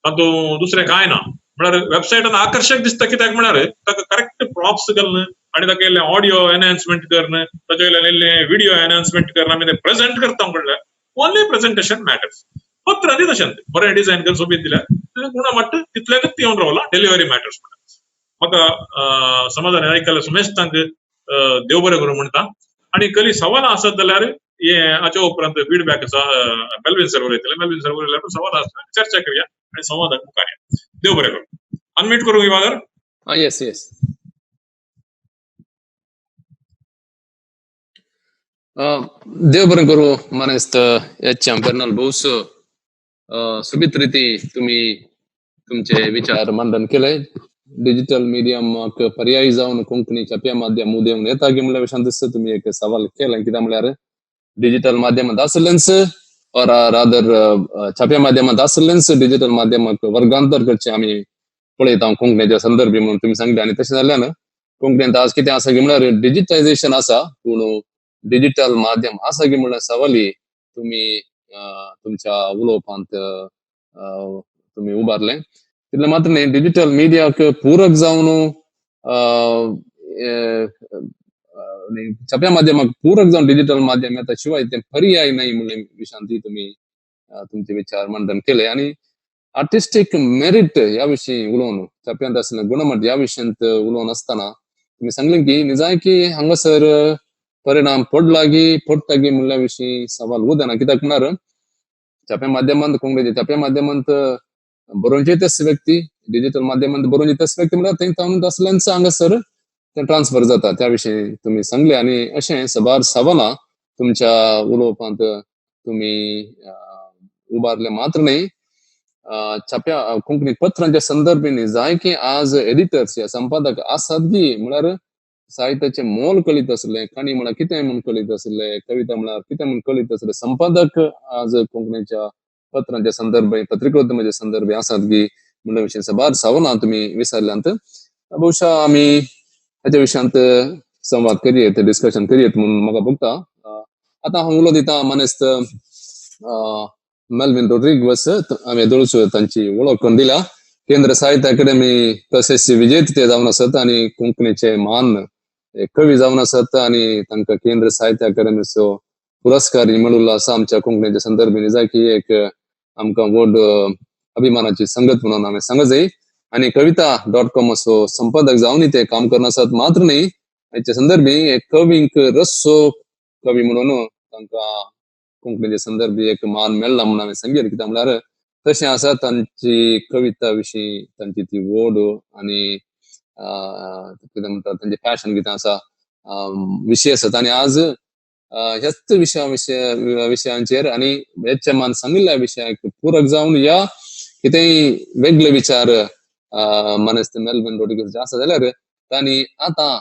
तातूं दुसरें कांय ना म्हळ्यार वेबसायटान आकर्शक दिसता कित्याक म्हळ्यार ताका करेक्ट प्रॉप्स घालून आणि ताका इल्लें ऑडियो एनहान्समेंट करून ताचे वयल्यान इल्लें व्हिडिओ एनहान्समेंट करून आमी ते प्रेझेंट करता म्हणल्यार ओन्ली प्रेझेंटेशन मॅटर्स पत्रांनी तशें बरें डिझायन करून सोबीत दिल्यार गुणा मट्ट तितल्याकच ती येवन रावला डिलिव्हरी मॅटर्स म्हणून म्हाका समाधान आयकल्या सुमेस्तांक देव बरें करूं म्हणटा आणि कली सवाल आसत जाल्यार हे हाच्या उपरांत फीडबॅक आसा मेल्विन सर उलयतले मेल्विन सर उलयल्यार सवाल आसता चर्चा करूया आणि संवादाक मुखार या देव बरें करूं अनम्यूट करूं विवागर येस येस देव बरें करूं मानेस्त याच्या पेर्नाल भोवस सुबीत रीती तुम्ही तुमचे विचार मांडन केले डिजिटल मीडियमाक पर्यायी जावन कोंकणी छाप्या माध्यम उदेंक येता गे म्हणल्या विशयान दिसता तुम्ही एक सवाल केला कित्याक म्हळ्यार डिजिटल माध्यमांत आसलेंच और रादर छाप्या माध्यमांत आसलेंच डिजिटल माध्यमाक वर्गांतर करचे आमी पळयता कोंकणीच्या संदर्भी म्हणून तुम्ही सांगले आणि तशें जाल्यान कोंकणींत आज कितें आसा गे म्हळ्यार डिजिटायझेशन आसा पूण डिजिटल माध्यम आसा गे म्हळ्यार सवाली तुम्ही तुमच्या उलोवपांत तुम्ही उबारले तितले मात्र न्ही डिजिटल मिडियाक पूरक जावन छाप्या माध्यमाक पूरक जावन डिजिटल माध्यम येता शिवाय ते पर्याय नाही म्हणले विशयांती तुम्ही तुमचे विचार मंडन केले आणि आर्टिस्टिक मेरिट या विषयी उलोवन छाप्यांत आसलें गुणमट या विशयांत उलोवन आसतना तुम्ही सांगले की निजाय की हांगासर परिणाम पडटा गी म्हणल्या विशीं सवाल उदेना कित्याक म्हळ्यार छाप्या माध्यमांत कोंकणीच्या छाप्या माध्यमांत बरोवचे तेच व्यक्ती डिजिटल माध्यमांत बरोवचे तेच व्यक्ती म्हळ्यार थंय तावून आसल्यांच हांगासर ते ट्रान्सफर जाता त्या विशयी तुम्ही सांगले आणि अशें सबार सवालां तुमच्या उलोवपांत तुम्ही उबारले मात्र न्ही छाप्या कोंकणी पत्रांच्या संदर्भांनी जाय की आज एडिटर्स या संपादक आसात गी म्हळ्यार साहित्याचे मोल कळीत असले काणी म्हळ्यार कितें म्हूण कळीत असले कविता म्हळ्यार कितें म्हूण कळीत असले संपादक आज कोंकणीच्या पत्रांच्या संदर्भ पत्रिकोद्यमाच्या संदर्भ आसात गी म्हणल्या विशयी सबार सवालां तुम्ही विचारल्यांत बहुशा आमी ह्याच्या विशयांत संवाद करियेत डिस्कशन करियेत म्हणून म्हाका भोगता आतां हांव उलो दिता मानेस्त मेल्विन रोड्रिग्स आमी दोळसो तांची वळख करून दिल्या केंद्र साहित्य अकादमी प्रशस्ती विजेते ते जावन आसत आणि कोंकणीचे महान कवी जावन आसत आणि तांकां केंद्र साहित्य अकादमीचो पुरस्कार मेळिल्लो आसा आमच्या कोंकणीच्या संदर्भांनी जाय की एक आमकां व्हड अभिमानाची संगत म्हणून आमी सांगत जाय आणि कविता.com असो संपादक जावन ते काम करन आसात मात्र न्ही हेच्या संदर्भी एक कवींक रस्सो कवी म्हणून तांकां कोंकणीच्या संदर्भी एक मान मेळ्ळा म्हणून हांवें सांगितलें कित्याक म्हळ्यार तशें आसा तांची कविता विशीं तांची ती वोड आणि कितें म्हणटात तांचे पॅशन कितें आसा विशय आसात आणि आज ह्याच विशयांचेर आणि हेच्या मान सांगिल्ल्या विशयाक पूरक जावन या कितेंय वेगळे विचार मानेस्त मेल्विन रोड्रिग्स आसा जाल्यार तांणी आतां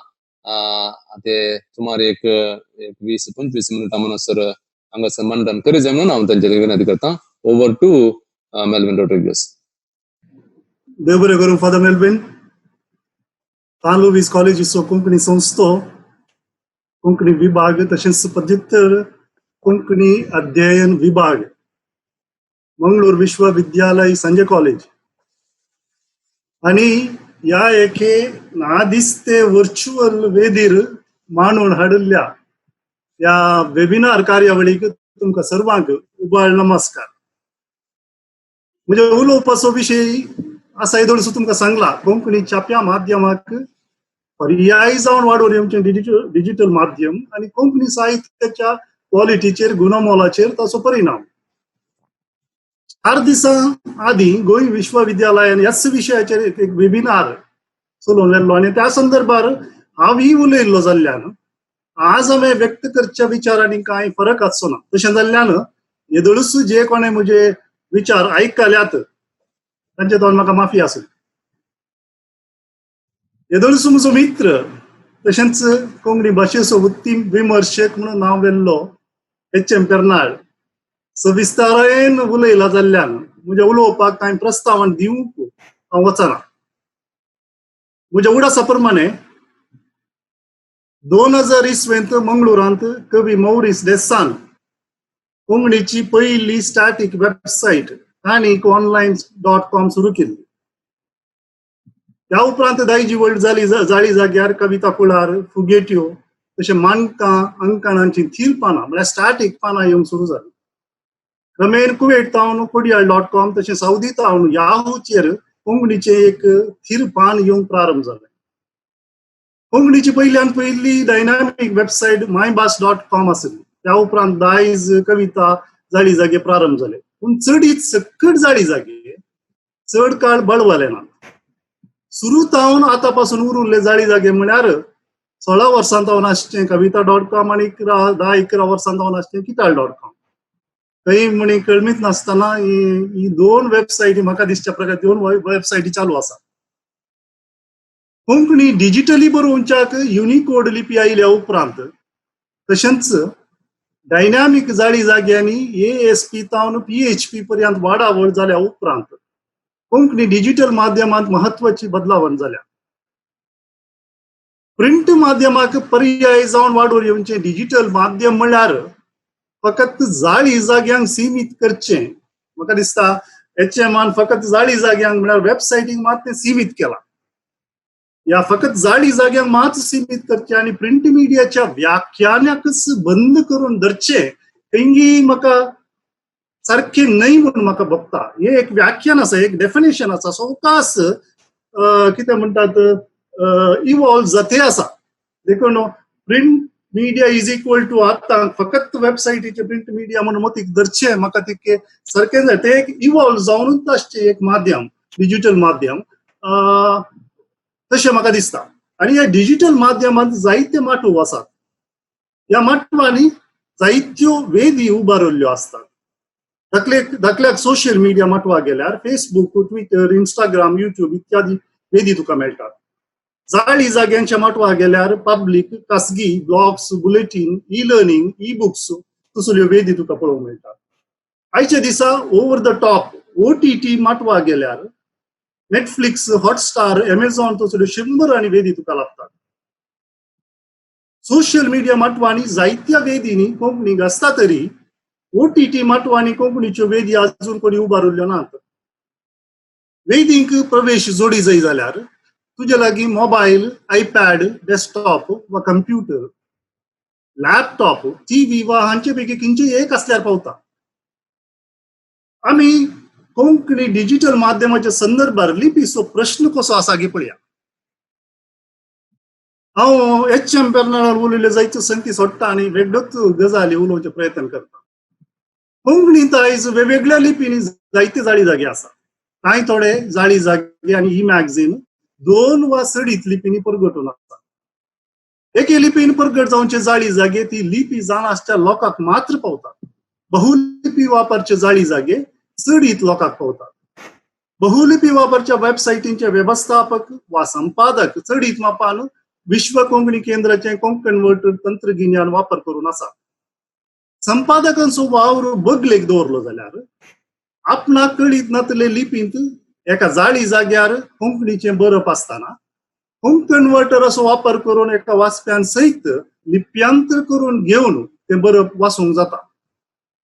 ते सुमार एक 20-25 मिनिटां म्हणसर हांगासर मंडन करी जाय म्हणून हांव तांचे विनंती करता ओवर टू मेल्विन रोड्रिग्स देव बरें करूं फादर मेल्विन तालुवीस कॉलेजीचो कोंकणी संस्थो कोंकणी विभाग तशेंच पदव्युत्तर कोंकणी अध्ययन विभाग मंगळूर विश्वविद्यालय संजय कॉलेज आणि ह्या एके नादिसते व्हर्च्युअल वेदीर मांडून हाडिल्ल्या ह्या वेबिनार कार्यावळीक तुमकां सर्वांक उबाळ नमस्कार. म्हणजे उलोवपाचो विशय आसा येदोळसो तुमकां सांगला कोंकणी छाप्या माध्यमाक पर्यायी जावन वाडोवन येवचें डिजिटल माध्यम आनी कोंकणी साहित्याच्या क्वॉलिटीचेर गुणमोलाचेर ताचो परिणाम. 4 दिसां आदीं गोंय विश्वविद्यालयान ह्याच विशयाचेर एक वेबिनार चलोवन येल्लो आनी त्या संदर्भार हांवूय उलयल्लो जाल्ल्यान आज हांवें व्यक्त करच्या विचारांनी कांय फरक आसचो ना. तशें जाल्ल्यान येदळूच जे कोणें म्हजे विचार आयकल्यात तांचे तोंड म्हाका माफी आसूं. येदळूच म्हजो मित्र तशेंच कोंकणी भाशेचो उत्तीम विमर्शक म्हणून नांव वेल्लो H.M. पेर्नाळ सविस्तारेन उलयला जाल्ल्यान म्हज्या उलोवपाक कांय प्रस्तावना दिवंक हांव वचना. म्हज्या उडासा प्रमाणे 2020 मंगळुरांत कवी मौरीस देसान कोंकणीची पयली स्टॅटीक वेबसायट काणीक.online.com सुरू केली. त्या उपरांत दायजी वर्ल्ड जाळी जाग्यार कविता कुळार, फुगेट्यो तशें मानकां अंकणांची थीर पानां म्हळ्यार स्टॅटीक पानां येवंक सुरू जालीं. क्रमेण कुवेट टावन कोडियाल.com तशें सावदी टावन याहूचेर कोंकणीचें एक थीर पान येवंक प्रारंभ जालें. कोंकणीची पयल्यान पयली डायनामीक वेबसायट myBus.com आसली. त्या उपरांत दायज, कविता, जाळी जागे प्रारंभ जाले. पूण चडीत सकट जाळी जागे चड काळ बळवले ना. सुरू तावन आतां पासून उरिल्ले जाळी जागे म्हळ्यार 16 वर्सां तावन आसचें कविता.com आनी 10-11 वर्सां तावन आसचें किताळ.com. खंय म्हणी कळमीत नासतना ही 2 वेबसायटी म्हाका दिसच्या प्रकार 2 वेबसायटी चालू आसा. कोंकणी डिजिटली बरोवच्याक युनिकोड लिपी आयल्या उपरांत तशेंच डायनामीक जाळी जाग्यांनी ASP तावन PHP पर्यंत वाडावळ जाल्या उपरांत कोंकणी डिजिटल माध्यमांत महत्वाची बदलावण जाल्या. प्रिंट माध्यमाक पर्याय जावन वाडोवन येवचें डिजिटल माध्यम म्हळ्यार फकत जाळी जाग्यांक सीमित करचें. म्हाका दिसता HMन फकत जाळी जाग्यांक म्हळ्यार वेबसायटीक मात तें सीमित केलां. या फकत जाळी जाग्यांक मात सीमित करचें आनी प्रिंट मिडियाच्या व्याख्यानाकच बंद करून धरचें हेंगी म्हाका सारखें न्हय म्हणून म्हाका भोगता. हे एक व्याख्यान आसा, एक डेफिनेशन आसा, सवकास कितें म्हणटात इवॉल्व जाते आसा. देखून print media is equal to आतां फकत वेबसायटीचे प्रिंट मिडिया म्हणून मतीक धरचें म्हाका तितकें सारकें जाय. तें एक इवॉल्व जावनूच आसचें एक माध्यम, डिजिटल माध्यम तशें म्हाका दिसता. आनी ह्या डिजिटल माध्यमांत जायते माटू आसात. ह्या माटवांनी जायत्यो वेदी उबारिल्ल्यो आसतात. दाखल्याक सोशल मिडिया माटवा गेल्यार फेसबुक, ट्विटर, इंस्टाग्राम, युट्यूब इत्यादी वेदी तुका मेळटात. जाळी जाग्यांच्या माटवा गेल्यार पब्लीक, खासगी, blogs, bulletin, e learning, e books तसल्यो वेदी तुका पळोवंक मेळटात. आयच्या दिसा ओव्हर द टॉप OTT माटवा गेल्यार नेटफ्लिक्स, हॉटस्टार, एमेझॉन तसल्यो 100 आनी वेदी तुका लागतात. सोशल मिडिया माटवांनी जायत्या वेदींनी कोंकणीक आसता तरी OTT माटवांनी कोंकणीच्यो वेदी आजून कोणी उबारिल्ल्यो नात. वेदींक प्रवेश जोडी जाय जाल्यार तुजे लागीं मोबायल, आयपॅड, डेस्कटॉप वा कंप्युटर, लॅपटॉप, TV वा हांचे पैकी खंयचेय एक आसल्यार पावता. आमी कोंकणी डिजिटल माध्यमाच्या संदर्भार लिपीचो प्रश्न कसो आसा गे पळया. हांव H.M. पेर्नाळार उलयल्यो जायत्यो संगती सोडटा आनी वेगळ्योच गजाली उलोवचे प्रयत्न करता. कोंकणींत आयज वेगवेगळ्या लिपींनी जायते जाळी जागे आसा. कांय थोडे जाळी जागे आनी ई मॅगझीन 2 वा चडीत लिपींनी परगटून आसा. एके लिपीन परगट जावचे जाळी जागे ती लिपी जाणासच्या लोकांक मात्र पावतात. बहुलिपी वापरचे जाळी जागे चडीत लोकांक पावतात. बहुलिपी वापरच्या वेबसायटींचे व्यवस्थापक वा संपादक चडीत मापान विश्व कोंकणी केंद्राचे कोंकणवर्टर तंत्रगिन्यान वापर करून आसा. संपादकांचो वावर बगलेक दवरलो जाल्यार आपणाक कळीत नातले लिपींत एका जाळी जाग्यार कोंकणीचें बरप आसतना कोंकणवर्टर असो वापर करून एका वाचप्यान सयत लिप्यांतर करून घेवन तें बरप वाचूंक जाता.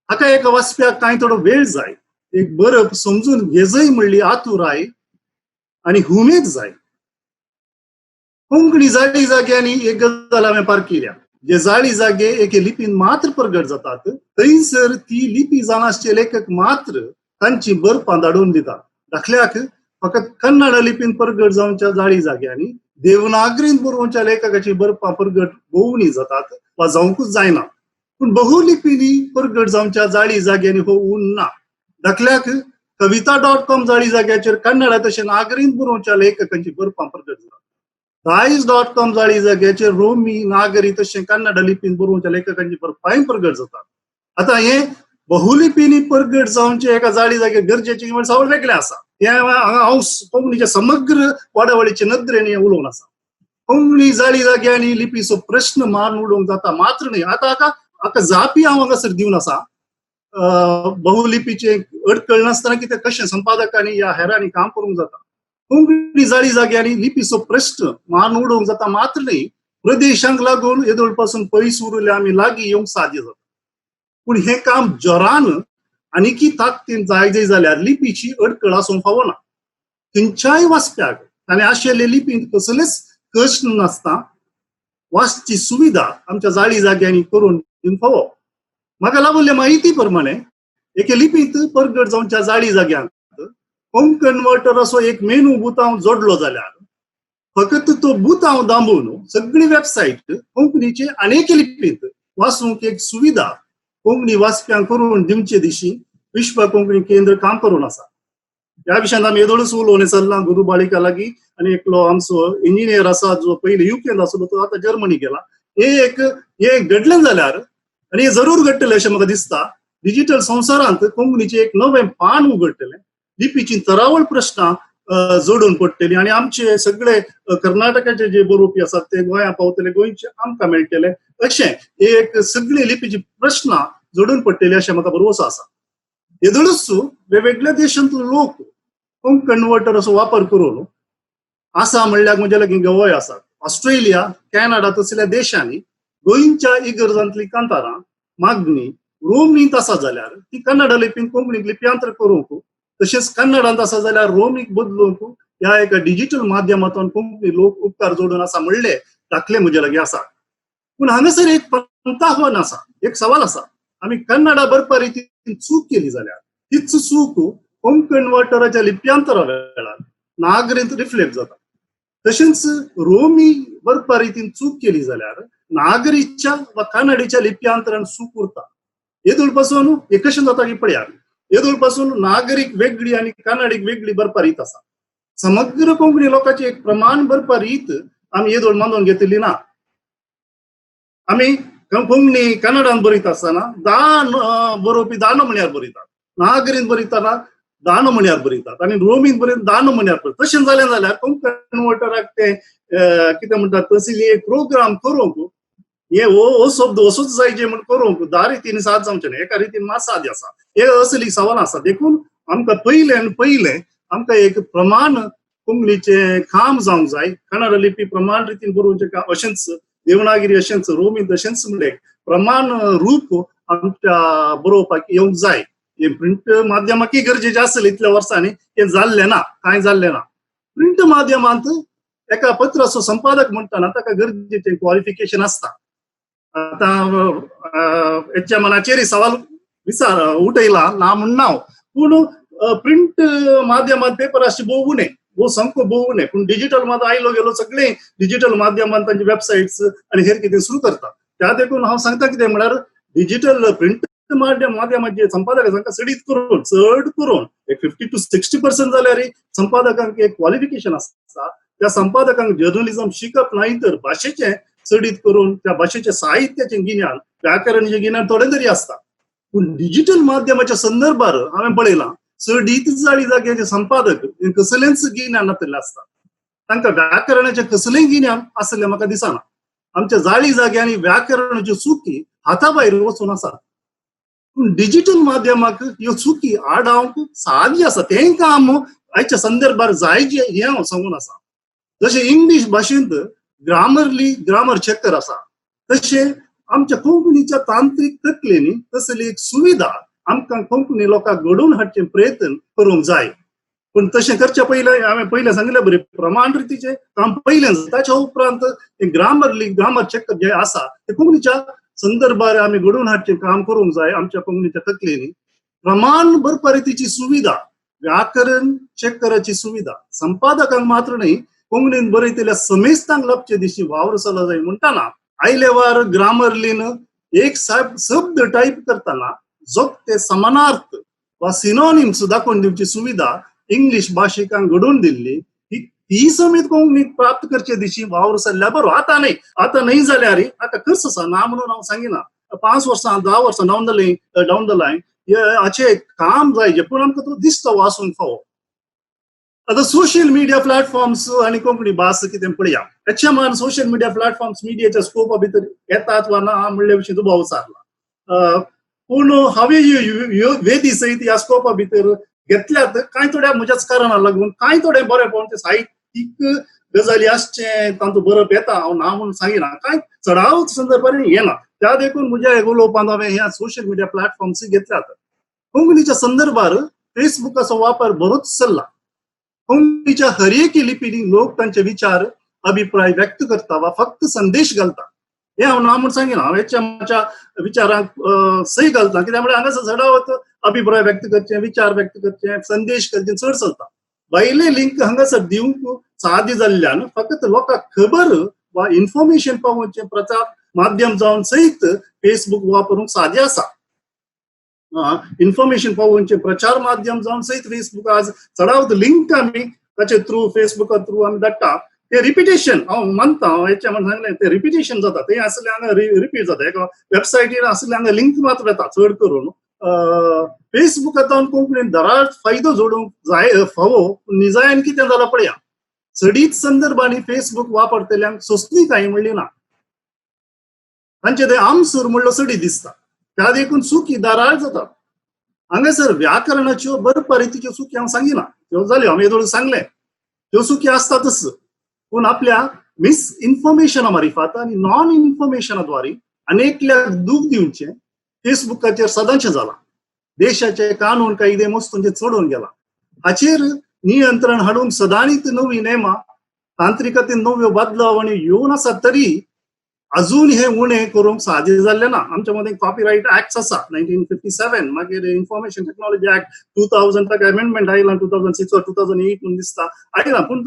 हाका एका वाचप्याक कांय थोडो वेळ जाय. एक बरप समजून घेजय म्हणली आतुराय आनी हुमेद जाय. कोंकणी जाळी जाग्यांनी एक गजाल हांवें पार केल्या. जे जाळी जागे एके लिपीन मात्र प्रगट जातात थंयसर ती लिपी जाणासचे लेखक मात्र तांची बरपां धाडून दितात. दाखल्याक फकत कन्नड लिपीन प्रगट जावच्या जाळी जाग्यांनी देवनागरींत बरोवच्या लेखकाची बरपां परगट भोवूनी जातात वा जावंकूच जायना, पूण बहुलिपींनी परगट जावच्या जाळी जाग्यांनी होऊन ना. दाखल्याक कविता.com जाळी जाग्याचेर कन्नडा तशें नागरींत बरोवच्या लेखकांची बरपां परगट जातात. दायज.com जाळी जाग्याचेर रोमी नागरी तशें कन्नडा लिपींत बरोवच्या लेखकांची बरपांय परगट जातात. आता हे बहुलिपींनी परगट जावचे एका जाळी जाग्यार गरजेचे म्हणजे सगळें वेगळें आसा. हे हांव कोंकणीच्या समग्र वाडावळीचे नदरेन हें उलोवन आसा. कोंकणी जाळी जाग्यांनी लिपीचो प्रश्न मारून उडोवंक जाता मात्र न्ही. आता हाका जापी हांव हांगासर दिवन आसा. बहुलिपीचे अडकळ नासतना कितें कशें संपादकांनी या हेरांनी काम करूंक जाता. कोंकणी जाळी जाग्यांनी लिपीचो प्रश्न मारून उडोवंक जाता मात्र न्ही. प्रदेशांक लागून येदोळ पासून पयस उरले आमी लागीं येवंक साध्य जाता. पूण हे काम जोरान आनीकी ताकदीन जाय जाल्यार लिपीची अडकळ आसूंक फावना. खंयच्याय वाचप्याक ताणें आशिल्ले लिपींत कसलेच कश्ट नासता वाचची सुविधा आमच्या जाळी जाग्यांनी करून दिवंक फावो. म्हाका लाभिल्ले म्हायती प्रमाणे एके लिपींत परगट जावच्या जाळी जाग्यांक होम कन्वर्टर असो एक मेनू बुतांव जोडलो जाल्यार फकत तो बुतांव दांबून सगळी वेबसायट कोंकणीचे अनेक लिपींत वाचूंक एक सुविधा कोंकणी वाचप्यांक करून दिवचे दिशी विश्व कोंकणी केंद्र काम करून आसा. ह्या विशयान आमी येदोळच उलोवन चल्ला गुरू बाळिका लागीं. आनी एकलो आमचो इंजिनियर आसा जो पयलीं युकेंत आसलो तो आतां जर्मनी गेला. हे घडलें जाल्यार आनी हे जरूर घडटलें अशें म्हाका दिसता. डिजिटल संवसारांत कोंकणीचे एक नवें पान उगडटलें. लिपीची तरावळ प्रश्नां जोडून पडटली आनी आमचे सगळे कर्नाटकाचे जे बरोवपी आसात ते गोंया पावतले, गोंयचे आमकां मेळटले. अशें एक सगळी लिपीची प्रश्नां जोडून पडटली अशें म्हाका भरवोसो आसा. येदोळच वेगवेगळ्या देशांतलो लोक होम कन्वर्टर असो वापर करून आसा म्हणल्यार म्हणजे लागीं गोंय आसा, ऑस्ट्रेलिया, कॅनडा तसल्या देशांनी गोंयच्या इगर्जांतली कांतारां मागणी रोमींत आसा जाल्यार ती कन्नडा लिपींत कोंकणीक लिपयांतर करूंक, तशेंच कन्नडांत आसा जाल्यार रोमीक बदलूंक ह्या एका डिजिटल माध्यमांतून कोंकणी लोक उपकार जोडून आसा म्हणले दाखले म्हजे लागीं आसा. पूण हांगासर एक पंथाहवान आसा, एक सवाल आसा. आमी कन्नडा बरपा रितीन चूक केली जाल्यार तीच चूक होम कन्वर्टराच्या लिप्यांतरा वेळार नागरींत रिफ्लेक्ट जाता. तशेंच रोमी बरपा रितीन चूक केली जाल्यार नागरीच्या वा कन्नडीच्या लिप्यांतरान चूक उरता. येदोळ पासून हे कशें जाता की पळयात, येदोळ पासून नागरीक वेगळी आनी कन्नडीक वेगळी बरपा रीत आसा. समग्र कोंकणी लोकांची एक प्रमाण बरपा रीत आमी येदोळ मानून घेतली ना. आमी कोंकणी कन्नडांत बरयत आसतना दान बरोवपी दानो म्हण्यार बरयतात, नागरींत बरयतना दानो म्हण्यार बरयतात आनी रोमींत बरयतना दानो म्हण्यार बरयतात. तशें जालें जाल्यार कन्वर्टराक ते कितें म्हणटात तसली एक प्रोग्राम करूंक हे हो शब्द असोच जायचे म्हण करूंक धा रितीन साद जावचे न्ही, एका रितीन मात साद आसा. हे असली सवाल आसा. देखून आमकां पयले आमकां एक प्रमाण कोंकणीचे काम जावंक जाय. कन्नड लिपी प्रमाण रितीन बरोवचें काम अशेंच देवनागरी अशेंच रोमी तशेंच म्हणले प्रमाण रूप आमच्या बरोवपाक येवंक जाय. हे प्रिंट माध्यमाकय गरजेचें आसलें इतल्या वर्सांनी, हे जाल्लें ना, कांय जाल्लें ना. प्रिंट माध्यमांत एका पत्राचो संपादक म्हणटाना ताका गरजेचें क्वालिफिकेशन आसता. आता हेच्या मनाचेर सवाल उठयला ना म्हण नाव, पूण प्रिंट माध्यमांत पेपर अशें भोवू नये, वो सामको भोवू नये. पूण डिजिटल मात आयलो गेलो सगळे डिजिटल माध्यमांत तांचे वेबसायट्स आनी हेर कितें सुरू करता. त्या देखून हांव सांगता कितें म्हळ्यार डिजिटल प्रिंट माध्यमाचे संपादक तांकां चड करून एक 50 to 60% जाल्यार संपादकांक एक क्वालिफिकेशन आसता. त्या संपादकांक जर्नलिझम शिकप न्हय तर भाशेचें चडीत करून त्या भाशेच्या साहित्याचें गिन्यान, व्याकरणाचें गिन्यान थोडें तरी आसता. पूण डिजिटल माध्यमाच्या संदर्भार हांवें पळयलां चडीत जाळी जाग्याचे संपादक कसलेंच गिन्यान नासलेलें आसता. तांकां व्याकरणाचें कसलेंय गिन्यान आसलें म्हाका दिसना. आमच्या जाळी जाग्यांनी व्याकरणाच्यो चुकी हाता भायर वचून आसा. पूण डिजिटल माध्यमाक ह्यो चुकी आडावंक सादी आसा. तें काम आयच्या संदर्भार जायचे हें हांव सांगून आसा. जशें इंग्लीश भाशेंत ग्रामर चेकर आसा, तशें आमच्या कोंकणीच्या तांत्रीक तकलेनी तसली एक सुविधा आमकां कोंकणी लोकांक घडोवन हाडचे प्रयत्न करूंक जाय. पूण तशें करचे पयलें हांवें पयलें सांगलें बरें प्रमाण रितीचें काम पयलें. ताच्या उपरांत ग्रामर चेकर जे आसा ते कोंकणीच्या संदर्भार आमी घडोवन हाडचें काम करूंक जाय. आमच्या कोंकणीच्या तकलेनी प्रमाण बरपा रितीची सुविधा, व्याकरण चेक कराची सुविधा संपादकांक मात्र न्हय कोंकणीन बरयतल्या समेस्तांक लपचे दिशी वावरसला जाय म्हणटाना आयलेवार ग्रामरलीन एक शब्द टाईप करताना जो ते समानार्थ वा सिनोनिम सुद्धा दाखोवन दिवची सुविधा इंग्लिश भाषिकांक घडोवन दिल्ली ही समेत कोंकणीक प्राप्त करचे दिशी वावर सरल्या बरो आता नाही जाल्यार आता खर्च आसा ना म्हणून हांव सांगिना 5 वर्सां 10 वर्सां डावन द लायन हाचे काम जाय जे पूण आमकां तो दिसता वाचूंक फावो आता सोशल मिडिया प्लॅटफॉर्म्स आणि कोंकणी भास कितें पळया हेच्या मान सोशल मिडिया प्लॅटफॉर्म्स मिडियाच्या स्कोपा भितर येतात वा ना म्हणले विशीं दुबाव सारला पूण हांवें वेदी सयत ह्या स्कोपा भितर घेतल्यात कांय थोड्या म्हज्याच कारणाक लागून कांय थोडे बरेपण ते साहित्यीक गजाली आसचे तांचो बरप येता हांव ना म्हणून सांगिना कांय चढाव संदर्भांनी येना त्या देखून म्हज्या उलोवपांत हांवें ह्या सोशल मिडिया प्लॅटफॉर्म्स घेतल्यात कोंकणीच्या संदर्भार फेसबुकाचो वापर बरोच चल्ला कोंकणीच्या हर एक लिपीनी लोक तांचे विचार अभिप्राय व्यक्त करता वा फक्त संदेश घालता हे हांव ना म्हणून सांगिना हांव हेच्या विचारांक सही घालता कित्याक म्हळ्यार हांगासर चढावत अभिप्राय व्यक्त करचे विचार व्यक्त करचे संदेश करचे चड चलता भायले लिंक हांगासर दिवंक सादी जाल्ल्यान फकत लोकांक खबर वा इन्फॉर्मेशन पावोवचे प्रचार माध्यम जावन सयत फेसबुक वापरूंक सादे आसा इन्फॉर्मेशन पावोवचे प्रचार माध्यम जावन सयत फेसबुक आज चढावत लिंक आमी ताचे थ्रू फेसबुका थ्रू आमी धाडटा ते रिपिटेशन हांव मानता हेच्या म्हणून सांगलें ते रिपिटेशन जाता ते असले हांगा रिपीट जाता एका वेबसायटीर असले हांगा लिंक मात्र येता चड करून फेसबुकांतल्यान कोंकणीन दरार फायदो जोडूंक जाय फावो निजायन कितें जालां पळया चडीत संदर्भांनी फेसबुक वापरतल्यांक सोंसणीकाय म्हणली ना तांचे ते आमसूर म्हणलो चडी दिसता त्या देखून चुकी दाराळ जाता हांगासर व्याकरणाच्यो बरपारितीच्यो चुकी हांव सांगिना त्यो जाल्यो हांवें येदोळ सांगलें त्यो चुकी आसतातच पूण आपल्या मिस इन्फॉर्मेशना मारिफात आनी नॉन इन्फॉर्मेशनाद्वारे अनेकल्याक दूख दिवचे फेसबुकाचेर सदांचें जाला देशाचे कानून कायदे मस्तूंचे चडून गेला हाचेर नियंत्रण हाडूंक सदांच नवी नेमां तांत्रिकतेन नव्यो बदलावणी येवन आसा तरी अजून हे उणे करूंक सादे जाल्ले ना आमच्या मदें कॉपीरायट ऍक्ट आसा 1957 मागीर इन्फॉर्मेशन टेक्नॉलॉजी ऍक्ट 2000 ताका अमेंडमेंट आयला 2006 वा 2008 म्हणून दिसता आयला पूण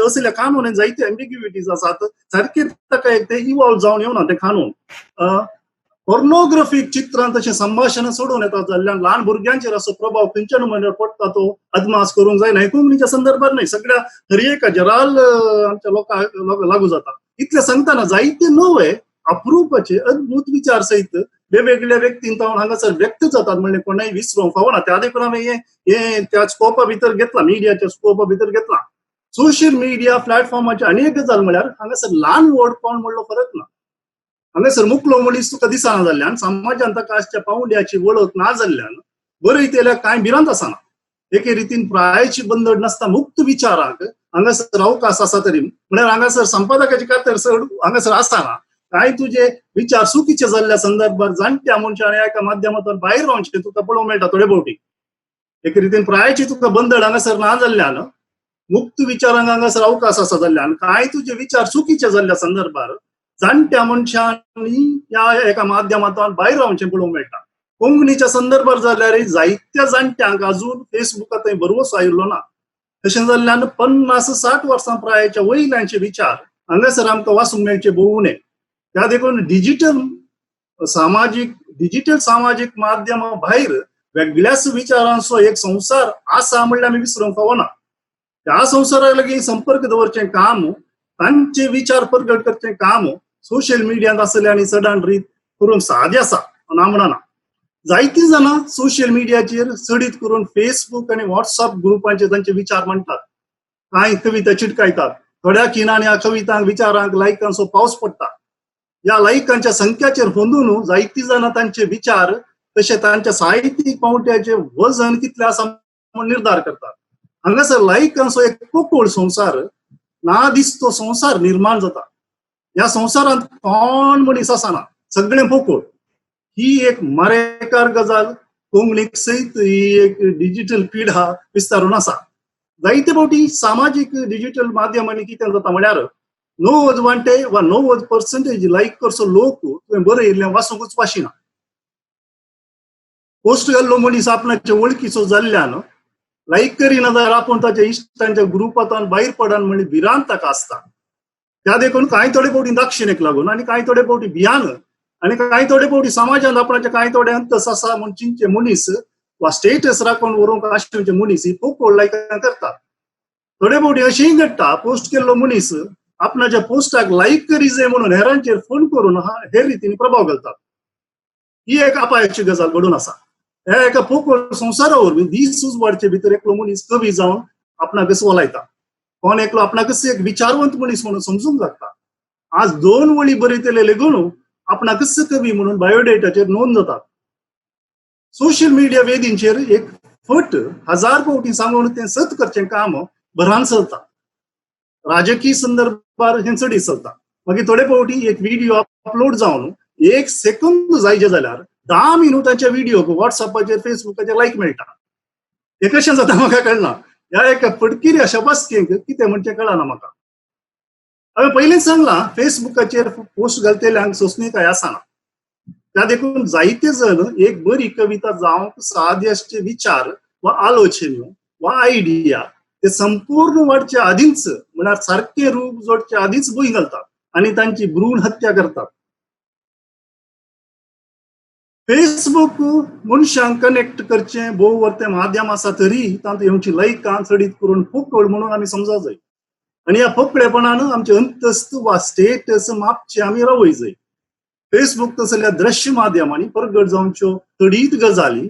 असले कानून जायते एम्बिग्युइटीज आसात सारके ताका एक ते इवॉल्व जावन येवना ते कानून पोर्नोग्राफीक चित्रां तशें संभाशणां सोडून येता जाल्ल्यान ल्हान भुरग्यांचेर असो प्रभाव खंयच्या मनर पडटा तो अदमास करूंक जायना हे कोंकणीच्या संदर्भात न्हय सगळ्या हर एक जराल आमच्या लोकांक लागू जाता इतले सांगताना जायते नवे अप्रूपाचे अद्भुत विचार सहित वेगवेगळ्या व्यक्तींत हांगासर व्यक्त जातात म्हणजे कोणाय विसरूंक फावना त्या देखून हांवें हे त्या स्कोपा भितर घेतला मिडियाच्या स्कोपा भितर घेतला सोशल मिडिया प्लॅटफॉर्माचे अनेक गजाल म्हळ्यार हांगासर ल्हान व्हड कोण म्हणलो फरक ना हांगासर मुखलो मनीस तुका दिसना जाल्ल्यान समाजांत ताका आसच्या पावंड्याची वळख ना जाल्ल्यान बरयतल्या कांय भिरांत आसना एके रितीन प्रायाची बंदड नासता मुक्त विचाराक हांगासर अवकाश आसा तरी म्हळ्यार हांगासर संपादकाची खातर हांगासर आसना कांय तुझे विचार चुकीचे जाल्ल्या संदर्भात जाणट्या मनशान एका माध्यमांतल्यान भायर रावचे तुका पळोवंक मेळटा थोडे फावटी एके रितीन प्रायाची तुका बंदड हांगासर ना जाल्ल्यान मुक्त विचारांक हांगासर अवकाश आसा जाल्ल्यान कांय तुझे विचार चुकीचे जाल्ल्या संदर्भात जाणट्या मनशांनी ह्या एका माध्यमांतल्यान भायर रावचें पळोवंक मेळटा कोंकणीच्या संदर्भात जाल्यार जायत्या जाणट्यांक अजून फेसबुकांत भरवंसो आयिल्लो ना तशें जाल्ल्यान 50-60 वर्सां प्रायाच्या वयल्यांचे विचार हांगासर आमकां वाचूंक मेळचे भोव उणे त्या देखून डिजिटल सामाजीक माध्यमां भायर वेगळ्याच विचारांचो एक संवसार आसा म्हणल्यार आमी विसरूंक फावना त्या संवसाराक लागीं संपर्क दवरचें काम तांचे विचार प्रगट करचें काम सोशल मिडियांत आसले आनी चडान रीत करूंक सादें आसा ना म्हणना जायतीं जाणां सोशल मिडियाचेर चडीत करून फेसबुक आनी व्हॉट्सअप ग्रुपांचेर तांचे विचार मांडटात कांय कविता चिटकायतात थोड्या खिणांनी ह्या कवितांक विचारांक लायकांचो पावस पडटा ह्या लायकांच्या संख्याचेर बंदून जायतीं जाणां तांचे विचार तशें तांच्या साहित्यीक पावंड्याचे वजन कितलें आसा म्हूण निर्धार करतात हांगासर लायकांचो एक पोकळ संवसार ना दिसतो संवसार निर्माण जाता ह्या संवसारांत कोण मनीस आसना सगळें पोकळ ही एक मारेकार गजाल कोंकणीक सयत ही एक डिजिटल पिढा विस्तारून आसा जायते फावटी सामाजीक डिजिटल माध्यमांनी कितें जाता म्हळ्यार 90 वांटे वा 90% लायक करचो लोक तुवें बरयल्लें वाचूंकूच वाशिना पोस्ट घाल्लो मनीस आपणाचे वळखीचो जाल्ल्यान लाईक करिना जाल्यार आपूण ताच्या इश्टांच्या ग्रुपांतल्यान भायर पडन म्हणजे भिरांत ताका आसता. त्या देखून कांय थोडे फावटी दाक्षिणेक लागून आनी कांय थोडे फावटी भियान आनी कांय थोडे फावटी समाजांत आपणाचे कांय थोडे अंतस आसा म्हूण चिंतचे मनीस वा स्टेटस राखून व्हरूंक आशिल्ले मनीस ही पोकळ लायकां करतात. थोडे फावटी अशेंय घडटा पोस्ट केल्लो मनीस आपणाच्या पोस्टाक लाईक करी जाय म्हणून हेरांचेर फोन करून हे रितीने प्रभाव घालतात. ही एक अपायाची गजाल घडून आसा. ह्या एका पोकळ संवसारा वरवीं दीस उजवाडचे भितर एकलो मनीस कवी जावन आपणाक वलायता. कोण एकलो आपणाक एक विचारवंत मनीस म्हणून समजूंक लागता. आज 2 वळी बरयतले लेगून आपणाक कवी म्हणून बायोडेटाचेर नोंद जातात. सोशल मिडिया वेदींचेर एक फट 1000 फावटी सांगून तें सत करचें काम भरान चलता. राजकीय संदर्भार हें चडीत चलता. मागीर थोडे फावटी एक व्हिडिओ अपलोड जावन 1 सेकंद जायचे जाल्यार 10 मिनिटांच्या व्हिडिओक व्हॉट्सअपाचेर फेसबुकाचेर लायक मेळटा. हे कशें जाता म्हाका कळना. ह्या एका फटकिऱ्या शबासकेक कितें म्हणचें कळना म्हाका. हांवें पयलींच सांगलां फेसबुकाचेर पोस्ट घालतल्यांक सोंसणीकाय आसना. त्या देखून जायते जण एक बरी कविता जावंक सादेशे विचार वा आलोचन्यो वा आयडिया ते संपूर्ण वाडच्या आदींच म्हळ्यार सारखे रूप जोडच्या आदींच भुंय घालतात आनी तांची भ्रूण हत्या करतात. फेसबुक मनशांक कनेक्ट करचें भोव वर्तें माध्यम आसा तरी तातूंत येवची लायकां चडीत करून पोकळ म्हणून आमी समजूंक जाय. आनी ह्या पोकळेपणान आमचे अंतस्त वा स्टेटस मापचे आमी रावय जाय. फेसबुक तसल्या दृश्य माध्यमांनी प्रगट जावच्यो तडीत गजाली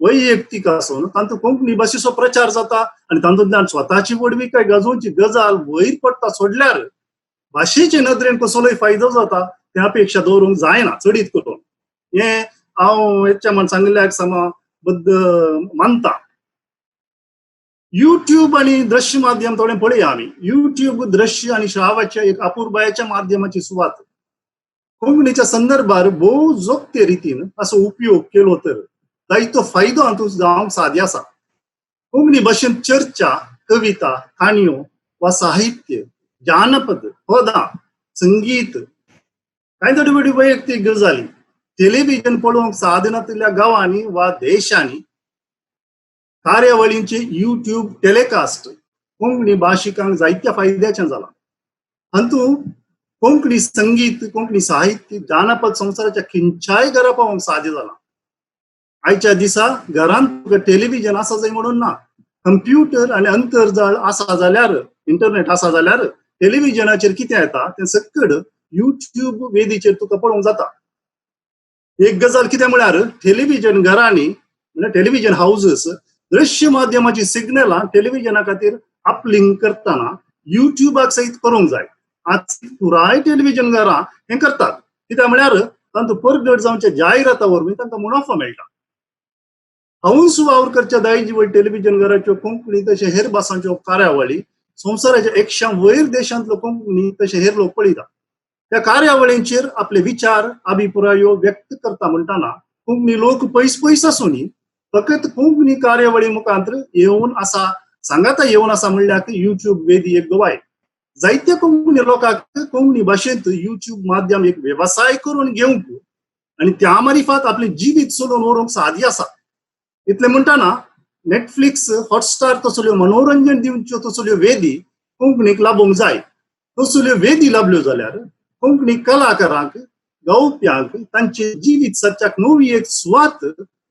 वैयक्तीक आसून तातूंत कोंकणी भाशेचो प्रचार जाता आनी तातूंतल्यान स्वताची वडविकाय गाजोवची गजाल वयर पडटा सोडल्यार भाशेचे नदरेन कसलोय फायदो जाता त्या अपेक्षा दवरूंक जायना चडीत करून. हें हांव हेच्या सांगिल्ल्या बद्द मानता. युट्यूब आणि दृश्य माध्यम थोडे पळया आमी. युट्यूब दृश्य आणि श्राव्याच्या एक अपूर्बायाच्या माध्यमाची सुवात कोंकणीच्या संदर्भार भोव जोगते रितीन असो उपयोग केलो तर जायतो फायदो हातूंत जावंक साध्य आसा. कोंकणी भाशेंत चर्चा, कविता, काणयो वा साहित्य, जानपद, पदां, संगीत, कांय थोडी वैयक्तीक गजाली, टेलिव्हिजन पळोवंक साधनांतल्या गांवांनी वा देशांनी कार्यावळींचे युट्यूब टेलिकास्ट कोंकणी भाशिकांक जायत्या फायद्याचें जाला. हातूंत कोंकणी संगीत, कोंकणी साहित्य, जानपद संवसाराच्या खंयच्याय घरा पावोवंक साध्य जाला. आयच्या दिसा घरांत टेलिव्हिजन आसा जाय म्हणून ना. कंप्युटर आनी अंतर्जाळ आसा जाल्यार इंटरनेट आसा जाल्यार टेलिव्हिजनाचेर कितें येता तें सकड युट्यूब वेदीचेर तुका पळोवंक जाता. एक गजाल कितें म्हळ्यार टेलिव्हिजन घरांनी म्हणजे टेलिव्हिजन हाऊसेस दृश्य माध्यमाची सिग्नलां टेलिव्हिजना खातीर अपलिंक करतना युट्यूबाक सयत करूंक जाय. आज पुराय टेलिव्हिजन घरां हें करतात. कित्याक म्हळ्यार तातूंत परगट जावचे जायराता वरवीं तांकां मुनाफो मेळटा. हंस वावरकरच्या दायजीवळ टेलिव्हिजन घराच्यो कोंकणी तशे हेर भासांच्यो कार्यावळी संवसाराच्या 100 वयर देशांतलो कोंकणी तशे हेर लोक पळयतात. त्या कार्यावळींचेर आपले विचार अभिप्रायो व्यक्त करता म्हणटना कोंकणी लोक पयस आसूनी फकत कोंकणी कार्यावळी मुखांतर येवन आसा सांगाता येवन आसा म्हणल्यार युट्यूब वेदी एक गवाय. जायत्या कोंकणी लोकांक कोंकणी भाशेंत युट्यूब माध्यम एक वेवसाय करून घेवंक आनी त्या मार्फत आपले जिवीत चलोवन व्हरूंक साध्य आसा. इतले म्हणटना नेटफ्लिक्स, हॉटस्टार तसल्यो मनोरंजन दिवच्यो तसल्यो वेदी कोंकणीक लाभोवंक जाय. तसल्यो वेदी लाभल्यो जाल्यार कोंकणी कलाकारांक, गावप्यांक तांचे जिवीत सत्याक नवी एक सुवात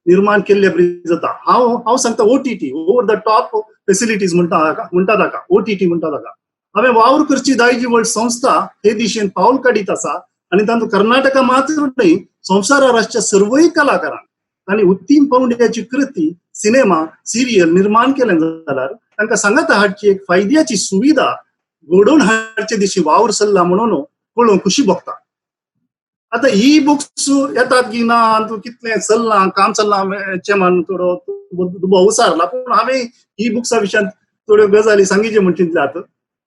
निर्माण केल्ले बरी जाता. हांव सांगता OTT, over the top facilities म्हणटा ताका OTT म्हणटा ताका. हांवें वावरकरची दायजीवळ संस्था हे दिशेन पावल काडीत आसा आनी तातूंत कर्नाटका मात्र न्हय संवसाराच्या सर्वय कलाकारांक तांणी उत्तीम पावंड्याची कृती, सिनेमा, सिरियल निर्माण केले जाल्यार तांकां सांगाता हाडची एक फायद्याची सुविधा घडोवन हाडचे दिशी वावर चल्ला म्हणून पळोवंक खुशी भोगता. आता ई बुक्स येतात की ना कितलें चल्लां काम चल्लां हेचें थोडो दुबाव उसारला. पूण हांवें ई बुक्सा विशयान थोड्यो गजाली सांगिचे म्हण चिंतल्यात.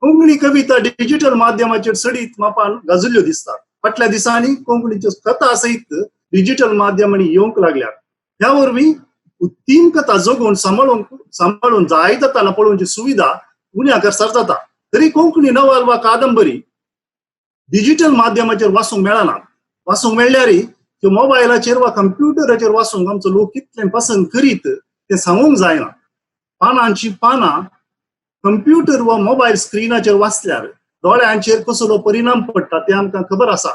कोंकणी कविता डिजिटल माध्यमाचेर चडीत मापान गाजल्ल्यो दिसतात. फाटल्या दिसांनी कोंकणीच्यो कथा सयत डिजिटल माध्यमांनी येवंक लागल्यात. ह्या वरवीं उत्तीम कथा जगोवन सांबाळून जाय जाताना पळोवची सुविधा गुन्यांवकार जाता. तरी कोंकणी नवल वा कादंबरी डिजिटल माध्यमाचेर वाचूंक मेळना. वाचूंक मेळल्यारय त्यो मोबायलाचेर वा कंप्युटराचेर वाचूंक आमचो लोक कितलें पसंद करीत तें सांगूंक जायना. पानांची पानां कंप्युटर वा मोबायल स्क्रीनाचेर वाचल्यार दोळ्यांचेर कसलो परिणाम पडटा ते आमकां खबर आसा.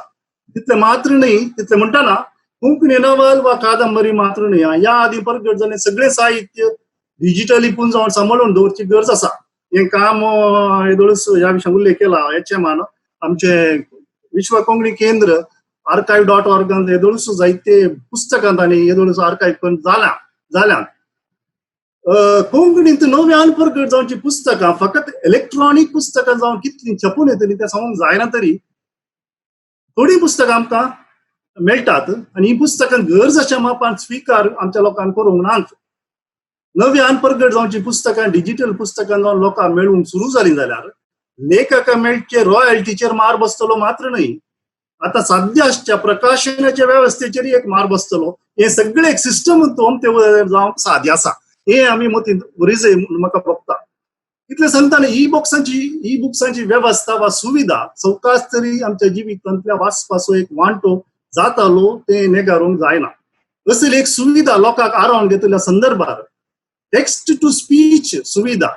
तितले मात्र न्ही, तितले म्हणटाना कोंकणी नवल वा कादंबरी मात्र न्ही, ह्या आदी प्रगट जाल्लें सगळें साहित्य डिजिटली पुंजावन सांबाळून दवरची गरज आसा. हे काम येदोळूच ह्या विशयान उल्लेख केला एचएमान आमचे विश्व कोंकणी केंद्र archive.org येदोळूच जायते पुस्तकांत आनी येदोळूच आर्कायव्ह करून जाल्यात. कोंकणींत नव्यान प्रगट जावची पुस्तकां फकत इलेक्ट्रॉनिक पुस्तकां जावन कितलीं छपून येतलीं तें सांगूंक जायना, तरी थोडी पुस्तकां आमकां मेळटात आनी ही पुस्तकां गरजेच्या मापान स्विकार आमच्या लोकांक करूंक नात. नव्यान प्रगट जावची पुस्तकां डिजिटल पुस्तकां जावन लोकांक मेळूंक सुरू जालीं जाल्यार लेखकां मेळचे रॉयल्टीचेर मार बसतलो मात्र न्ही, आता सध्याच्या प्रकाशनाच्या वेवस्थेचेर एक मार बसतलो. हे सगळे एक सिस्टम ते जावंक साध्य आसा. हे आमी मतींत बरीच म्हाका बघता. इतले सांगताना ई बुक्सांची वेवस्था वा सुविधा सवकास तरी आमच्या जिवितांतल्या वाचपाचो एक वांटो जातालो ते नेगारूंक जायना. असली एक सुविधा लोकांक आरावन घेतल्या संदर्भात टेक्स्ट टू स्पीच सुविधा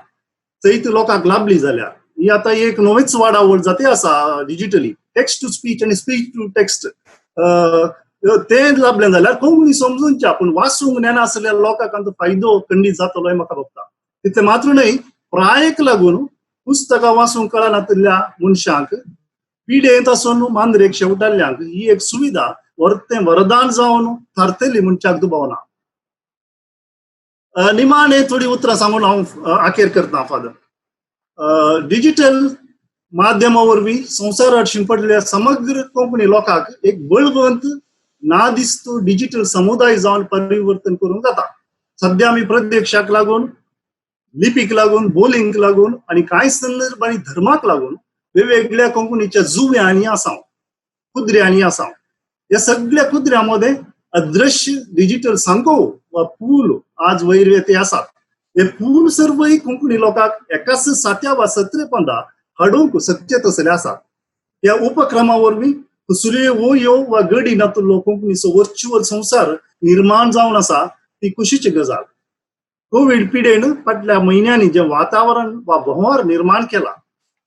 थंय लोकांक लाभली जाल्यार ही आता एक नवीच वाडावळ जाते आसा डिजिटली. टेक्स्ट टू स्पीच आणि स्पीच टू टेक्स्ट ते लाभले जाल्यार कोंकणी समजूनच्या पण वाचूंक ज्ञान आसलेल्या लोकांक फायदो खंडीत जातलो म्हाका बघता. तितले मात्र न्ही, प्रायेक लागून पुस्तकां वाचूंक कळनातल्या मनशांक पिडेंत आसून मांद्रेक शेवटाल्ल्यांक ही एक सुविधा वरदान जावन थारतली मनशाक दुबावना. निमाणे थोडी उतरां सांगून हांव आखेर करता फादर. डिजिटल माध्यमा वरवीं संवसारार शिंपडलेल्या समग्र कोंकणी लोकांक एक बळवंत ना दिसतो डिजिटल समुदाय जावन परिवर्तन करूंक जाता. सध्या आमी प्रत्यक्षाक लागून, लिपीक लागून, बोलींक लागून आणि कांय संदर्भांनी धर्माक लागून वेगवेगळ्या कोंकणीच्या जुव्यांनी आसां, कुद्र्यांनी आसां. या सगळ्या कुद्र्यामध्ये अदृश्य डिजिटल सांको वा पूल आज वैरवेते आसात. हे पूल सर्वय कोंकणी लोकांक एकाच सात्या वा सत्रेपंदा हाडूंक सक्षत असले आसात. या उपक्रमा वरवीं कसल्यो वयो वा गडी नातुल्लो कोंकणीचो वर्च्युअल संसार निर्माण जावन आसा ती खुशीची गजाल. कोविड पिडेन फाटल्या म्हयन्यांनी जे वातावरण वा भंवार निर्माण केला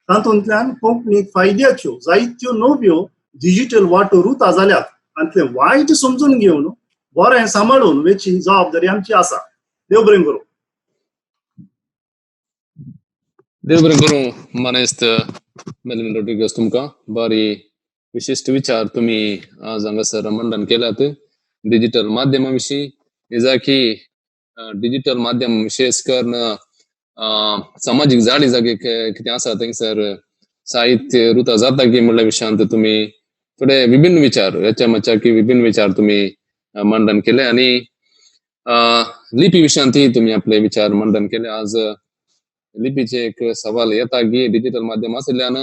तातूंतल्यान कोंकणीक फायद्याच्यो जायत्यो नव्यो डिजिटल वाटो रुता जाल्यात आनी ते वायट समजून घेवन बरें सांबाळून वेची जबाबदारी आमची आसा. देव बरें करूं. देव बरें करूं. मानेस्त मेलिन रॉड्रिगस तुमकां बारी विशिष्ट विचार तुम्ही आज हांगासर मंडन केल्यात डिजिटल माध्यमा विशीं. हेजा की डिजिटल माध्यम विशेष करून सामाजिक जाळी जागे कितें आसा थंयसर साहित्य रुता जाता की म्हणल्या विशयांत तुम्ही थोडे विभिन्न विचार याच्या माच्या की विभिन्न विचार तुम्ही मंडन केले आणि लिपी विशयांतही तुम्ही आपले विचार मंडन केले. आज लिपीचे एक सवाल येता की डिजिटल माध्यम आसल्यान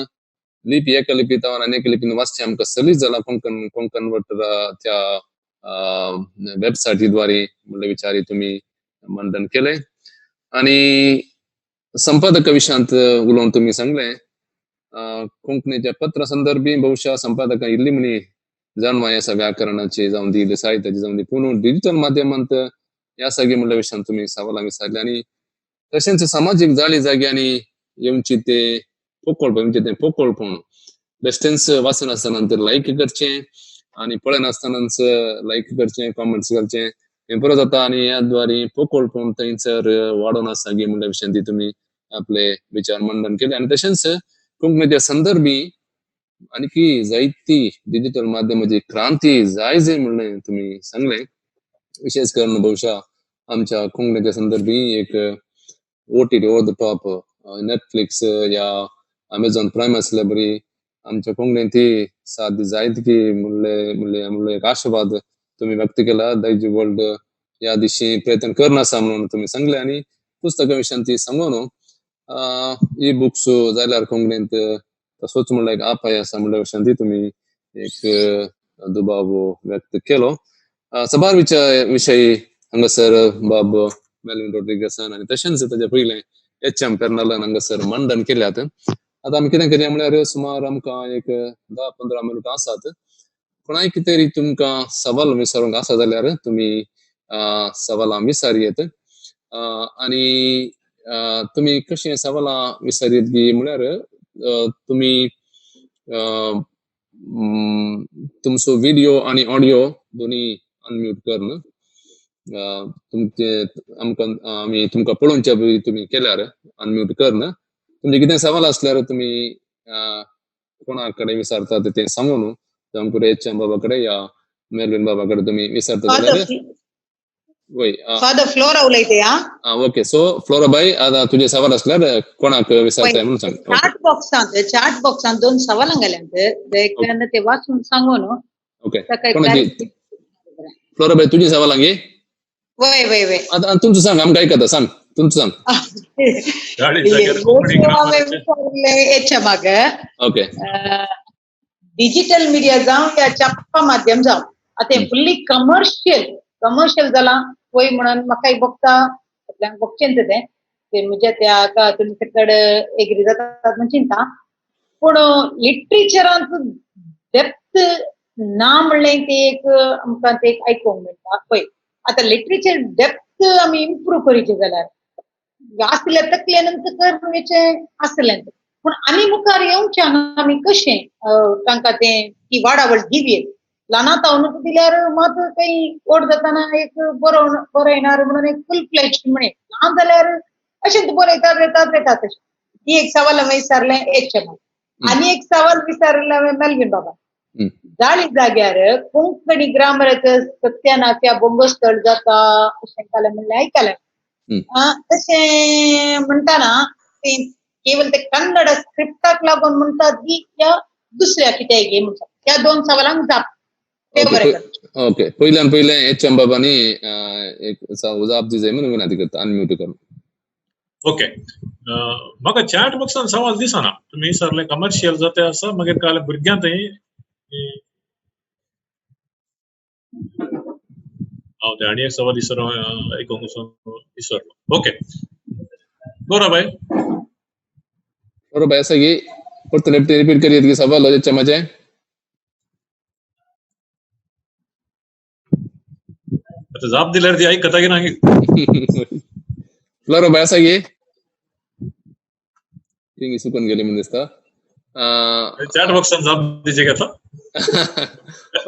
लिपी एका लिपींतल्यान अनेक लिपीन वाचचे आमकां सलीच जाला. कोंकण कन्वर्टर त्या वेबसायटीद्वारे म्हणले विचार तुम्ही मंडन केले. आणि संपादक विशयांत उलोवन तुम्ही सांगले कोंकणीच्या पत्र संदर्भी बहुशा संपादकां इल्ली म्हणी जाणवाय आसा व्याकरणाची जावन दी साहित्याची जावन दी पूण डिजिटल माध्यमांत ह्या सगळे म्हणल्या विशयांत तुम्ही सवालां विचारले. आणि तशेंच सामाजिक जाळी जाग्यांनी येवची ते पोकळपण बेस्टेन्स वाचन आसतना लायक करचें आणि पळयनासतनाच लायक करचें, कॉमेंट्स घालचें हें बरो जाता. आणि ह्या द्वारे पोकळपण थंयसर वाडोवन आसा गे म्हणल्या विशयांत तुम्ही आपले विचार मंडन केले. आणि तशेंच कोंकणीच्या संदर्भी आणखी जायती डिजिटल माध्यमाची क्रांती जाय म्हणलें तुम्ही सांगले. विशेष करून बहुशा आमच्या कोंकणीच्या संदर्भी एक OTT over the top Netflix या अमेझॉन प्राईम असल्या बरी आमच्या कोंकणीत ती साध्य जायत की म्हणले एक आशावाद तुम्ही व्यक्त केला. दैजी वर्ल्ड या दिशी प्रयत्न करना आसा म्हणून तुम्ही सांगले. आणि पुस्तकां विशयांत ती सांगून ई बुक्स जाल्यार कोंकणीत तसोच म्हणल्यार एक आपाय आसा म्हणल्या विशयांत तुम्ही एक दुबाव व्यक्त केलो. सभार विषयी हांगासर बाब मेलिन रॉड्रिगसान आणि तशेंच ताचे पयलें HM पेर्नालन हांगासर मंडन केल्यात. आता आमी कितें करया म्हळ्यार सुमार आमकां एक 10-15 मिनटां आसात. कोणाय कितें तरी तुमकां सवाल विचारूंक आसा जाल्यार तुम्ही सवालां विचारयेत. आणि तुम्ही कशी सवाला विचारीत गी म्हळ्यार तुम्ही तुमचो व्हिडिओ आणि ऑडिओ दोन्ही अनम्यूट करणं तुमचे आमकां आम्ही तुमकां पळोवच्या पयलीं तुम्ही केल्यार अनम्यूट करणं तुमचे कितें सवाल असल्यार तुम्ही कोणा कडेन विचारतात ते सांगून आमकडे एच.एम. बाबा कडेन या मेल्विन बाबा कडेन तुम्ही विचारता जाल्यार वय फादर फ्लोरा उलयते ओके सो फ्लोरा बाई आता तुझे सवाल असल्यार कोणाक विचारताय म्हणून सांग चाट बॉक्सांत 2 सवालां घाल्यात एकल्यान ते वाचून सांगून ओके फ्लोरा बाई तुझी सवालां घे वय वय वय आता तुमचं सांग आमकां आयकता सांग तुमचं सांग ओके डिजिटल मीडिया जावं या छाप्य माध्यम जावं आता फुल्ली कमर्शियल जाला वय म्हणून म्हाका बघता बघचेंत ते म्हणजे त्या तुमचे कडेन एग्री जातात म्हणून चिंता पूण लिटरेचरांत डेप्थ ना म्हणलें ते एक आमकां ते आयकूंक मेळटा पळय आता लिटरेचर डेप्थ आमी इम्प्रूव करचे जाल्यार आसले तकले नंतर करचें आसलें पूण आनी मुखार येवच्यान आमी कशें तांकां तें ती वाडावळ दिवये ल्हानात हांव दिल्यार मात काही ओड जाताना एक बरो येणार म्हणून एक फुल फ्लेज म्हणे ना जाल्यार अशेंच बरयतात रेतात तशें ही एक सवाल हांवें विचारलें एच.एम. आनी एक सवाल विचारलें हांवें मेल्विन बाबा जाळी जाग्यार कोंकणी ग्रामराचो सत्यानाच्या बोंबस्थळ जाता अशें जालें म्हणलें आयकलें तशें म्हणटाना केवल ते कन्नड स्क्रिप्टाक लागून म्हणटात की या दुसऱ्या कित्याय घे म्हणटात ह्या 2 सवालांक जाप ओके पयल्यान पयलें एच.एम. बाबांनी एक जाप दिवंक जाय म्हणून विनंती करता अनम्यूट करून ओके म्हाका चॅट बॉक्सान सवाल दिसना तुम्ही विचारले कमर्शियल जाते आसा मागीर काल भुरग्यां थंय हांव ते आनी एक सवाल आयकूंक विसरलो ओके बरोबर आसा गी परत रिपीट करियत गी सवाल एच.एम.चे आता जाप दिल्यार ती आयकता की ना फ्लोरा बाय आसा गी ती सुकून गेली म्हणून दिसता चॅट बॉक्सान जाप दिचे घेता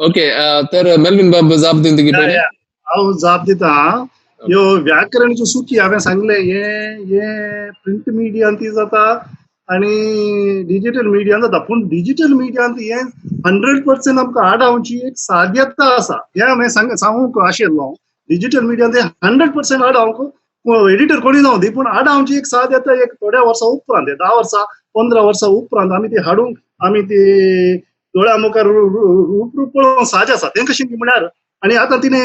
ओके तर मेल्विन बाब जाप दिवन ती पयले हांव जाप दिता ह्यो व्याकरणच्यो चुकी हांवें सांगले हे प्रिंट मिडियान ती जाता आणि डिजिटल मिडियान जाता पूण डिजिटल मिडियान हे 100% आमकां आडावची एक साध्यता आसा हे हांवें सांगूंक आशिल्लो डिजिटल मिडियान ते 100% आडावंक एडिटर कोणी जावं दी पूण आडावची एक साध्यता एक थोड्या वर्सां उपरांत 10 वर्सां 15 वर्सां उपरांत आमी ती हाडूंक आमी ती दोळ्या मुखार रूप पळोवंक साज आसा तें कशें म्हळ्यार आणि आता तिने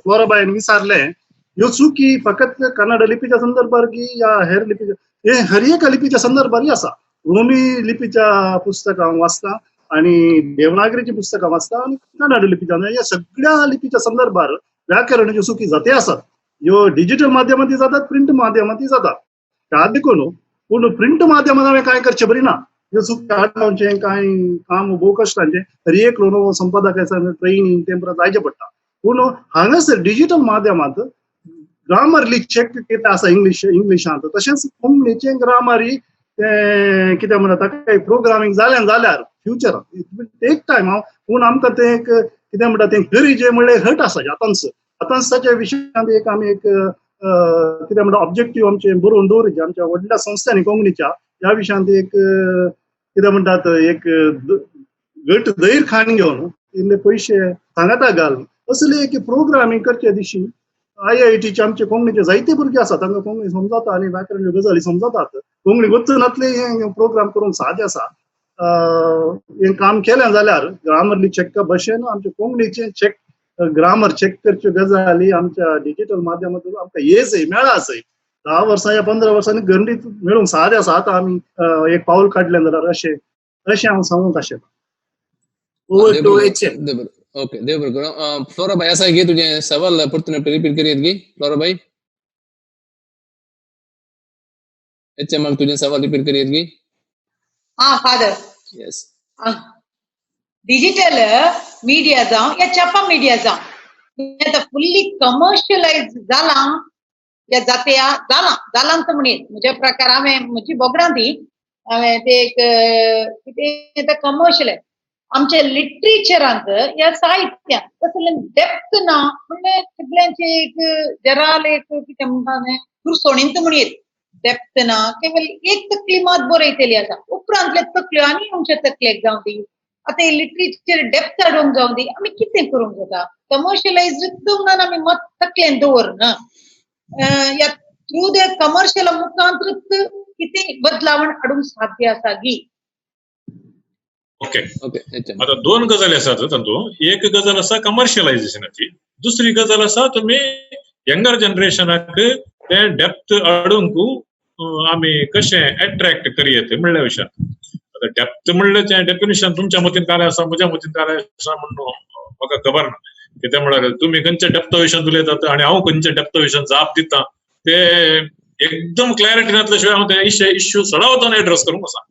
फ्लोराबाईन विचारले ह्यो चुकी फकत कन्नड लिपीच्या संदर्भात की या हेर लिपीच्या हे हर एक लिपीच्या संदर्भात आसा रोमी लिपीच्या पुस्तकां वाचता आणि देवनागरीची पुस्तकां वाचता आणि कन्नड लिपीच्या या सगळ्या लिपीच्या संदर्भात व्याकरणाच्यो चुकी जाते आसात ह्यो डिजिटल माध्यमांती जातात प्रिंट माध्यमांती जातात त्या देखून पूण प्रिंट माध्यमांत हांवें कांय करचें बरी ना ह्यो चुकी हाडपाचें कांय काम भोव कश्टांचें तरी एक नवो संपादकाचें ट्रेनिंग तें परत जायचें पडटा पूण हांगासर डिजिटल माध्यमांत ग्रामरली चेक कितें आसा इंग्लिशांत तशेंच कोंकणीचें ग्रामरी कितें म्हणटा ताका प्रोग्रामींग जालें जाल्यार फ्युचरांत टेक टायम पूण आमकां तें कितें म्हणटा तें गरजे म्हणल्यार हट आसा आतांच्या विशयांत एक आमी एक कितें म्हणटा ऑब्जेक्टीव आमचे बरोवन दवरचे आमच्या व्हडल्या संस्थांनी कोंकणीच्या ह्या विशयांत एक कितें म्हणटात एक गट धैर खाण घेवन इल्ले पयशे सांगाता घालून असले एक प्रोग्रामींग करचे दिशी IITचे आमचे कोंकणीचे जायते भुरगे आसात तांकां कोंकणी समजता आनी व्याकरण गजाली समजतात कोंकणी वचनातले हे प्रोग्राम करून सादे आसा हे काम केलें जाल्यार ग्रामरली चेक भशेन आमचे कोंकणीचे चेक ग्रामर चेक करच्यो गजाली आमच्या डिजिटल माध्यमांतून आमकां येसय मेळासय 10 वर्सां या 15 वर्सांनी गंडीत मेळूंक सादे आसा आतां आमी एक पावल काडलें जाल्यार अशें हांव सांगूंक आशिल्लो ओके देव बरें करूं फ्लोरा बाई आसा गी तुजें सवाल परतून रिपीट करियत गी फ्लोरा बाई HM तुजें सवाल रिपीट करियत गी फादर यस डिजिटल मीडिया जावं या छापा मीडिया जावं आता फुल्ली कमर्शियलाइज जाला या जात्या जाला ಅಂತ म्हणेन म्हणजे प्रकार हांवें म्हजी बोगडां ती हांवें ते एक कितें कमर्शियल आमच्या लिटरेचरांत या साहित्यात कसलें डेप्थ ना म्हणजे सगळ्यांचे एक जराल एक कितें म्हणटा गुरसोणींत म्हणेन डेप्थ ना केवळ एक तकली मात बरयतली आसा उपरांतले तकल्यो आनी आमच्या तकलेक जावं दी आता लिटरेचर डेप्थ हाडूंक जावं दी आमी कितें करूंक जाता कमर्शियलायज म्हणून आमी मत तकलेन दवरना या थ्रू द कमर्शियल मुखांतरच कितें बदलावण हाडूंक साध्य आसा गी ओके ओके आता दोन गजाली आसात तातूंत एक गजाल आसा कमर्शियलायझेशनाची दुसरी गजाल आसा तुम्ही यंगर जनरेशनाक ते डेप्थ हाडूंक आमी कशें अट्रॅक्ट करयत म्हणल्या विशयान आता डेप्थ म्हणल्याचें डेफिनेशन तुमच्या मतीन काय आसा म्हज्या मतीन काय आसा म्हणून म्हाका खबर ना कित्याक म्हळ्यार तुमी खंयच्या डेप्थ विशयान उलयतात आनी हांव खंयच्या डेप्थ विशयान जाप दिता ते एकदम क्लॅरिटी नासल्या शिवाय हांव ते इश्यू सडावतान एड्रेस करूंक वचा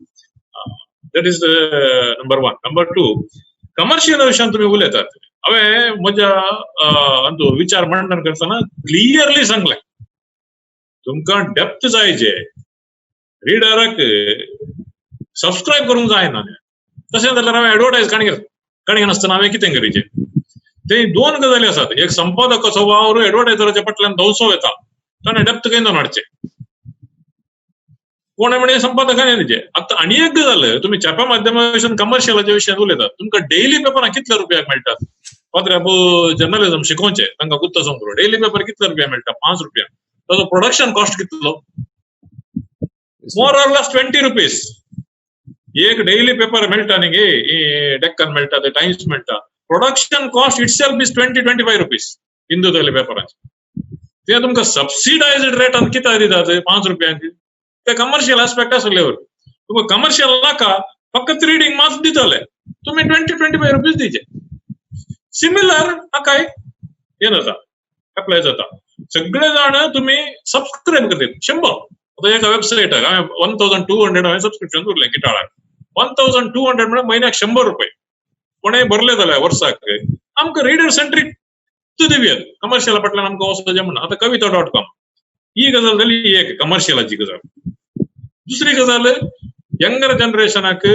that is number one number two commercial विशयान तुमी उलयतात हांवें म्हज्या विचार मंडन करतना क्लियरली सांगलें तुमकां डेप्थ जायचे रिडराक सबस्क्रायब करूंक जायना तशें जाल्यार हांवें एडवर्टायज काणये नासतना हांवें कितें करीचें ते दोन गजाली आसात एक संपादकाचो वावर एडवर्टायझराच्या फाटल्यान धवसो येता ताणें डेप्थ केन्ना हाडचें कोणे म्हणजे संपादकाने दिचे आता आनी एक गजाल तुमी छाप्या माध्यमांतल्यान कमर्शियलाच्या विशयान उलयतात तुमकां डेली पेपरां कितल्या रुपयाक मेळटात पात्राप जर्नलिझम शिकोवचें तांकां गुत्त समजून डेली पेपर कितल्या रुपया मेळटा 5 रुपया ताजो प्रोडक्शन कॉस्ट कितलो मोर ऑर लेस 20 रुपीज एक डेली पेपर मेळटा न्ही गे डेक्कन मेळटा ते टाइम्स मेळटा production cost itself is 20-25 rupees हिंदुत्वल्या पेपरांचे ते तुमकां सबसिडायज्ड रेटान कित्याक दितात 5 रुपयांक ते कमर्शियल आस्पेक्ट आसल्यावर तुमकां कमर्शियल नाका फक्त रिडींग मात दितले तुम्ही 20-25 रुपीज दिचे सिमिलर हाका हे जाता अप्लाय जाता सगळे जाण तुम्ही सबस्क्राईब करतात 100 आता एका वेबसायटाक हांवें 1200 हांवें सबस्क्रिप्शन दवरलें गिटाराक 1200 म्हणजे म्हयन्याक 100 रुपये कोणें भरले जाल्यार वर्साक आमकां रिडर सेंट्रीक दिव्यात कमर्शियला फाटल्यान आमकां वचचें म्हणून आता kavita.com ही गजाल जाली एक कमर्शियलाची गजाल दुसरी गजाल यंगर जनरेशनाक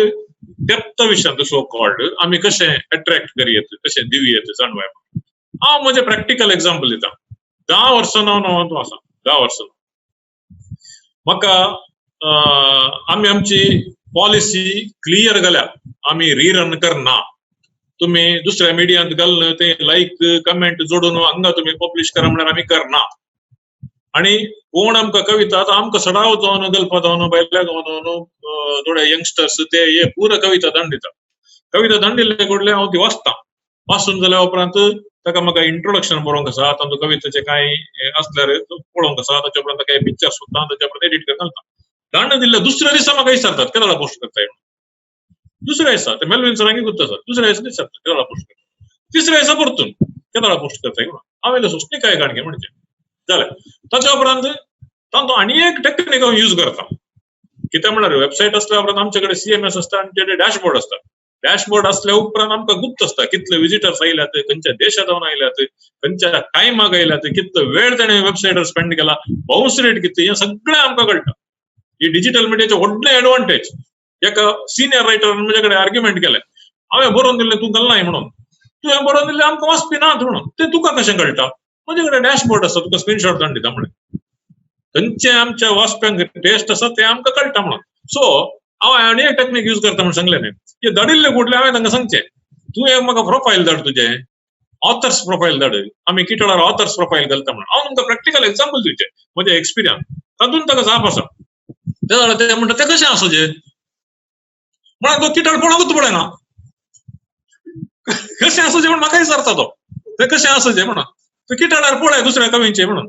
डेप्थ विशयान सो कॉल्ड आमी कशें अट्रॅक्ट करयत कशें दिवयत जाणवाय हांव म्हजें प्रॅक्टिकल एक्झाम्पल दिता 10 वर्सां हांव आसा 10 वर्सां म्हाका आमी आमची पॉलिसी क्लियर जाल्या आमी रिरन करना तुम्ही दुसऱ्या मिडियांत घालून ते लाईक कमेंट जोडून हांगा तुम्ही पब्लिश करा म्हळ्यार आमी करना आणि कोण आमकां कविता आमकां सडाव जावन गलपा जावन बायल्या जावन थोडे यंगस्टर्स ते हे पुरो कविता धाडून दितात कविता धाडून दिल्ले कडले हांव ती वाचता वाचून जाल्या उपरांत ताका म्हाका इंट्रोडक्शन बरोवंक आसा तातूंत कवितेचे कांय असल्यार पळोवंक आसा ताचे उपरांत काही पिक्चर सुद्दां ताचे उपरांत एडिट करून घालता धाडून दिल्ले दुसऱ्या दिसा म्हाका विचारतात केन्ना पोस्ट करताय दुसऱ्या दिसा ते मेलविन सरांनी गुर्त आसा दुसऱ्या दिसा विचारतात केन्ना पोस्ट करता तिसऱ्या दिसा परतून केन्ना पोस्ट करताय हांवें सोसणी काय काणगे म्हणजे जालें ताच्या उपरांत तातूंत आनी एक टेक्निक हांव यूज करता कित्याक म्हळ्यार वेबसायट असल्या उपरांत आमचे कडेन CMS आसता आनी तेजे डॅशबोर्ड आसता डॅशबोर्ड असल्या उपरांत आमकां गुप्त आसता कितले विजिटर्स आयल्यात खंयच्या देशांत जावन आयल्यात खंयच्या टायमाक आयल्यात कितलो वेळ ताणें वेबसायटार स्पेंड केला बाउन्स रेट कितली हें सगळें आमकां कळटा ही डिजिटल मिडियाचे व्हडलें एडवांटेज एका सिनियर रायटरान म्हजे कडेन आर्ग्युमेंट केलें हांवें बरोवन दिल्लें तूं घालनाय म्हणून तुवें बरोवन दिल्लें आमकां वाचपी नात म्हणून तें तुका कशें कळटा म्हजे कडेन डॅशबोर्ड आसा तुका स्क्रीनशॉट धाडून दिता म्हणून खंयचे आमच्या वाचप्यांक टेस्ट आसा ते आमकां कळटा म्हणून सो हांव आनी एक टेक्नीक यूज करता म्हणून सांगलें न्ही हे धाडिल्ले कुठले हांवें तांकां सांगचें तूं एक म्हाका प्रोफायल धाड तुजें ऑथर्स प्रोफायल धाड आमी किटळार ऑथर्स प्रोफायल घालता म्हणून हांव तुमकां प्रॅक्टिकल एक्झाम्पल दिवचें म्हजे एक्सपिरियन्स तातूंत ताका जाप आसा ते जाल्यार ते म्हणटा तें कशें आसोचें म्हळ्यार तो किटळ पळोवंकूच पळयना कशें आसोचें म्हण म्हाका विचारता तो तें कशें आसोचें म्हणून तूं किटळार पळय दुसऱ्या कवींचें म्हणून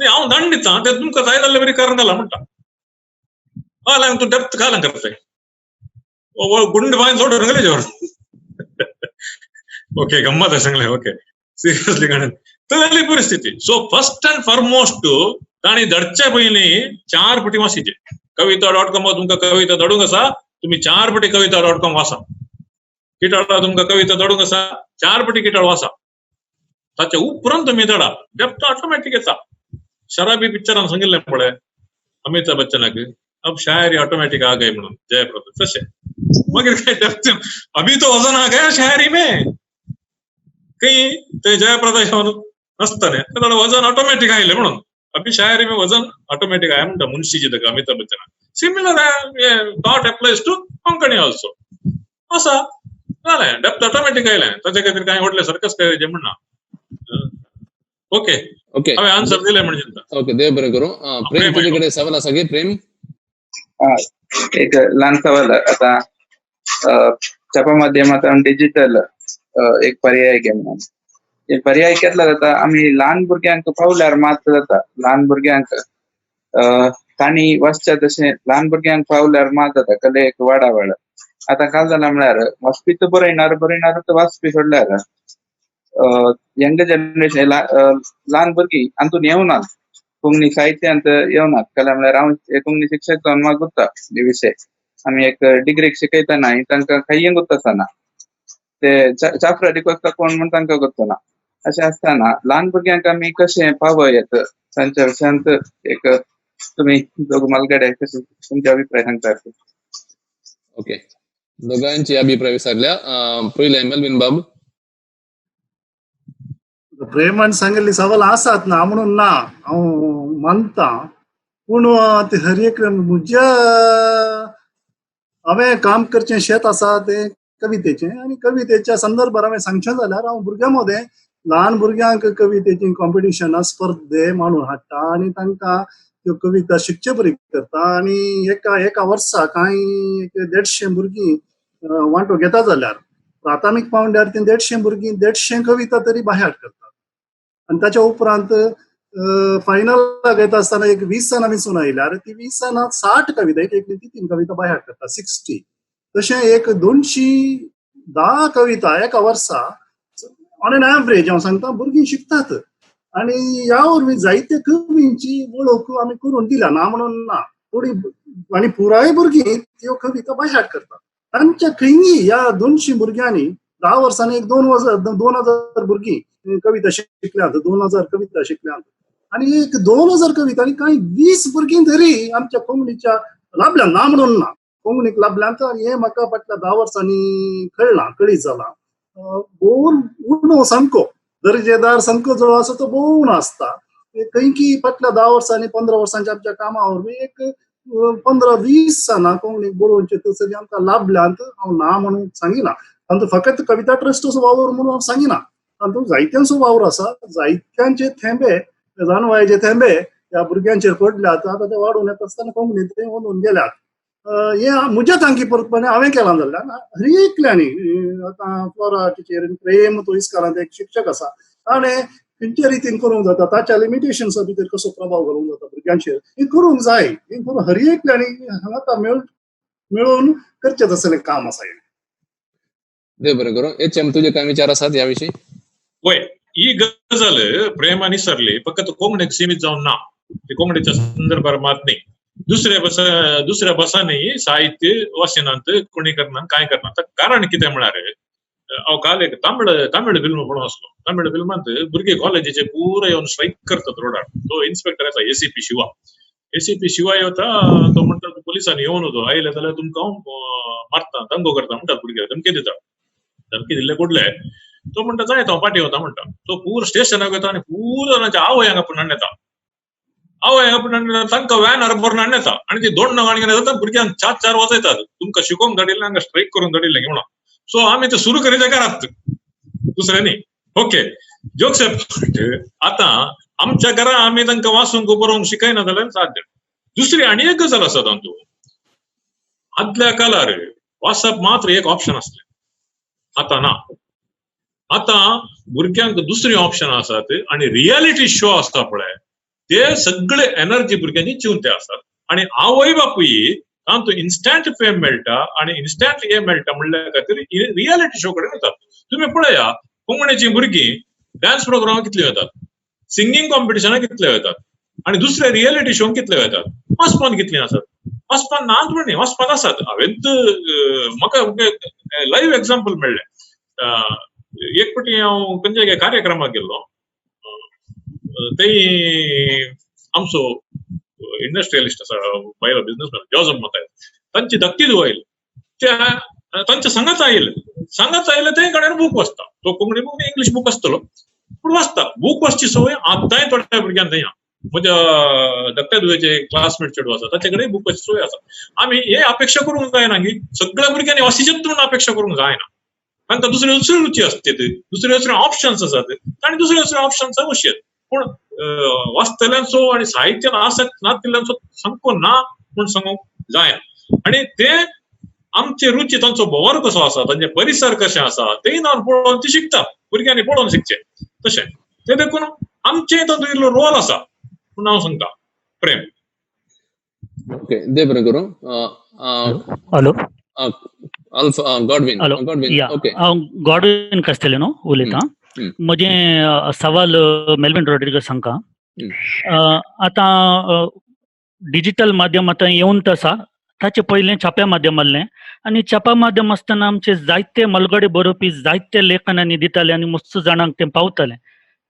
हांव धाडून दिता ते तुमकां जाय जाल्ले बरी करून घाला म्हणटा हय तूं डेप्थ घाल करताय गुंड बांय सोडून गेले जेवण ओके गंमत सांगलें ओके सिरियसली गाणें तर जाली परिस्थिती सो फर्स्ट अँड फॉरमोस्ट ताणी धडचे पयलीं 4 फावटी वाचिचे kavita.com तुमकां कविता धाडूंक आसा तुम्ही 4 फावटी kavita.com वाचा किटळार तुमकां कविता धाडूंक आसा 4 फावटी किटळ वाचा ताच्या उपरांत तुम्ही धाडा डेप्थ ऑटोमॅटीक येता शराबी पिक्चरान सांगिल्लें पळय अमिताभ बच्चनाक अब शायरी ऑटोमेटिक आ गई म्हणून जयप्रदा तशें मागीर काय अभी तो वजन आ गया शायरी में कहीं ते जयप्रदा नसताने तर वजन ऑटोमेटिक आयले म्हणून अभी शायरी में वजन ऑटोमेटिक आया म्हणटा मुंशीजी तक Amitabh Bachchan similar thought applies to Konkani also असा जालें डेप्थ ऑटोमेटिक आयलें ताचे खातीर कांय व्हडलें सर्कस करायचें म्हणना ओके ओके हांवें आन्सर दिलें म्हणजे चिंता ओके देव बरें करूं प्रेम तुजे कडेन सवाल आसा गे प्रेम एक लहान सवाल आता छापा माध्यमांतल्यान डिजिटल एक पर्याय घे म्हणून हे पर्याय घेतला जाता आम्ही लहान भुरग्यांक पावल्यार मात जाता लहान भुरग्यांक तांणी वाचच्या तशें लहान भुरग्यांक पावल्यार मात जाता कलेक वाडा आता काय जालां म्हळ्यार वाचपी बरयणार तर वाचपी सोडल्यार यंग जनरेशन लहान भुरगीं हातून येवनात कोंकणी साहित्यांत येवनात कला म्हळ्यार हांव कोंकणी शिक्षक जावन म्हाका गुत्ता हे विशय आमी एक डिग्रीक शिकयतना तांकां काही गुत्त आसना ते चाफ्रा डिकोस्ता कोण म्हण तांकां गुत्तना अशें आसतना लहान भुरग्यांक आमी कशें पावयत तांच्या विशयांत एक तुमी दोग मालगडे कशें तुमचे अभिप्राय सांगतात ओके दोघांची अभिप्राय विचारल्या पहिले मेलविन बाब प्रेमान सांगिल्ली सवाल आसात ना म्हणून ना हांव मानता पूण ते हर एक म्हज्या हांवें काम करचें शेत आसा ते कवितेचें आनी कवितेच्या संदर्भात हांवें सांगचें जाल्यार हांव भुरग्यां मदें ल्हान भुरग्यांक कवितेची कॉम्पिटिशनां स्पर्धे मांडून हाडटा आनी तांकां त्यो कविता शिकचे बरी करता आनी एका वर्सा कांय 150 भुरगीं वांटो घेता जाल्यार प्राथमीक पावंड्यार ती 150 भुरगीं 150 कविता तरी बाहेर करतात आनी ताच्या उपरांत फायनल येता आसतना एक 20 जाणां वेंचून आयल्यार ती 20 जाणां 60 कविता एक 3 कविता बाहेर करता 60 तशें एक 210 कविता एका वर्सा ऑन एन एव्हरेज हांव सांगता भुरगीं शिकतात आनी ह्या वरवीं जायत्या कवींची वळख आमी करून दिल्या ना म्हणून ना थोडी आनी पुराय भुरगीं त्यो कविता बाहेर करतात तांच्या खंयी ह्या 200 भुरग्यांनी 10 वर्सांनी एक 2000 भुरगीं कविता शिकल्यात 2000 कविता शिकल्यात आनी एक 2000 कविता आनी कांय 20 भुरगीं तरी आमच्या कोंकणीच्या लाभल्यात ना म्हणून ना कोंकणीक लाभल्यात आनी हें म्हाका फाटल्या 10 वर्सांनी कळीत जालां उणो सामको दर्जेदार सामको जो आसा तो भोव उणो आसता खंयकी फाटल्या 10 वर्सांनी 15 वर्सांच्या आमच्या कामा वरवीं एक 15-20 जाणां कोंकणीक बरोवचे तसली आमकां लाभल्यात हांव ना म्हणून सांगिना तातूंत फकत कविता ट्रस्टाचो वावर म्हणून हांव सांगिना तातूंत जायत्यांचो वावर आसा जायत्यांचे थेंबे जानवायेचे थेंबे ह्या भुरग्यांचेर पडल्यात आतां ते वाडून येता आसतना कोंकणींत ते वळून गेल्यात हें म्हज्या तांकी परतपणे हांवें केलां जाल्यार हर एकल्यांनी आतां फ्लोरा टिचर प्रेम तो इस्कारांत एक शिक्षक आसा ताणें खंयच्या रितीन करूंक जाता ताच्या लिमिटेशन्सा भितर कसो प्रभाव घालूंक जाता भुरग्यांचेर हें करूंक जाय हें करून हर एकल्यांनी हांगा मेळून करचें तसलें काम आसा हें देव बरें करूं HM तुजे कांय विचार आसात ह्या विशीं होय ही गजाल प्रेमानी सरली फकत कोंकणीक सीमित जावन ना ती कोंकणीच्या संदर्भात मात न्ही दुसऱ्या भासांनी साहित्य वाचनांत कोणी करना काय करना कारण कितें म्हळ्यार हांव काल एक तामीळ फिल्म पळोवन आसलो तामीळ फिल्मांत भुरगे कॉलेजीचे पुरो येवन स्ट्रायक करतात रोडार तो इन्स्पेक्टर आसा ACP शिवा येता तो म्हणटा पुलिसांनी येवन वचो आयले जाल्यार तुमकां मारता दंगो करता म्हणटा भुरगे धमकी दिता धमकी दिल्ले कुडले तो म्हणटा जाय तो पाटी वता म्हणटा तो पूर स्टेशनाक येता आनी पूर जाणांच्या आवयांक आपण हाडटा तांकां व्हॅनार भरून हाडटा आनी ती 2 नगाणी जाता भुरग्यांक 4 वचयतात तुमकां शिकोवंक धाडिल्लें हांगा स्ट्रायक करून धाडिल्लें म्हणून सो आमी ते सुरू करीत घरात दुसऱ्यांनी ओके जोक्स आता आमच्या घरा आमी तांकां वाचूंक बरोवंक शिकयना जाल्यार साध्य दुसरी आनी एक गजाल आसा तातूंत आदल्या काळार वाचप मात्र एक ऑप्शन आसलें आता ना आता भुरग्यांक दुसरी ऑप्शन आसात आनी रियालिटी शो आसता पळय ते सगळे एनर्जी भुरग्यांची चिंवते असतात आणि आवय बापूय तांतूं इन्स्टंट फेम मेळटा आणि इन्स्टंट हे मेळटा म्हणल्या खातीर रियालिटी शो कडेन वतात तुम्ही पळया कोंकणीची भुरगीं डान्स प्रोग्राम कितले वतात सिंगींग कॉम्पिटिशनां कितले वतात आणि दुसरे रियालिटी शो कितले वतात वचपान कितली आसात वचपान नात म्हणी वचपान आसात हांवें म्हाका लायव्ह एग्जाम्पल मेळ्ळें एक फावटी हांव खंयच्या कार्यक्रमाक गेल्लो थंय आमचो इंडस्ट्रियलिस्ट आसा बायलो बिझनेसमॅन जॉझफ मताय तांची धक्की वयल त्या तांच्या सांगात आयले ते कडेन बूक वाचता तो कोंकणी बूक इंग्लिश बूक आसतलो पूण वाचता बूक वाचची सवय आतांय थोड्या भुरग्यांक थंय म्हज्या धाकट्या दुयेचे क्लासमेट चेडूं आसा ताचे कडेन बूक वाचची सवय आसा आमी हे अपेक्षा करूंक जायना की सगळ्या भुरग्यांनी अशीच म्हणून अपेक्षा करूंक जायना तांकां दुसऱ्यो रुची असतात दुसरे ऑप्शन्स आसात आनी दुसरे ऑप्शन्स अशें पूण वाचतल्यांचो आनी साहित्यान आसक्त नातिल्ल्यांचो सामको ना म्हूण सांगूंक जायना आनी ते आमचे रुची तांचो बोवार कसो आसा तांचे परिसर कशें आसा तेय नावन पळोवन ती शिकता भुरग्यांनी पळोवन शिकचे तशें ते देखून आमचेय तातूंत इल्लो रोल आसा पूण हांव सांगता प्रेम ओके दे बरें करूं हॅलो गॉडविन हॅलो या ओके हांव गॉडविन कास्टेलिनो उलयतां म्हजें सवाल मेल्विन रॉड्रिगस हांकां आतां डिजिटल माध्यम आतां येवन आसा ताचे पयलें छाप्या माध्यम आसलें आनी छाप्या माध्यम आसतना आमचे जायते मलगडे बरोवपी जायते लेखन आनी दिताले आनी मस्त जाणांक तें पावतालें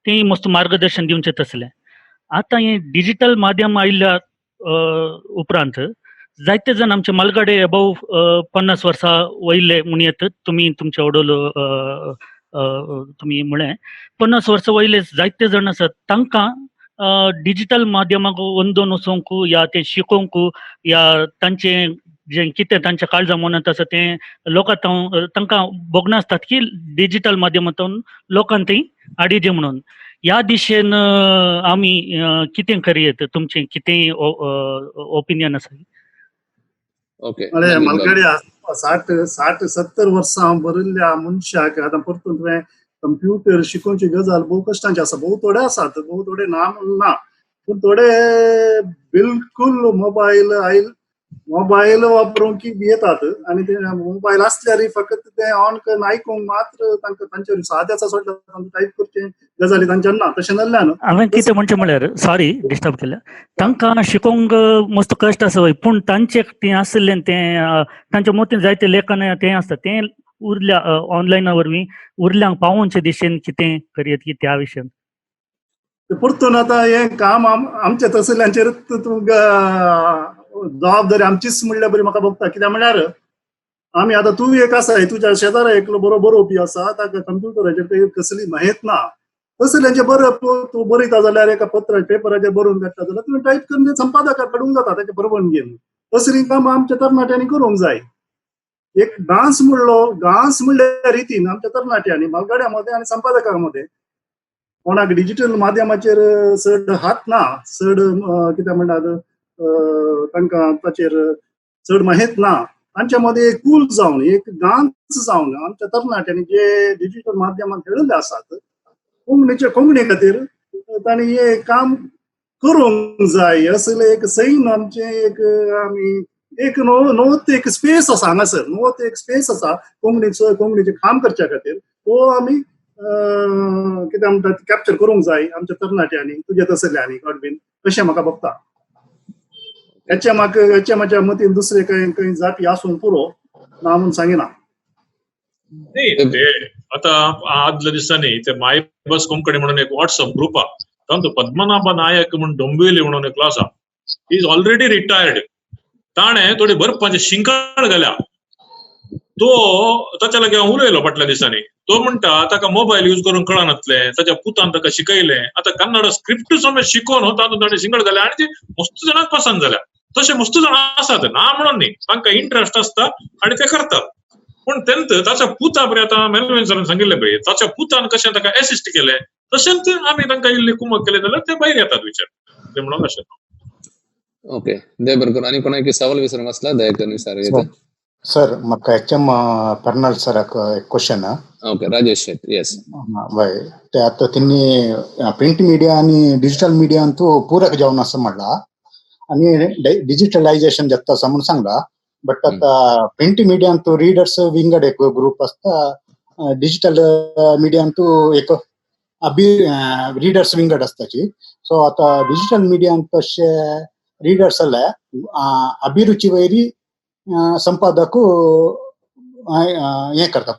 तें मस्त मार्गदर्शन दिवचें तसलें आतां हें डिजिटल माध्यम आयिल्ल्या उपरांत जायते जण आमचे मलगडे अबाव 50 वर्सां वयले म्हूण येतात तुमी तुमचे ओडोलो तुमी म्हळें 50 वर्सां वयले जायते जण आसात तांकां डिजिटल माध्यमाक वंदोन वचोंक या तें शिकोवंक या तांचें जें कितें तांच्या काळजा मनांत आसा तें लोकां तांकां भोगना आसतात की डिजिटल माध्यमांतून लोकांक ती आडिजे म्हणून ह्या दिशेन आमी कितें करीत तुमचें कितेंय ओपिनियन आसा ओके मलगडे 60-70 वर्सां बरयल्ल्या मनशाक आतां परतून तुवें कंप्युटर शिकोवची गजाल भोव कश्टांची आसा भोव थोडे आसात भोव थोडे ना पूण थोडे बिलकुल मोबायल वापरूंक येतात आनी ते मोबायल आसल्यार फकत ते ऑन करून आयकूंक मात्र तांकां तांचे साद्याचा सोडटा टायप करचे गजाली तांच्यान ना तशें नासल्यान हांवें कितें म्हणचें म्हळ्यार सॉरी डिस्टर्ब केलें तांकां शिकोवंक मस्त कश्ट आसा वय पूण तांचें तें आसलें तें तांच्या मतीन जायतें लेखन तें आसता तें उरल्या ऑनलायना वरवीं उरल्यांक पावोवचे दिशेन कितें करीत की त्या विशयान परतून आतां हें काम आमच्या तसल्यांचेर जबाबदारी आमचीच म्हणल्यार बरी म्हाका भोगता कित्याक म्हळ्यार आमी आतां तूं एक आसाय तुज्या शेजारा एकलो बरो बरोवपी आसा ताका कंप्युटराचेर काही कसली माहीत ना तसल्यांचे तूं बरयता जाल्यार एका पेपराचेर बरोवन काडटा जाल्यार तुवें टायप करून संपादकाक काडूंक जाता ताचे परवानगीन तसलीं कामां आमच्या तरणाट्यांनी करूंक जाय एक डान्स म्हणल्या रितीन आमच्या तरणाट्यांनी मलगड्या मध्ये आनी संपादका मध्ये कोणाक डिजिटल माध्यमाचेर चड हात ना चड कितें म्हणटात तांकां ताचेर चड माहीत ना तांच्या मध्ये एक कूल जावन एक डान्स जावन आमच्या तरणाट्यांनी जे डिजिटल माध्यमांत खेळिल्ले आसात कोंकणी खातीर तांणी हे काम करूंक जाय असलें एक सैन आमचें एक आमी एक नवत एक स्पेस आसा हांगासर नवत एक स्पेस आसा कोंकणीचें काम करच्या खातीर तो आमी कितें म्हणटा कॅप्चर करूंक जाय आमच्या तरणाट्यांनी तुज्या तसल्यांनी गॉडविन अशें म्हाका भोगता हेच्या म्हाज्या मतीन दुसरे काही जाती आसून पुरो ना म्हणून सांगिना आता आदल्या दिसांनी ते माय बस कोंकणी म्हणून एक व्हॉट्सअप ग्रुप आहा तातूंत पद्मनाभ नायक म्हणून डोंबिवली म्हणून एक आसा इज ऑलरेडी रिटायर्ड ताणें थोडी बरपाचे शिंकाळ घाल्या तो ताच्या लागीं हांव उलयलो फाटल्या दिसांनी तो म्हणटा ताका मोबायल यूज करूंक कळनासलें ताच्या पुतान ताका शिकयलें आतां कन्नड स्क्रिप्ट समेत शिकोवन तातूंत ताणें शिंगड घाल्या आनी ती मस्त जाणांक पसंद जाल्या तशें मस्त जाण आसात ना म्हणून न्ही तांकां इंट्रस्ट आसता आनी ते करतात पूण तेंत ताच्या पुता बरें आतां मेल्विन सरान सांगिल्लें पळय ताच्या पुतान कशें ताका एसिस्ट केलें तशेंच आमी तांकां इल्ली कुमक केलें जाल्यार ते भायर येतात विचार ते म्हणून अशें ओके दे बरें करून आनी कोणाक सवाल विचारूंक आसला दया करून विचार सर म्हाका फर्नांड सराक एक क्वेश्चन ओके राजेश शेट येस वय ते आतां तेणी प्रिंट मिडिया आनी डिजिटल मिडियान तूं पूरक जावन आसा म्हणला आनी डिजिटलायझेशन जाता आसा म्हणून सांगला बट आतां प्रिंट मिडियान तूं रिडर्स विंगड एक ग्रुप आसता डिजिटल मिडियान तूं एक रिडर्स विंगड आसताची सो आतां डिजिटल मिडियान तशे रिडर्स जाल्यार अभिरुची वयरी संपादक हे करता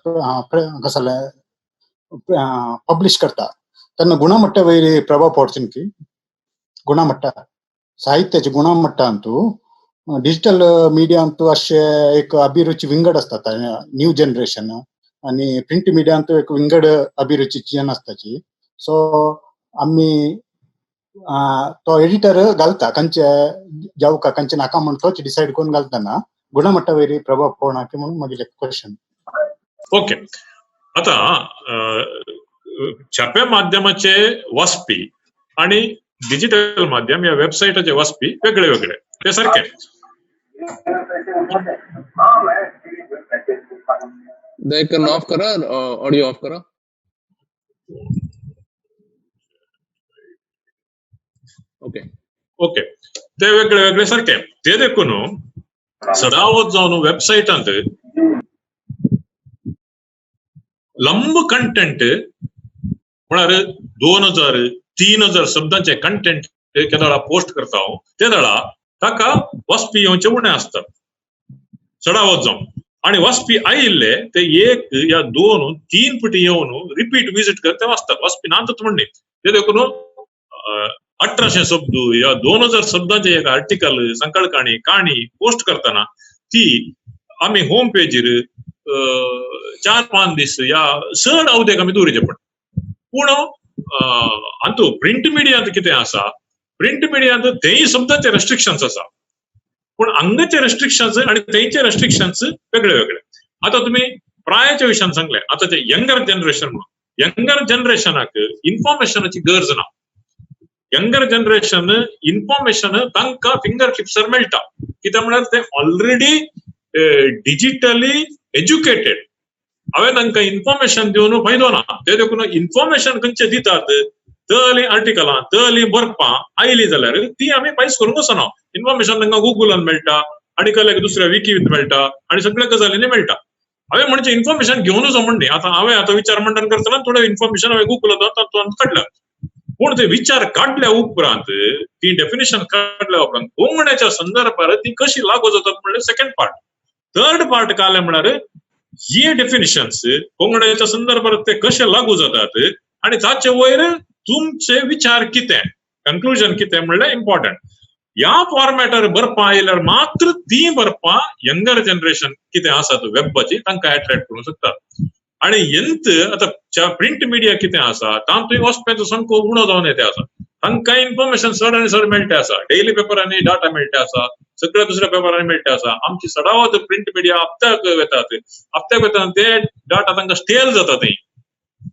कसं पब्लिश करता तेन्ना गुणमट्टा वयरी प्रभाव पडचो न्ही गुणमट्टा साहित्याची गुणमट्टा अंतू डिजिटल मीडिया अंतू असे एक अभिरुची विंगड असतात न्यू जनरेशन आणि प्रिंट मीडिया अंतू एक विंगड अभिरुचीची जन असताची. सो आम्ही तो एडिटर घालता कंचे जाऊ का कंचे नाका म्हणून डिसाईड करून घालताना गुणमट्टा वेरी प्रभाव पडना की म्हणून मागील क्वेश्चन. ओके, आता छाप्या माध्यमाचे वाचपी आणि डिजिटल माध्यम या वेबसाईटचे वाचपी वेगळे वेगळे ते सारखे. दयकन ऑफ करा, ऑडिओ ऑफ करा. ओके ओके, ते वेगळे वेगळे सारखे. ते देखून सदावत जाऊन वेबसाईटांत लंब कंटेंट म्हळ्यार 2000-3000 शब्दांचे कंटेंट केदळा पोस्ट करता ते दळा ताका वाचपी येवचे उणे असतात चढावत जाऊन. आणि वाचपी आयिल्ले ते 1 या 2 3 पटी येऊन रिपीट विजिट करते वाचतात. वाचपी नांतच म्हणणे ते देखून 1800 शब्द या 2000 शब्दांचे एक आर्टिकल संकल्पनी काणी पोस्ट करताना ती आम्ही होम पेजीर 4-5 दीस या चड अवधेक आम्ही दवरचे पडटा. पूण अंतू प्रिंट मिडियांत कितें आसा, प्रिंट मिडियांत तेय शब्दांचे रेस्ट्रिक्शन्स आसा पूण हांगाचे रेस्ट्रिक्शन्स आणि तेंचे रेस्ट्रिक्शन्स वेगळे वेगळे. आता तुम्ही प्रायाच्या विशयान सांगले, आता ते यंगर जनरेशनाक इन्फॉर्मेशनाची गरज ना. यंगर जनरेशन इन्फॉर्मेशन तांकां फिंगर टिप्सर मेळटा कित्याक म्हळ्यार ते ऑलरेडी डिजिटली एज्युकेटेड. हांवें तांकां इन्फॉर्मेशन दिवन फायदो ना. ते देखून इन्फॉर्मेशन खंयचे दितात तली आर्टिकलां तली बरपां आयली जाल्यार ती आमी पायस करूंक वचना. इन्फॉर्मेशन तांकां गुगलान मेळटा आनी कल्याक दुसऱ्या विकीत मेळटा आनी सगळ्या गजालींनी मेळटा. हांवें म्हणजे इन्फॉर्मेशन घेवन वचो म्हणणे. हांवें आतां विचार मंडन करतना थोडे इन्फॉर्मेशन हांवें गुगलांत काडल्या पूण ते विचार काडल्या उपरांत ती डेफिनेशन काडल्या उपरांत कोंकण्याच्या संदर्भात ती कशी लागू जातात म्हणजे सेकंड पार्ट. थर्ड पार्ट काय म्हळ्यार हे डेफिनेशन्स कोंकण्याच्या संदर्भात ते कशे लागू जातात आणि ताचे वयर तुमचे विचार कितें, कन्क्लुजन कितें म्हणल्यार इम्पॉर्टंट. ह्या फॉर्मॅटार बरपा आयल्यार मात्र ती बरपा यंगर जनरेशन कितें आसात वेबाची तांकां अट्रॅक्ट करूंक शकतात. आणि यंत आता प्रिंट मिडिया कितें आसा तातूंय वचप्याचो संख्या उणो जावन येता आसा. तांकां इन्फॉर्मेशन चड आनी चड मेळटा आसा. डेली पेपरांनी डाटा मेळटा आसा, सगळ्या दुसऱ्या पेपरांनी मेळटा आसा. आमची सदावत प्रिंट मिडिया हप्त्याक येतात ते डाटा तांकां स्टेल जाता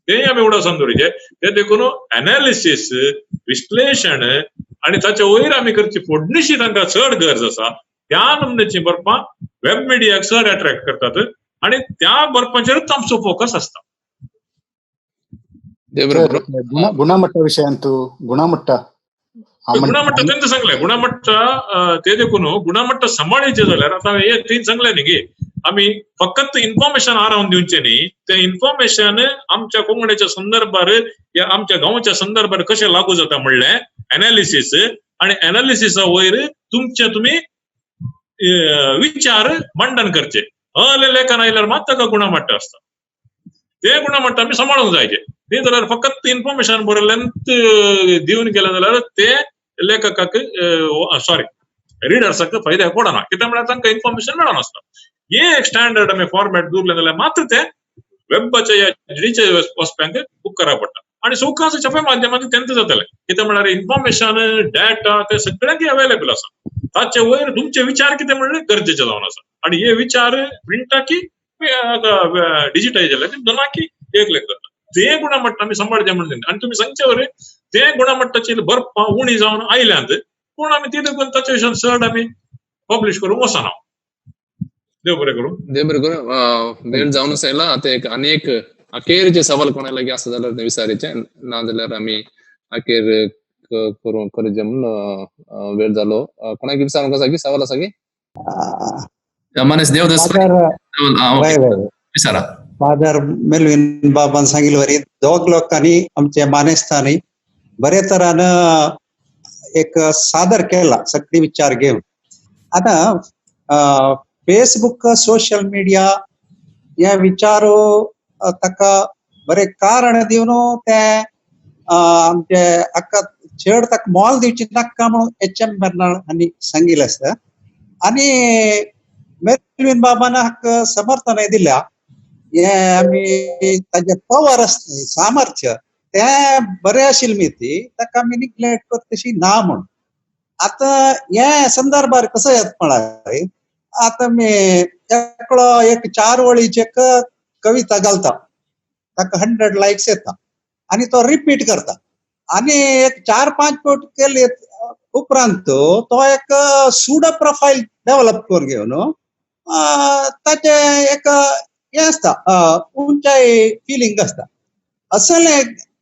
तेय आमी उडोवन दवरचे. ते देखून एनालिसीस विश्लेशण आणि ताचे वयर आमी करची फोडणीशी तांकां चड गरज आसा. त्या नमनेची बरपां वेब मिडियाक चड अट्रॅक्ट करतात आणि त्या बरपाचेरच आमचो फोकस असता. गुणमट्टा विषयांतू गुणमट्टा तेंच सांगले. गुणमट्टा ते देखून गुणमट्टा सांबाळचे जाल्यार आता हे 3 सांगले न्ही गे आमी फकत इन्फॉर्मेशन हारावन दिवचे न्ही. ते इन्फॉर्मेशन आमच्या कोंकण्याच्या संदर्भार या आमच्या गांवच्या संदर्भात कशें लागू जाता म्हणल्यार एनालिसीस आणि एनालिसिसा वयर तुमी विचार मंडन करचे. लेखन आयल्यार मात ताका गुणमट्टा असता. ते गुणमट्टा आमी सांबाळूंक जायचे. न्ही जाल्यार फकत इन्फॉर्मेशन बरयल्ल्यान दिवन गेले जाल्यार ते लेखकाक रिडर्साक फायद्याक पडना. कित्याक म्हळ्यार तांकां इन्फॉर्मेशन मेळनासता. हे एक स्टँडर्ड आमी फॉर्मॅट दवरले जाल्यार मात्र ते वेबाच्या या डिजिटल वचप्यांक बुक करप पडटा. आणि सौकास छाप्या माध्यमांत तेंच जातले कित्याक म्हळ्यार इन्फॉर्मेशन डाटा ते सगळ्यांक अवेलेबल आसा. ताचे वयर तुमचे विचार कितें म्हणल्यार गरजेचे जावन आसा. आणि हे विचार प्रिंटा की डिजिटायज जाल्यार दोनांकी एक लेख करता. ते गुणमट्टा आमी सांबाळचे म्हणून आणि तुम्ही सांगचे वरे ते गुणमट्टाची बरपां उणी जावन आयल्यांत पूण आमी ती देखून ताचे विशयान चड आमी पब्लिश करूंक वचना. देव बरें करूं. वेळ जाऊनच आयला. आता एक अनेक अखेरचे सवाल कोणाला की असं जाल्यार ते विचारायचे ना जाल्यार आमी अखेर करूचे म्हणून वेळ जालो. कोणाक विचारूंक आसा की सवाल आसा की मनीस देवदास विचारा. फादर मेलविन बाबान सांगिल्ले वरी दोग लोकांनी आमच्या मानेस्तांनी बरे तरान एक सादर केला सगळे विचार घेऊन. आता फेसबुक सोशल मीडिया या विचारो ताका बरे कारण दिवन ते आमचे चड ताका मोल दिवची नाका म्हणून HM बेर्नाळ हांणी सांगिल्लें आसा आनी मेल्विन बाबान हाका समर्थन दिल्या हे आमी ताजे पॉवर आसता सामर्थ्य ते बरें आशिल्ली ती ताका आमी निग्लेक्ट करता तशी ना म्हण आता हे संदर्भार कसं येत म्हळ्यार आता मी एकलो एक 4 वळीचे कविता घालता ताका 100 लायक्स येता आणि तो रिपीट करता आणि एक 4-5 पोट केले उपरांत तो एक सुडो प्रोफाईल डेव्हलप करून घेवन ताचे एक हे असता उंचाई फिलिंग असता असले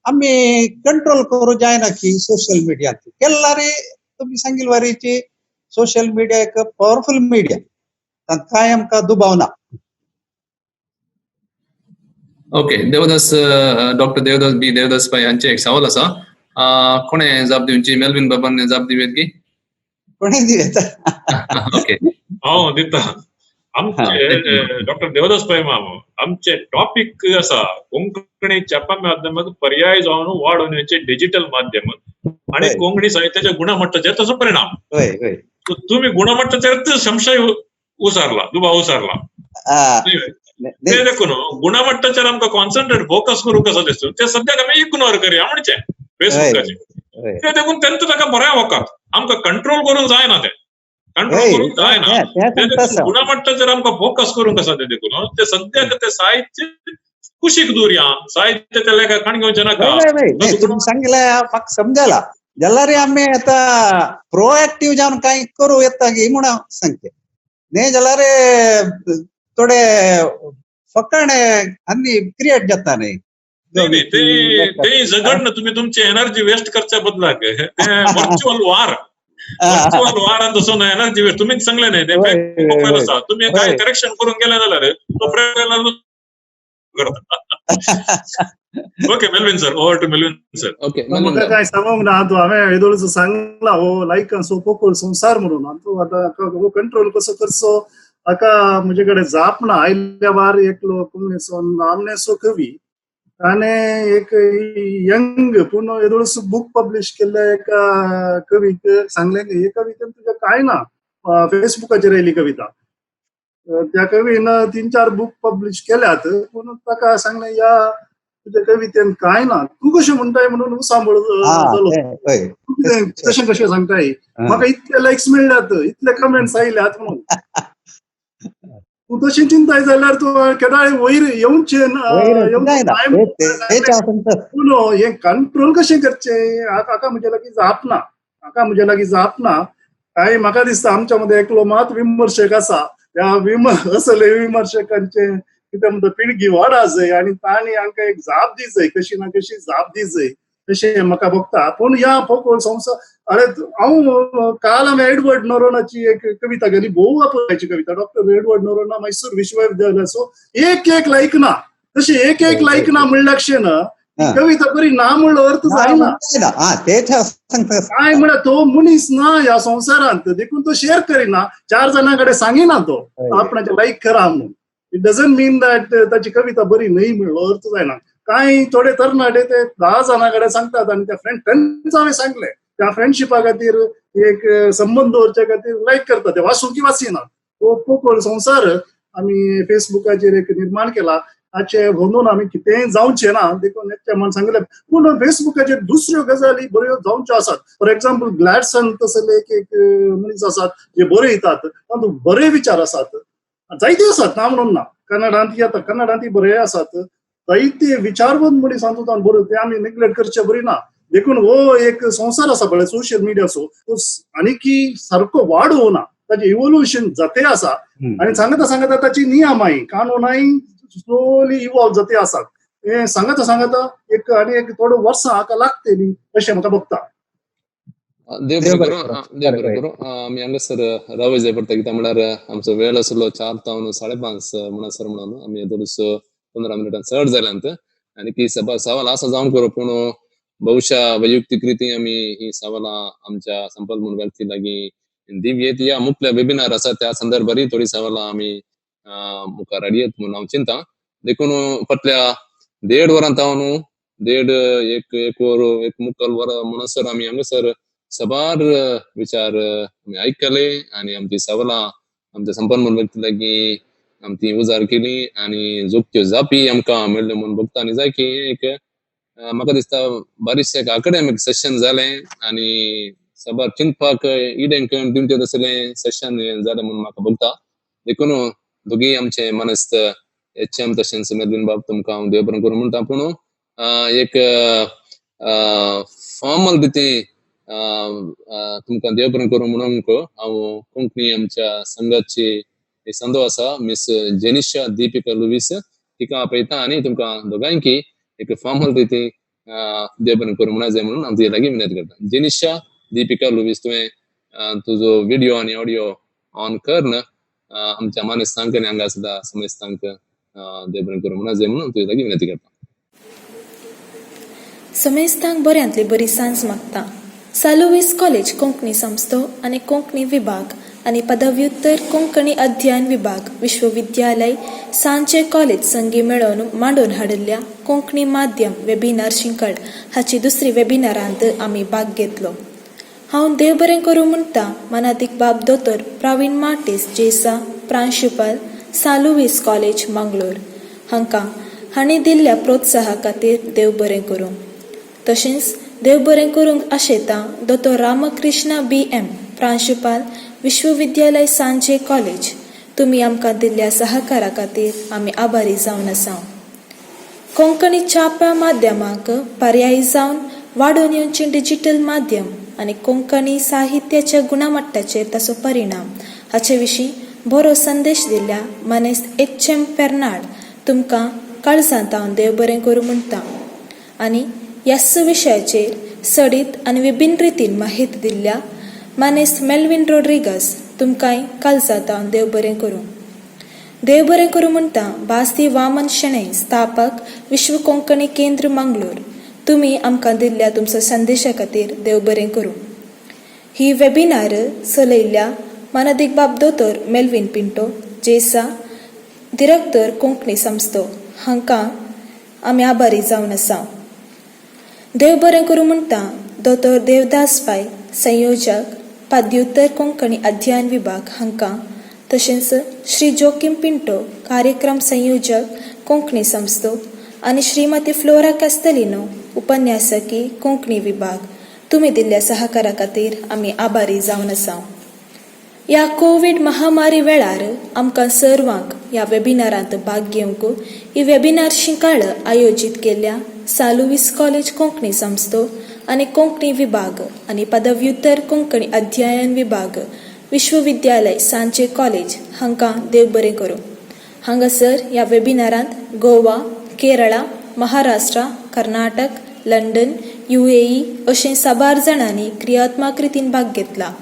आम्ही कंट्रोल करू जायना की सोशल मीडिया केल्यार तुम्ही सांगिल वारीची सोशल मीडिया एक पॉवरफुल मीडिया तांत काय आमकां दुबाव ना. ओके देवदास डॉक्टर देवदास बी देवदास भाई हांचे एक सवाल आसा कोणे जाप दिवची मेल्विन बाबान जाप दिवेत की कोणी दिता ओके हांव दिता आमचे डॉक्टर देवदास पै माम आमचे टॉपिक आसा कोंकणी छापा माध्यमाक पर्याय जावन वाड होण्याचे डिजिटल माध्यम आणि कोंकणी साहित्याच्या गुणमट्टाचेर ताचो परिणाम. तुम्ही गुणमट्टाचेर संशय उसारला दुबाव उसारला ते देखून गुणमट्टाचेर आमकां कॉन्सन्ट्रेट फोकस करूं कसो दिसता ते सद्याक आमी इग्नोर करया म्हणचे फेसबुकाचे ते देखून तेंच ताका बऱ्या वकात आमकां कंट्रोल करूंक जायना ते कंट्रोल करूंक जायना गुणमट्टाचेर आमकां फोकस करूंक आसा ते देखून ते सद्याक ते साहित्य कुशीक दुरया साहित्य ते लेखकान घेवचे नाका तुम्ही सांगिल्लें म्हाका समजला जाल्यार आमी आतां प्रोएक्टिव्ह जावन कांय करूं येता की म्हूण हांव सांगते न्ही जाल्यार थोडे फकाण आनी क्रिएट जाता न्ही ते झगडना तुम्ही तुमची एनर्जी वेस्ट करच्या बदलाक व्हर्च्युअल वारान तसो एनर्जी वेस्ट तुम्हीच सांगले न्ही ते प्रोफाईल आसा तुम्ही काय करेक्शन करून गेले जाल्यार तो profile okay Melvin sir over to Melvin sir. Okay म्हाका काय सांगूंक ना तो हांवें येदोळचो सांगला हो लायकांचो पोकोळ संसार म्हणून तो आतां कंट्रोल कसो करचो हाका म्हजे कडेन जाप ना आयल्या वार एकलो कोंकणीचो नामनेचो कवी ताणे एक यंग पूण येदोळसो बुक पब्लिश केल्ल्या एका कवीक सांगलें की हे कवितेन तुजें कांय ना फेसबुकाचेर येयली कविता त्या कवीन 3-4 बुक पब्लिश केल्यात पूण ताका सांगलें या तुज्या कवितेन कांय ना तूं कशें म्हणटाय म्हणून सांबाळ तशें कशें सांगताय म्हाका इतले लायक्स मेळ्ळ्यात इतले कमेंट्स आयल्यात म्हणून तूं तशें चिंताय जाल्यार तूं केदाळ वयर येवचें पूण हें कंट्रोल कशें करचें हाका म्हजे लागीं जाप ना काय म्हाका दिसता आमच्या मध्ये एकलो मात विमर्शक आसा त्या असले विमर्शकांचे कितें म्हणटा पिळगी वाडा जाय आनी तांणी हांकां एक जाप दी जाय कशी ना कशी जाप दी जाय तशें म्हाका भोगता. पूण ह्या फोकोळ संवसार अरे हांव काल हांवें एडवर्ड नोरोनाची एक कविता गेली भोव वापरायची कविता डॉक्टर एडवर्ड नोरोना मैसूर विश्वविद्यालयाचो एक लायक ना तशें एक लायक ना म्हणल्याक्षे ना कविता बरी ना म्हणलो अर्थ जायना काय म्हळ्यार तो मनीस ना ह्या संवसारांत देखून तो शेअर करिना 4 जाणां कडेन सांगिना तो आपणाचे लायक करा म्हणून इट डजंट मीन दॅट ताची कविता बरी न्हय म्हणलो अर्थ जायना. कांय थोडे तरणाटे ते 10 जाणां कडेन सांगतात आनी त्या फ्रेंड्स हांवें सांगलें त्या फ्रेंडशिपा खातीर एक संबंध दवरचे खातीर लायक करता ते वाचूं की वाचिना तो पोकळ संवसार आमी फेसबुकाचेर एक निर्माण केला ताचे म्हणून आमी कितेंय जावचें ना देखून एकटे सांगलें पूण फेसबुकाचेर दुसऱ्यो गजाली बऱ्यो जावच्यो आसात. फॉर एक्झाम्पल ग्लॅडसन तसले एक मनीस आसात जे बरयतात तातूंत बरे विचार आसात जायते आसात ना म्हणून ना कन्नडांत येता कन्नडांतय बरे आसात जायते विचारवंत मनीस तातूंत बरो ते आमी निग्लेक्ट करचे बरी ना. देखून हो एक संवसार आसा पळय सोशल मिडियाचो तो आनीकी सारको वाड होना ताचें इवोल्युशन जाते आसा आनी सांगता ताची नियमाय कानूनाय स्लोली इवॉल्व जाते आसात हे सांगता एक आनी एक थोडे वर्सां हाका लागतली अशें म्हाका भोगता. देव बरो करूं आमी हांगासर रावय जाय पडटा कित्याक म्हळ्यार आमचो वेळ आसलो 4 तावन 5:30 म्हणसर म्हणून आमी थोडस 15 मिनिटां चड जाल्यांत आनी ती सवाल आसा जावन करूं पूण बहुशा वैयक्तीक रितीन आमी ही सवालां आमच्या संपर्क म्हणून व्यक्ती लागीं दिवयेत या मुख्य वेबिनार आसा त्या संदर्भारी थोडी सवालां आमी मुखार हाडयेत म्हणून हांव चिंता. देखून फाटल्या 1.5 वरां तावन देड एक वर एक मुक्काल वर म्हणसर आम्ही हांगासर सबार विचार आम्ही ऐकले आणि आमची सवाला आमच्या संपन्न व्यक्ती लागी आमची उजार केली आणि जोगत्यो जापी आमकां मेळ्ळ्यो म्हणून बघता जाय की एक म्हाका दिसता बारीकशें एक अकॅडमिक सेशन जालें आणि सबार चिंतपाक इडेंक दिवचें तसलें सेशन जालें म्हणून म्हाका बघता देखून दोगी आमचे मनस्त एचएम तशेंच मेलविन बाब तुमकां हांव देव बरें करूं म्हणटा पूण एक फॉर्मल रिती तुमकां देव बरें करूं म्हणूंक हांव कोंकणी आमच्या संघाची संदो आसा मिस जेनिशा दीपिका लुईस तिका आपयता आणि तुमकां दोगांयकी एक फॉर्मल रिती देव बरें करूं म्हणा जाय म्हणून हांव तुजे लागीं विनंती करता. जेनिशा दीपिका लुईस तुवें तुजो व्हिडिओ आनी ऑडिओ ऑन कर न आमच्या मानेस्तांक आनी हांगा आसल्या समेस्तांक देव बरें करूं म्हणा जाय म्हणून तुजे लागीं विनंती करता. समेस्तांक बऱ्यांतली बरी सांज मागता. सालुवीस कॉलेज कोंकणी संस्थो आनी कोंकणी विभाग आनी पदव्युत्तर कोंकणी अध्ययन विभाग विश्वविद्यालय सांचे कॉलेज संगी मेळोवन मांडून हाडिल्ल्या कोंकणी माध्यम वेबिनार शिंकड हाची दुसरी वेबिनारांत आमी भाग घेतलो. हांव देव बरें करूं म्हणटा मनातीक बाब दोतोर प्रवीण मार्टीस जेसा प्रांशुपाल सालुवीस कॉलेज मंगळूर हांणी दिल्ल्या प्रोत्साहा खातीर देव बरें करूं. तशेंच देव बरें करूंक आशेता दोतोर रामकृष्ण BM प्रांशुपाल विश्वविद्यालय सांचे कॉलेज. तुमी आमकां दिल्ल्या सहकारा खातीर आमी आभारी जावन आसा. कोंकणी छाप्या माध्यमांक पर्यायी जावन वाडून येवचें डिजिटल माध्यम आनी कोंकणी साहित्याच्या गुणमट्टाचेर ताचो परिणाम हाचे विशीं बरो संदेश दिल्ल्या मनेस्त HM पेर्नाड तुमकां काळजांत हांव देव बरें करूं म्हणटा. आनी ह्याच विशयाचेर सडीत आनी विभिन्न रितीन माहिती दिल्ल्या मनेस्त मेल्विन रोड्रिगस तुमकांय काळजांत हांव देव बरें करूं. देव बरें करूं म्हणटा बास्ती वामन शेणै स्थापक विश्व कोंकणी केंद्र मंगळूर. तुमी आमकां दिल्ल्या तुमचो संदेशा खातीर देव बरें करूं. ही वेबिनार चलयल्ल्या मनातीक बाब दोतोर मेल्विन पिंटो जेसा डिरेक्टर कोंकणी संस्थो हांकां आमी आभारी जावन आसा. देव बरें करूं म्हणटा दोतोर देवदास पाय संयोजक पदव्युत्तर कोंकणी अध्ययन विभाग हांकां तशेंच श्री जोकीम पिंटो कार्यक्रम संयोजक कोंकणी संस्थो आनी श्रीमती फ्लोरा कास्तेलिनो उपन्यासकी कोंकणी विभाग. तुमी दिल्ल्या सहकारा खातीर आमी आभारी जावन आसा. ह्या कोविड महामारी वेळार आमकां सर्वांक ह्या वेबिनारांत भाग घेवंक ही वेबिनार शिंकाळ आयोजीत केल्ल्या सालुवीस कॉलेज कोंकणी संस्थो आनी कोंकणी विभाग आनी पदव्युत्तर कोंकणी अध्ययन विभाग विश्वविद्यालय सांचे कॉलेज हांकां देव बरें करूं. हांगासर ह्या वेबिनारांत गोवा, केरळा, महाराष्ट्र, कर्नाटक, लंडन, UAE अशें साबार जाणांनी क्रियात्मक रितीन भाग घेतला.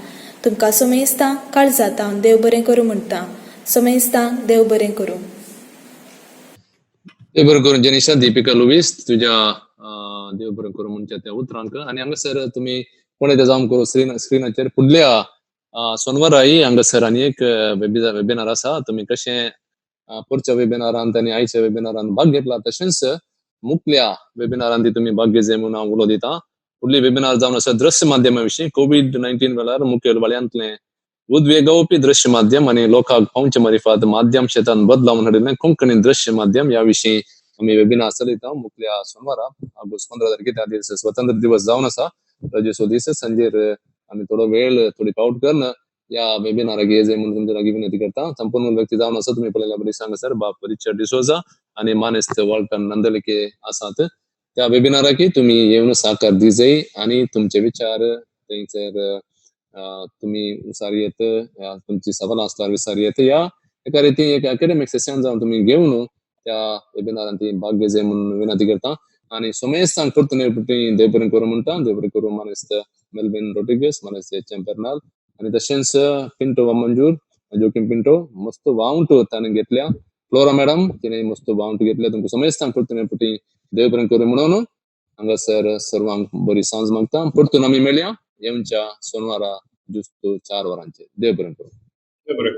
तुमकां समेस्तां काळजांत हांव देव बरें करूं म्हणटा. समेस्तां देव बरें करूं. देव बरें करूं जेनिशा दीपिका लुईस तुज्या देव बरें करूं म्हणच्या त्या उतरांक. आनी हांगासर तुमी कोणे जावन करूं स्क्रिनाचेर फुडल्या सोनवाराय हांगासर आनी एक वेबिनार आसा. तुमी कशें पुढच्या वेबिनारांत आनी आयच्या वेबिनारांत भाग घेतला तशेंच मुखल्या वेबिनारांत तुमी भाग घेवचे म्हणून हांव उलो दिता. फुडली वेबिनार जावन आसा दृश्य माध्यमा विशीं. COVID-19 वेळार मुखेल वाड्यांतलें उद्वेगावपी दृश्य माध्यम आनी लोकांक पावचे मारिफात माध्यम क्षेत्रांत बदलावन हाडिल्लें कोंकणी दृश्य माध्यम ह्या विशीं आमी वेबिनार चलयता. मुखल्या सोनवारा ऑगस्ट 15 तारखे त्या दीस स्वतंत्र दिवस जावन आसा. रजेचो दीस सांजेर आमी थोडो वेळ थोडी पावट करून ह्या वेबिनाराक येजे म्हणून तुमच्या लागीं विनंती करता. संपूर्ण व्यक्ती जावन आसा तुमी पळयल्या बरी सांगासर बाप रिचर्ड डिसोजा आनी मानेस्त वॉल्टन नंदलेके आसात. त्या वेबिनाराक तुमी येवन सहकार दिजय आनी तुमचे विचार थंयसर तुमी विचारयेत तुमची सवालां आसल्यार विचारयेत. एका रितीन एक अकॅडमिक सेशन जावन तुमी घेवन त्या वेबिनारांत भाग घेवचे म्हणून विनंती करता. आनी समेस्तांक परतून देव बरें करूं म्हणटा. देव बरें करूं मानेस्त मेल्विन रोड्रिगस, मानेस्त HM पेर्नाल आनी तशेंच पिंटो मंजूर जोकीम पिंटो मस्त वाउंट ताणें घेतल्या. फ्लोरा मॅडम तिणें मस्त वाउंट घेतल्या. तुमकां समेस्तांक परतून देव बरें करूं म्हणून हांगासर सर्वांक बरी सांज मागता. परतून आमी मेळया येवच्या सोनवारा जुस्त 4 वरांचेर. देव बरें करूं.